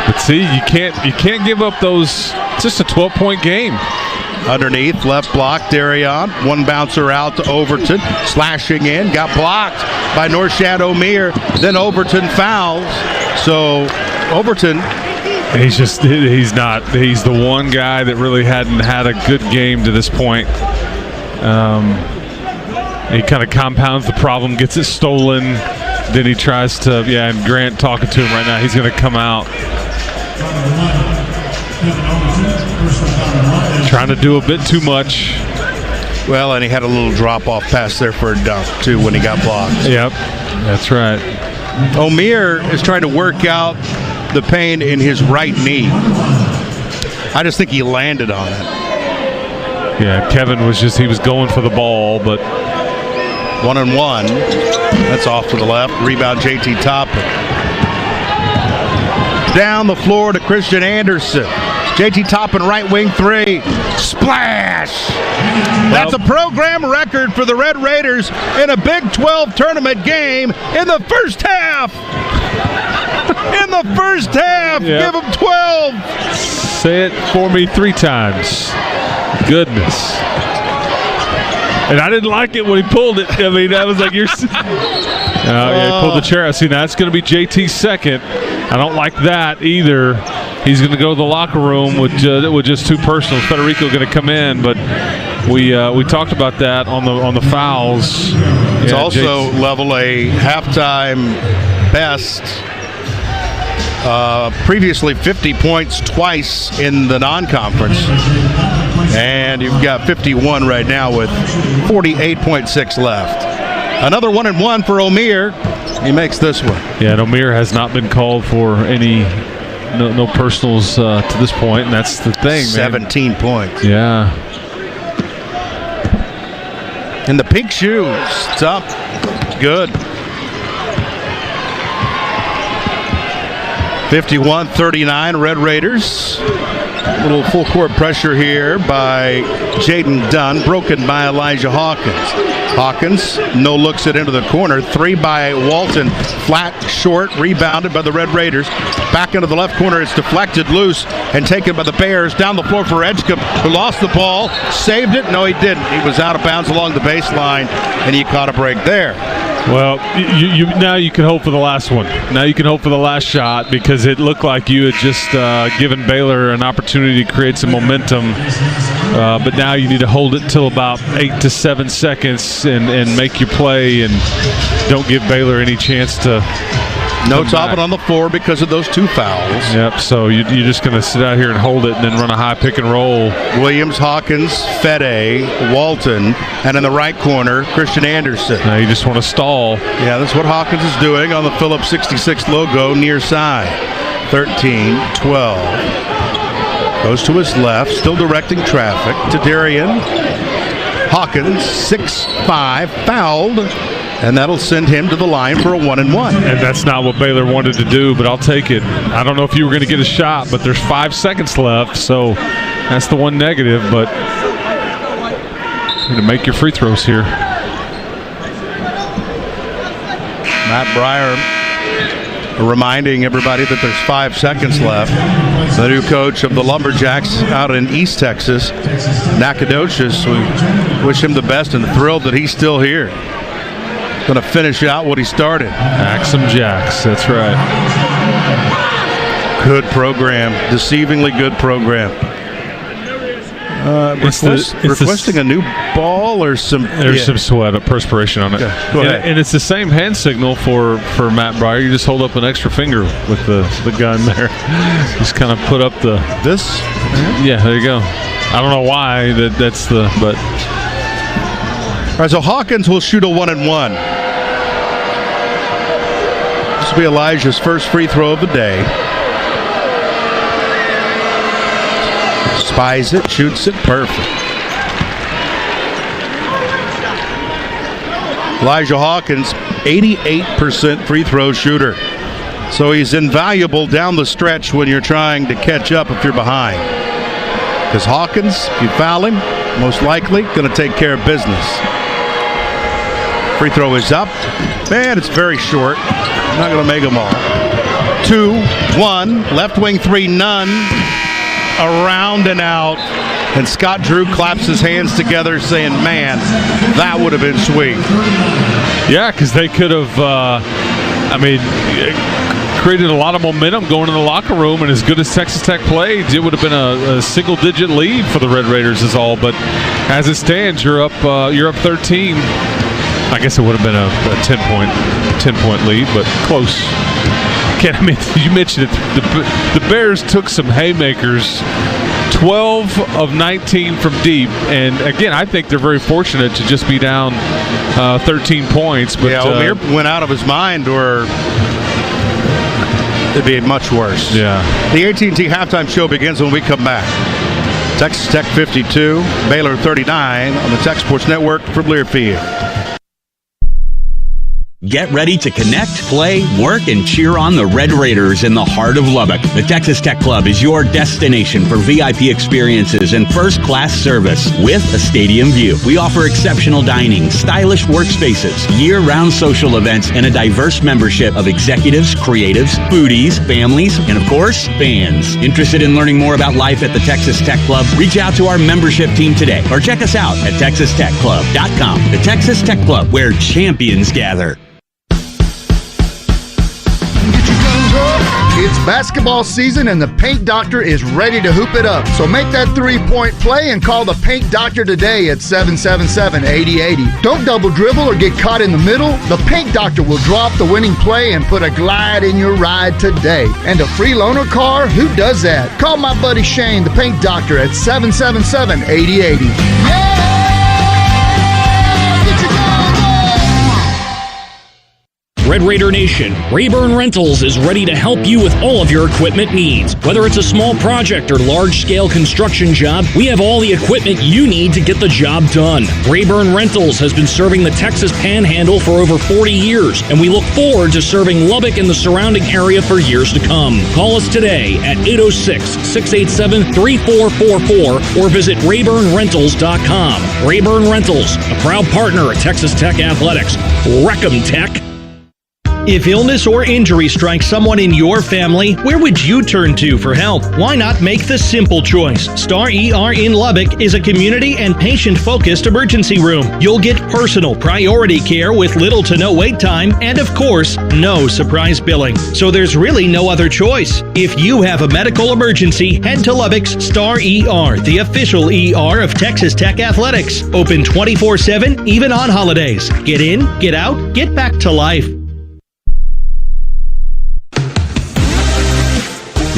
But see, you can't give up those. It's just a 12-point game. Underneath, left block, Darion. One bouncer out to Overton. Slashing in, got blocked by Norshad Omier. Then Overton fouls. So Overton, he's the one guy that really hadn't had a good game to this point. He kind of compounds the problem, gets it stolen. Then he tries to, and Grant talking to him right now. He's going to come out. Trying to do a bit too much. Well, and he had a little drop-off pass there for a dunk, too, when he got blocked. Yep, that's right. Omier is trying to work out the pain in his right knee. I just think he landed on it. Yeah, Kevin he was going for the ball, but 1-on-1. That's off to the left. Rebound JT Toppin. Down the floor to Christian Anderson. JT Toppin, right wing 3. Splash! That's a program record for the Red Raiders in a Big 12 tournament game in the first half. In the first half, Give them 12. Say it for me 3 times. Goodness. And I didn't like it when he pulled it. I mean, I was like, he pulled the chair out. See, now it's going to be JT's second. I don't like that either. he's going to go to the locker room with just two personals. Federico going to come in, but we talked about that on the fouls. It's also level a halftime best. Previously 50 points twice in the non-conference. And you've got 51 right now with 48.6 left. Another 1-1 for Omier. He makes this one. Yeah, and Omier has not been called for any no personals to this point, and that's the thing, 17 points. Yeah. And the pink shoes. It's up. Good. 51-39, Red Raiders. A little full court pressure here by Jaden Dunn, broken by Elijah Hawkins. Hawkins, no looks it into the corner. 3 by Walton, flat, short, rebounded by the Red Raiders. Back into the left corner, it's deflected loose and taken by the Bears. Down the floor for Edgecombe, who lost the ball, saved it. No, he didn't. He was out of bounds along the baseline, and he caught a break there. Well, now you can hope for the last one. Now you can hope for the last shot, because it looked like you had just given Baylor an opportunity to create some momentum. But now you need to hold it till about 8 to 7 seconds and make your play, and don't give Baylor any chance to. No topping on the floor because of those 2 fouls. Yep, so you're just going to sit out here and hold it and then run a high pick and roll. Williams, Hawkins, Fede, Walton, and in the right corner, Christian Anderson. Now you just want to stall. Yeah, that's what Hawkins is doing on the Phillips 66 logo near side. 13-12. Goes to his left, still directing traffic to Darian. Hawkins, 6'5", fouled. And that'll send him to the line for a 1-1. And that's not what Baylor wanted to do, but I'll take it. I don't know if you were going to get a shot, but there's 5 seconds left, so that's the one negative. But you're going to make your free throws here. Matt Breyer reminding everybody that there's 5 seconds left. The new coach of the Lumberjacks out in East Texas, Nacogdoches, we wish him the best and thrilled that he's still here. Going to finish out what he started. Axum Jacks, that's right. Good program, deceivingly good program. Requesting a new ball or some? There's some sweat, perspiration on it. Okay, go ahead. And it's the same hand signal for Matt Breyer. You just hold up an extra finger with the gun there. Just kind of put up this. Yeah, there you go. I don't know why that's the but. All right, so Hawkins will shoot a 1-1. This will be Elijah's first free throw of the day. Spies it, shoots it, perfect. Elijah Hawkins, 88% free throw shooter. So he's invaluable down the stretch when you're trying to catch up if you're behind. Because Hawkins, if you foul him, most likely going to take care of business. Free throw is up, and it's very short. Not going to make them all. 2-1, left wing 3, none. Around and out, and Scott Drew claps his hands together saying, man, that would have been sweet. Yeah, because they could have, created a lot of momentum going in the locker room, and as good as Texas Tech played, it would have been a single-digit lead for the Red Raiders is all. But as it stands, you're up 13. I guess it would have been a 10-point lead, but close. You mentioned it. The Bears took some haymakers, 12 of 19 from deep, and again, I think they're very fortunate to just be down 13 points. But yeah, Omier went out of his mind, or it'd be much worse. Yeah. The AT&T halftime show begins when we come back. Texas Tech 52, Baylor 39 on the Tech Sports Network from Learfield. Get ready to connect, play, work, and cheer on the Red Raiders in the heart of Lubbock. The Texas Tech Club is your destination for VIP experiences and first-class service with a stadium view. We offer exceptional dining, stylish workspaces, year-round social events, and a diverse membership of executives, creatives, foodies, families, and of course, fans. Interested in learning more about life at the Texas Tech Club? Reach out to our membership team today or check us out at TexasTechClub.com. The Texas Tech Club, where champions gather. It's basketball season and the Paint Doctor is ready to hoop it up. So make that three-point play and call the Paint Doctor today at 777-8080. Don't double dribble or get caught in the middle. The Paint Doctor will drop the winning play and put a glide in your ride today. And a free loaner car? Who does that? Call my buddy Shane, the Paint Doctor, at 777-8080. Red Raider Nation, Rayburn Rentals is ready to help you with all of your equipment needs. Whether it's a small project or large-scale construction job, we have all the equipment you need to get the job done. Rayburn Rentals has been serving the Texas Panhandle for over 40 years, and we look forward to serving Lubbock and the surrounding area for years to come. Call us today at 806-687-3444 or visit RayburnRentals.com. Rayburn Rentals, a proud partner at Texas Tech Athletics. Wreck 'em, Tech. If illness or injury strikes someone in your family, where would you turn to for help? Why not make the simple choice? Star ER in Lubbock is a community and patient-focused emergency room. You'll get personal, priority care with little to no wait time, and of course, no surprise billing. So there's really no other choice. If you have a medical emergency, head to Lubbock's Star ER, the official ER of Texas Tech Athletics. Open 24/7, even on holidays. Get in, get out, get back to life.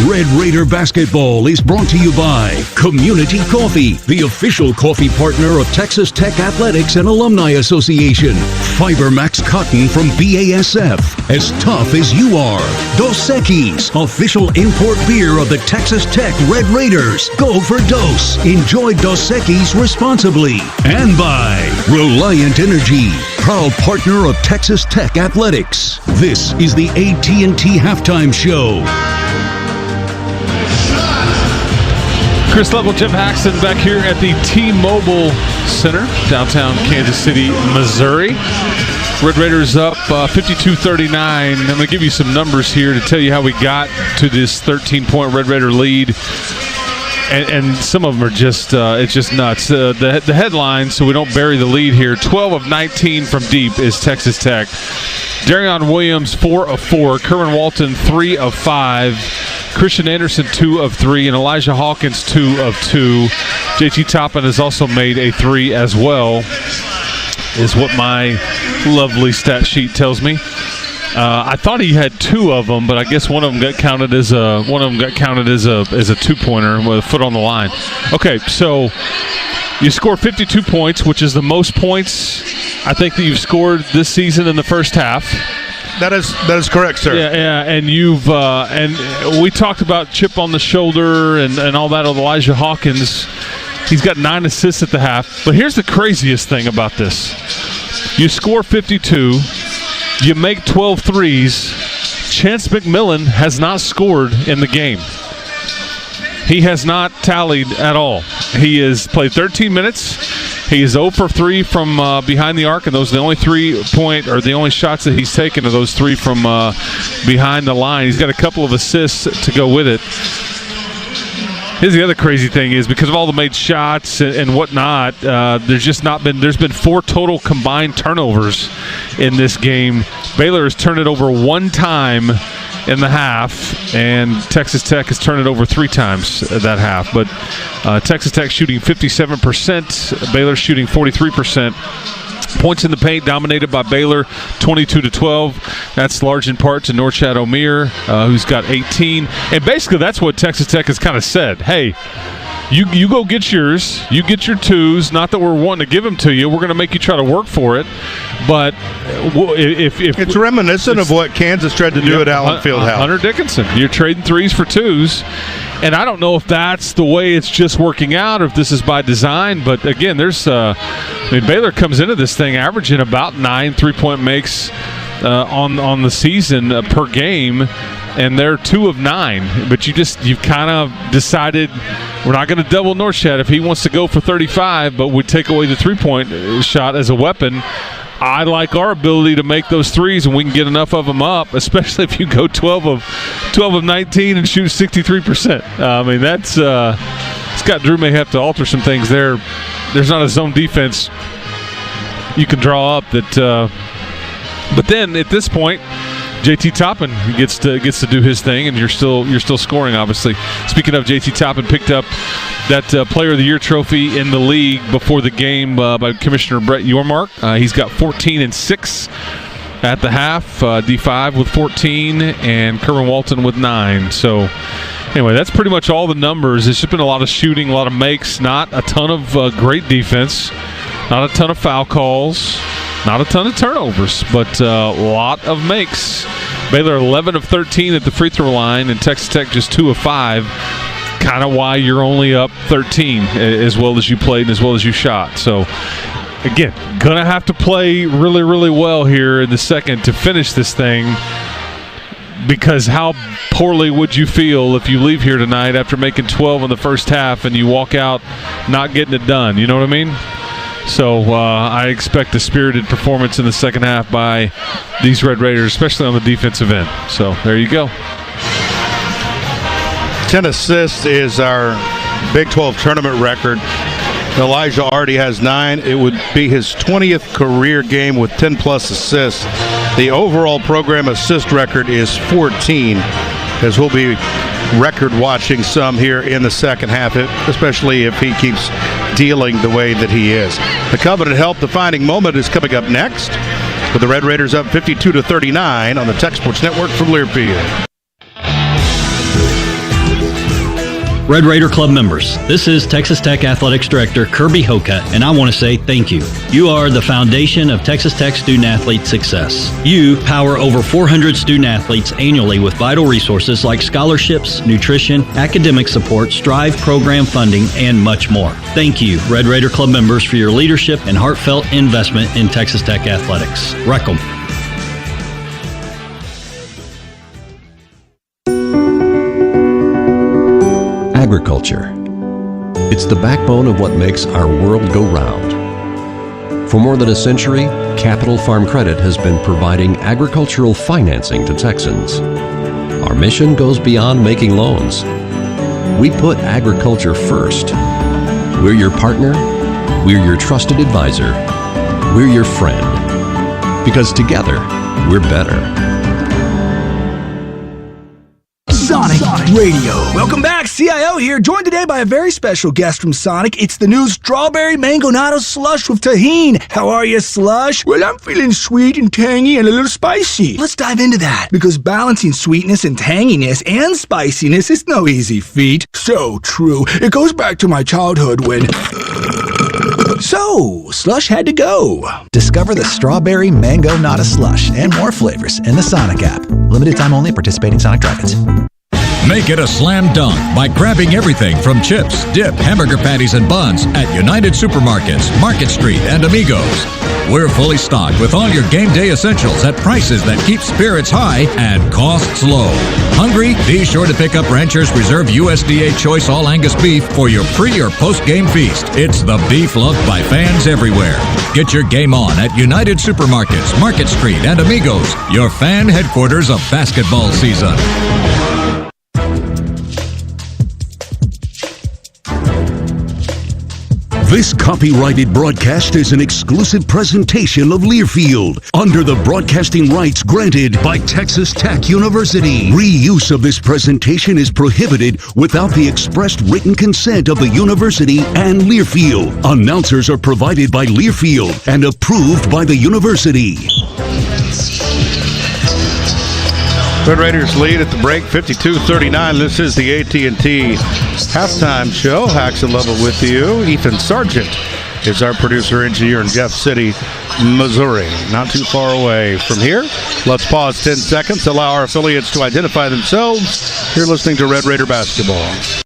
Red Raider Basketball is brought to you by Community Coffee, the official coffee partner of Texas Tech Athletics and Alumni Association. Fibermax Cotton from BASF, as tough as you are. Dos Equis, official import beer of the Texas Tech Red Raiders. Go for Dos. Enjoy Dos Equis responsibly. And by Reliant Energy, proud partner of Texas Tech Athletics. This is the AT&T Halftime Show. Chris Level, Jim Haxton back here at the T-Mobile Center, downtown Kansas City, Missouri. Red Raiders up 52-39. I'm going to give you some numbers here to tell you how we got to this 13-point Red Raider lead. And some of them are just, it's just nuts. The headline, so we don't bury the lead here, 12 of 19 from deep is Texas Tech. Darion Williams, 4 of 4. Kerwin Walton, 3 of 5. Christian Anderson, 2 of 3. And Elijah Hawkins, 2 of 2. JT Toppin has also made a 3 as well, is what my lovely stat sheet tells me. I thought he had 2 of them, but I guess one of them got counted as a 2-pointer with a foot on the line. Okay, so you score 52 points, which is the most points I think that you've scored this season in the first half. That is correct, sir. Yeah, and you've and we talked about chip on the shoulder and all that of Elijah Hawkins. He's got 9 assists at the half. But here's the craziest thing about this: you score 52, you make 12 threes. Chance McMillan has not scored in the game. He has not tallied at all. He has played 13 minutes. He is 0 for 3 from behind the arc, and those are the only 3-point or the only shots that he's taken are those 3 from behind the line. He's got a couple of assists to go with it. Here's the other crazy thing is because of all the made shots and whatnot, there's been 4 total combined turnovers in this game. Baylor has turned it over 1 time in the half, and Texas Tech has turned it over 3 times that half. But Texas Tech shooting 57%, Baylor shooting 43%. Points in the paint dominated by Baylor, 22-12. That's large in part to Norchad Omier, who's got 18. And basically that's what Texas Tech has kind of said. Hey, you go get yours. You get your 2s. Not that we're wanting to give them to you. We're going to make you try to work for it. But if it's reminiscent of what Kansas tried to do at Allen Fieldhouse. Hunter Dickinson, you're trading 3s for 2s. And I don't know if that's the way it's just working out or if this is by design. But, again, Baylor comes into this thing averaging about 9 3-point makes on the season per game. And they're 2 of 9. But you've kind of decided we're not going to double Norchad if he wants to go for 35, but we take away the 3-point shot as a weapon. I like our ability to make those 3s, and we can get enough of them up, especially if you go 12 of 19 and shoot 63%. That's Scott Drew may have to alter some things there. There's not a zone defense you can draw up that. But then at this point, JT Toppin gets to do his thing, and you're still scoring, obviously. Speaking of, JT Toppin picked up that Player of the Year trophy in the league before the game by Commissioner Brett Yormark. He's got 14 and 6 at the half, D5 with 14, and Kerwin Walton with 9. So anyway, that's pretty much all the numbers. It's just been a lot of shooting, a lot of makes, not a ton of great defense, not a ton of foul calls, not a ton of turnovers, but a lot of makes. Baylor 11 of 13 at the free throw line, and Texas Tech just 2 of 5. Kind of why you're only up 13 as well as you played and as well as you shot. So, again, going to have to play really, really well here in the second to finish this thing, because how poorly would you feel if you leave here tonight after making 12 in the first half and you walk out not getting it done? You know what I mean? So I expect a spirited performance in the second half by these Red Raiders, especially on the defensive end. So there you go. 10 assists is our Big 12 tournament record. Elijah already has 9. It would be his 20th career game with 10-plus assists. The overall program assist record is 14, as we'll be record watching some here in the second half, especially if he keeps dealing the way that he is. The Covenant Health defining moment is coming up next, with the Red Raiders up 52-39 on the Tech Sports Network from Learfield. Red Raider Club members, this is Texas Tech Athletics Director Kirby Hoka, and I want to say thank you. You are the foundation of Texas Tech student-athlete success. You power over 400 student-athletes annually with vital resources like scholarships, nutrition, academic support, Strive program funding, and much more. Thank you, Red Raider Club members, for your leadership and heartfelt investment in Texas Tech athletics. Wreck 'em. Agriculture. It's the backbone of what makes our world go round. For more than a century, Capital Farm Credit has been providing agricultural financing to Texans. Our mission goes beyond making loans. We put agriculture first. We're your partner. We're your trusted advisor. We're your friend. Because together, we're better. Sonic Radio. Welcome back, CIO here, joined today by a very special guest from Sonic. It's the new Strawberry Mango Natto Slush with Tahini. How are you, Slush? Well, I'm feeling sweet and tangy and a little spicy. Let's dive into that, because balancing sweetness and tanginess and spiciness is no easy feat. So true. It goes back to my childhood when... So, Slush had to go. Discover the Strawberry Mango Natto Slush and more flavors in the Sonic app. Limited time only at participating Sonic drive-ins. Make it a slam dunk by grabbing everything from chips, dip, hamburger patties, and buns at United Supermarkets, Market Street, and Amigos. We're fully stocked with all your game day essentials at prices that keep spirits high and costs low. Hungry? Be sure to pick up Rancher's Reserve USDA Choice All Angus Beef for your pre- or post-game feast. It's the beef loved by fans everywhere. Get your game on at United Supermarkets, Market Street, and Amigos, your fan headquarters of basketball season. This copyrighted broadcast is an exclusive presentation of Learfield under the broadcasting rights granted by Texas Tech University. Reuse of this presentation is prohibited without the expressed written consent of the university and Learfield. Announcers are provided by Learfield and approved by the university. Red Raiders lead at the break, 52-39. This is the AT&T halftime show. Hacks and Level with you. Ethan Sargent is our producer engineer in Jeff City, Missouri. Not too far away from here. Let's pause 10 seconds, allow our affiliates to identify themselves. You're listening to Red Raider Basketball.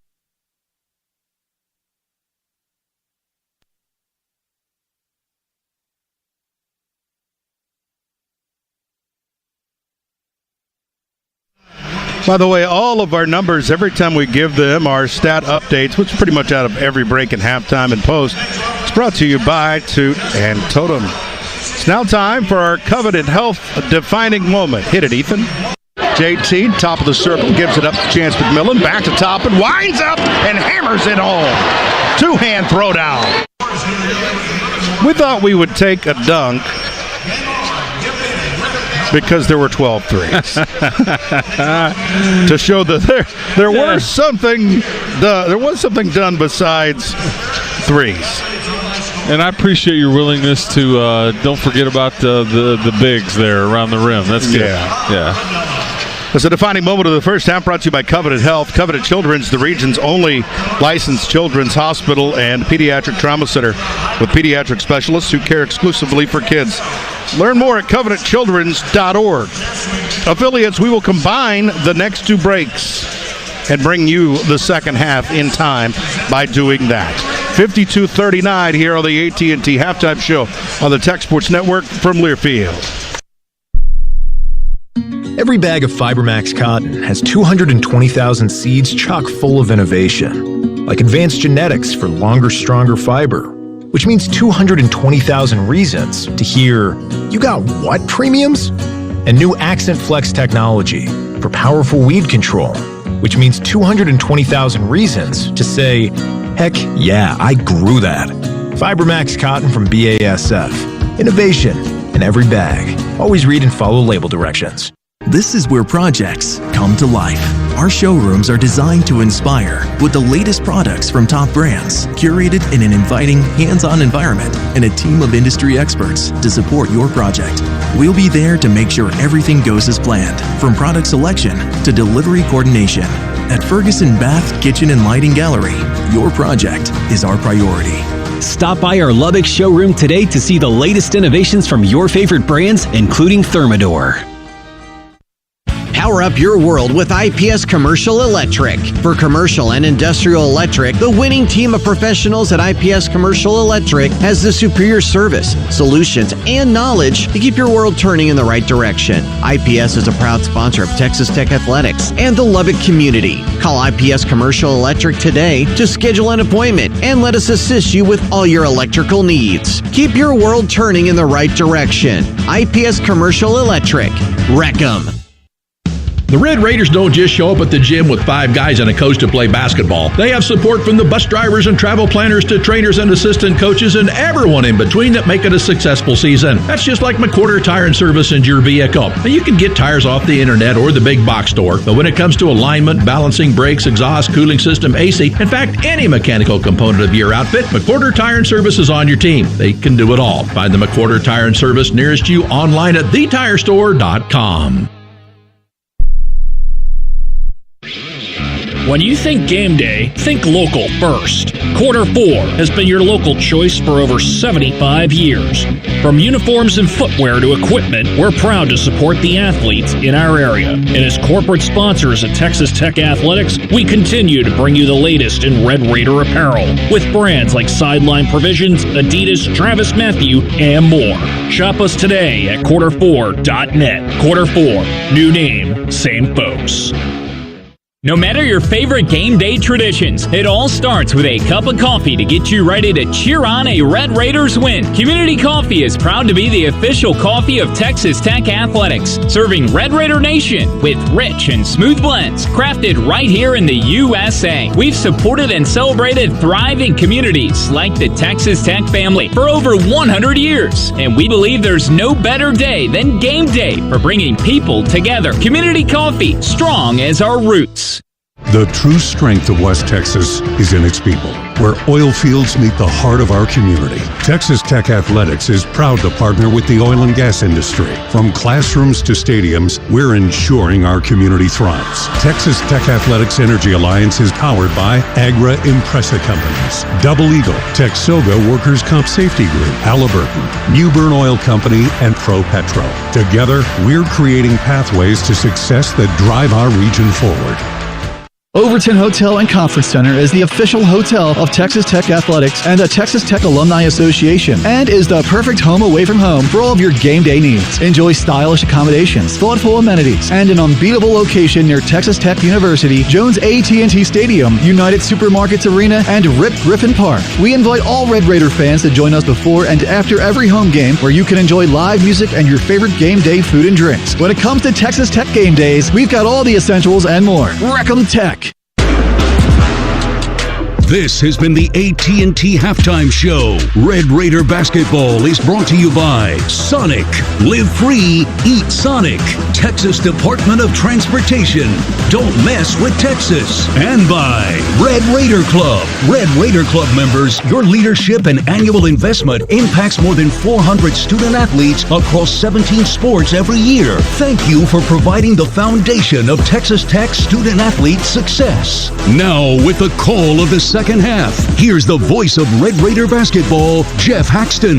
By the way, all of our numbers, every time we give them our stat updates, which is pretty much out of every break and halftime and post, it's brought to you by Toot and Totem. It's now time for our Covenant Health defining moment. Hit it, Ethan. JT, top of the circle, gives it up to Chance McMillan, back to top and winds up and hammers it home. Two-hand throwdown. We thought we would take a dunk because there were 12 threes. To show that there was something done besides threes. And I appreciate your willingness to don't forget about the bigs there around the rim. That's good. Yeah. It's a defining moment of the first half, brought to you by Covenant Health. Covenant Children's, the region's only licensed children's hospital and pediatric trauma center with pediatric specialists who care exclusively for kids. Learn more at covenantchildrens.org. Affiliates, we will combine the next two breaks and bring you the second half in time by doing that. 52-39 here on the AT&T Halftime Show on the Tech Sports Network from Learfield. Every bag of FiberMax cotton has 220,000 seeds chock full of innovation, like advanced genetics for longer, stronger fiber, which means 220,000 reasons to hear, "You got what premiums?" And new Accent Flex technology for powerful weed control, which means 220,000 reasons to say, "Heck yeah, I grew that." FiberMax cotton from BASF. Innovation in every bag. Always read and follow label directions. This is where projects come to life. Our showrooms are designed to inspire with the latest products from top brands, curated in an inviting, hands-on environment, and a team of industry experts to support your project. We'll be there to make sure everything goes as planned, from product selection to delivery coordination. At Ferguson Bath, Kitchen, and Lighting Gallery, your project is our priority. Stop by our Lubbock showroom today to see the latest innovations from your favorite brands, including Thermador. Power up your world with IPS Commercial Electric. For commercial and industrial electric, the winning team of professionals at IPS Commercial Electric has the superior service, solutions, and knowledge to keep your world turning in the right direction. IPS is a proud sponsor of Texas Tech Athletics and the Lubbock community. Call IPS Commercial Electric today to schedule an appointment and let us assist you with all your electrical needs. Keep your world turning in the right direction. IPS Commercial Electric. Wreck 'em. The Red Raiders don't just show up at the gym with 5 guys and a coach to play basketball. They have support from the bus drivers and travel planners to trainers and assistant coaches and everyone in between that make it a successful season. That's just like McWhorter Tire and Service in your vehicle. Now, you can get tires off the internet or the big box store, but when it comes to alignment, balancing, brakes, exhaust, cooling system, AC, in fact, any mechanical component of your outfit, McWhorter Tire and Service is on your team. They can do it all. Find the McWhorter Tire and Service nearest you online at thetirestore.com. When you think game day, think local first. Quarter 4 has been your local choice for over 75 years. From uniforms and footwear to equipment, we're proud to support the athletes in our area. And as corporate sponsors at Texas Tech Athletics, we continue to bring you the latest in Red Raider apparel, with brands like Sideline Provisions, Adidas, Travis Matthew, and more. Shop us today at quarter4.net. Quarter 4, new name, same folks. No matter your favorite game day traditions, it all starts with a cup of coffee to get you ready to cheer on a Red Raiders win. Community Coffee is proud to be the official coffee of Texas Tech Athletics, serving Red Raider Nation with rich and smooth blends, crafted right here in the USA. We've supported and celebrated thriving communities like the Texas Tech family for over 100 years, and we believe there's no better day than game day for bringing people together. Community Coffee, strong as our roots. The true strength of West Texas is in its people, where oil fields meet the heart of our community. Texas Tech Athletics is proud to partner with the oil and gas industry. From classrooms to stadiums, we're ensuring our community thrives. Texas Tech Athletics Energy Alliance is powered by Agra Impressa Companies, Double Eagle, Texoga Workers' Comp Safety Group, Halliburton, Newburn Oil Company, and Pro Petro. Together, we're creating pathways to success that drive our region forward. Overton Hotel and Conference Center is the official hotel of Texas Tech Athletics and the Texas Tech Alumni Association, and is the perfect home away from home for all of your game day needs. Enjoy stylish accommodations, thoughtful amenities, and an unbeatable location near Texas Tech University, Jones AT&T Stadium, United Supermarkets Arena, and Rip Griffin Park. We invite all Red Raider fans to join us before and after every home game, where you can enjoy live music and your favorite game day food and drinks. When it comes to Texas Tech game days, we've got all the essentials and more. Wreck 'em Tech! This has been the AT&T Halftime Show. Red Raider Basketball is brought to you by Sonic. Live free, eat Sonic. Texas Department of Transportation. Don't mess with Texas. And by Red Raider Club. Red Raider Club members, your leadership and annual investment impacts more than 400 student athletes across 17 sports every year. Thank you for providing the foundation of Texas Tech student athlete success. Now, with the call of the second half, here's the voice of Red Raider basketball, Jeff Haxton.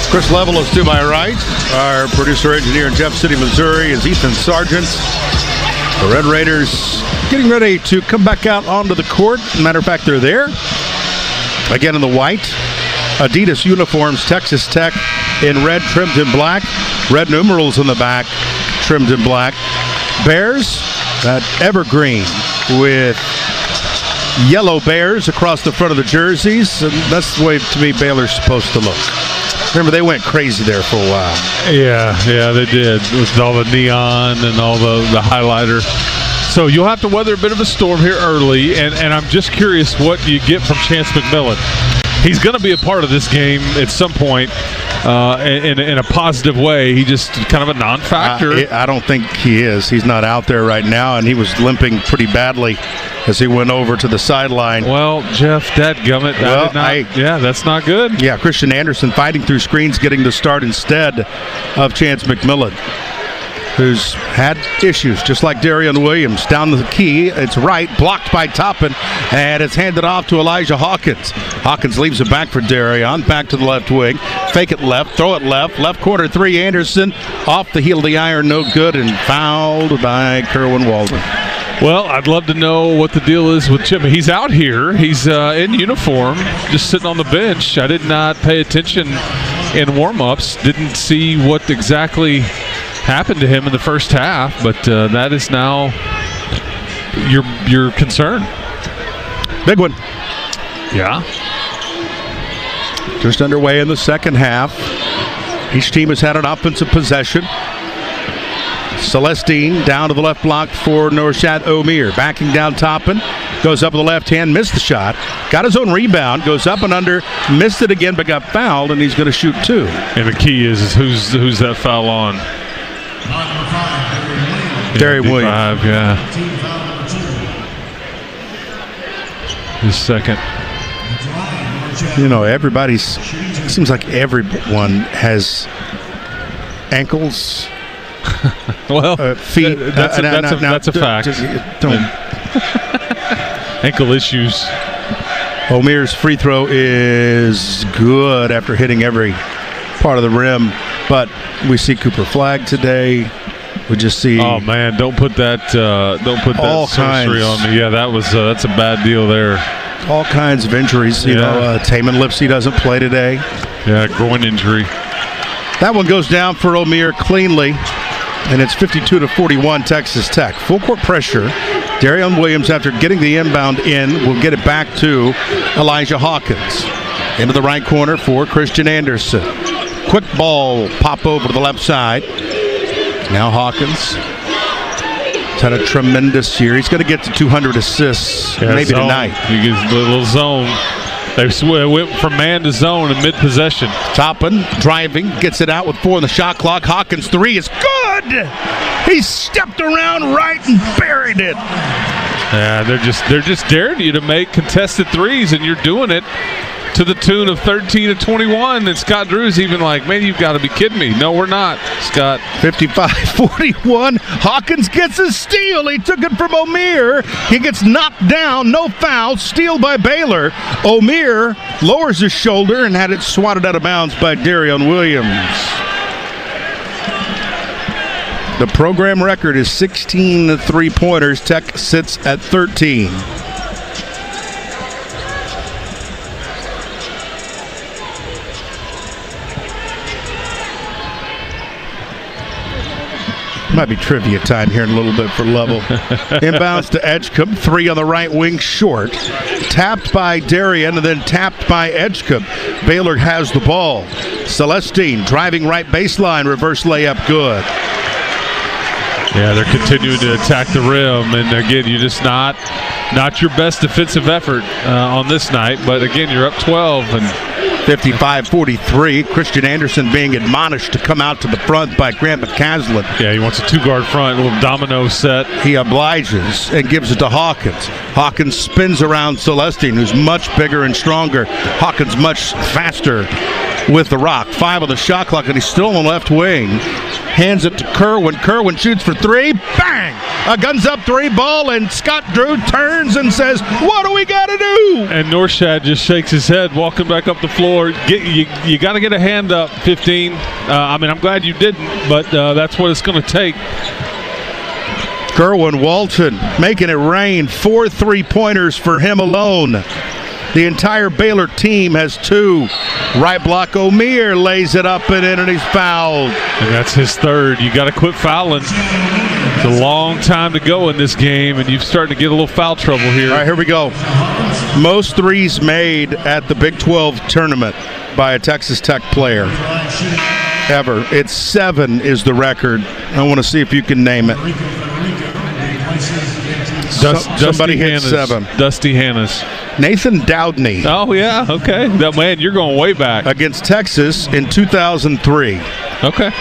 Chris Level is to my right. Our producer-engineer in Jeff City, Missouri is Ethan Sargent. The Red Raiders getting ready to come back out onto the court. Matter of fact, they're there. Again in the white. Adidas uniforms, Texas Tech in red, trimmed in black. Red numerals in the back, trimmed in black. Bears, that evergreen with yellow bears across the front of the jerseys. And that's the way, to me, Baylor's supposed to look. Remember, they went crazy there for a while. Yeah, they did. With all the neon and all the highlighter. So you'll have to weather a bit of a storm here early, and I'm just curious what you get from Chance McMillan. He's going to be a part of this game at some point in a positive way. He just kind of a non-factor. I don't think he is. He's not out there right now, and he was limping pretty badly as he went over to the sideline. Well, Jeff, dadgummit. Well, that's not good. Yeah, Christian Anderson fighting through screens, getting the start instead of Chance McMillan, who's had issues, just like Darian Williams. Down the key, it's right, blocked by Toppin, and it's handed off to Elijah Hawkins. Hawkins leaves it back for Darian, back to the left wing. Fake it left, throw it left corner three. Anderson off the heel of the iron, no good, and fouled by Kerwin Waldron. Well, I'd love to know what the deal is with Chip. He's out here. He's in uniform, just sitting on the bench. I did not pay attention in warm-ups. Didn't see what exactly happened to him in the first half, but that is now your concern. Big one. Yeah. Just underway in the second half. Each team has had an offensive possession. Celestine down to the left block for Norshad Omier. Backing down Toppin. Goes up with the left hand, missed the shot. Got his own rebound, goes up and under, missed it again, but got fouled, and he's going to shoot two. And the key is who's that foul on? Darian Williams. Yeah. His second. You know, seems like everyone has ankles. Well, feet. That's a fact. Ankle issues. Omier's free throw is good after hitting every part of the rim, but we see Cooper Flagg today. We just see. Oh man! Don't put that sorcery on me. Yeah, that's a bad deal there. All kinds of injuries. You know, Taman Lipsy doesn't play today. Yeah, groin injury. That one goes down for Omier cleanly, and it's 52-41 Texas Tech. Full court pressure. Darian Williams, after getting the inbound in, will get it back to Elijah Hawkins. Into the right corner for Christian Anderson. Quick ball pop over to the left side. Now Hawkins. He's had a tremendous year. He's going to get to 200 assists maybe zone. tonight. He gets a little zone. They went from man to zone in mid-possession. Toppin driving, gets it out with 4 on the shot clock. Hawkins' three is good. He stepped around right and buried it. Yeah, they're just daring you to make contested threes, and you're doing it to the tune of 13-21. And Scott Drew's even like, man, you've got to be kidding me. No, we're not, Scott. 55-41. Hawkins gets a steal. He took it from Omier. He gets knocked down. No foul. Steal by Baylor. Omier lowers his shoulder and had it swatted out of bounds by Darian Williams. The program record is 16 three-pointers. Tech sits at 13. Might be trivia time here in a little bit for Level. Inbounds to Edgecombe. 3 on the right wing, short. Tapped by Darian and then tapped by Edgecombe. Baylor has the ball. Celestine driving right baseline. Reverse layup, good. Yeah, they're continuing to attack the rim, and again, you're just not your best defensive effort on this night. But again, you're up 12 and 55-43. Christian Anderson being admonished to come out to the front by Grant McCaslin. Yeah, he wants a two-guard front, a little domino set. He obliges and gives it to Hawkins. Hawkins spins around Celestine, who's much bigger and stronger. Hawkins much faster with the rock. 5 on the shot clock, and he's still on the left wing. Hands it to Kerwin. Kerwin shoots for 3. Bang! A guns up 3 ball, and Scott Drew turns and says, "What do we got to do?" And Norshad just shakes his head, walking back up the floor. You got to get a hand up, 15. I'm glad you didn't, but that's what it's going to take. Kerwin Walton making it rain. 4 3-pointers for him alone. The entire Baylor team has 2. Right block, O'Meara lays it up and in, and he's fouled. And that's his 3rd. You got to quit fouling. It's a long time to go in this game, and you've started to get a little foul trouble here. All right, here we go. Most threes made at the Big 12 tournament by a Texas Tech player ever. It's 7 is the record. I want to see if you can name it. Somebody hit 7. Dusty Hannes. Nathan Dowdney. Oh, yeah, okay. That man, you're going way back. Against Texas in 2003. Okay.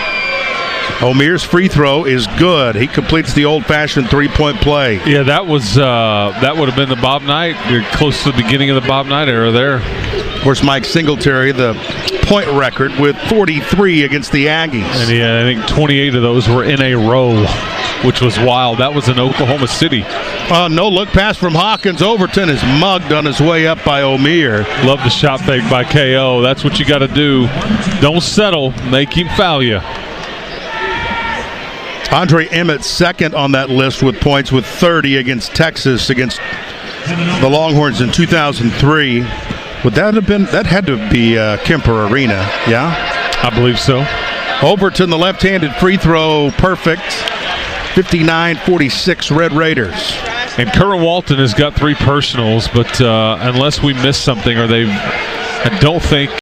O'Meara's free throw is good. He completes the old-fashioned three-point play. Yeah, that would have been the Bob Knight. You're close to the beginning of the Bob Knight era there. Of course, Mike Singletary, the point record with 43 against the Aggies. And I think 28 of those were in a row, which was wild. That was in Oklahoma City. No look pass from Hawkins. Overton is mugged on his way up by O'Meara. Love the shot fake by KO. That's what you got to do. Don't settle. They keep foul you. Andre Emmett second on that list with points with 30 against Texas against the Longhorns in 2003. Would that have been? That had to be Kemper Arena, yeah? I believe so. Overton, the left-handed free throw, perfect. 59-46 Red Raiders. And Kerwin Walton has got 3 personals, but unless we missed something, I don't think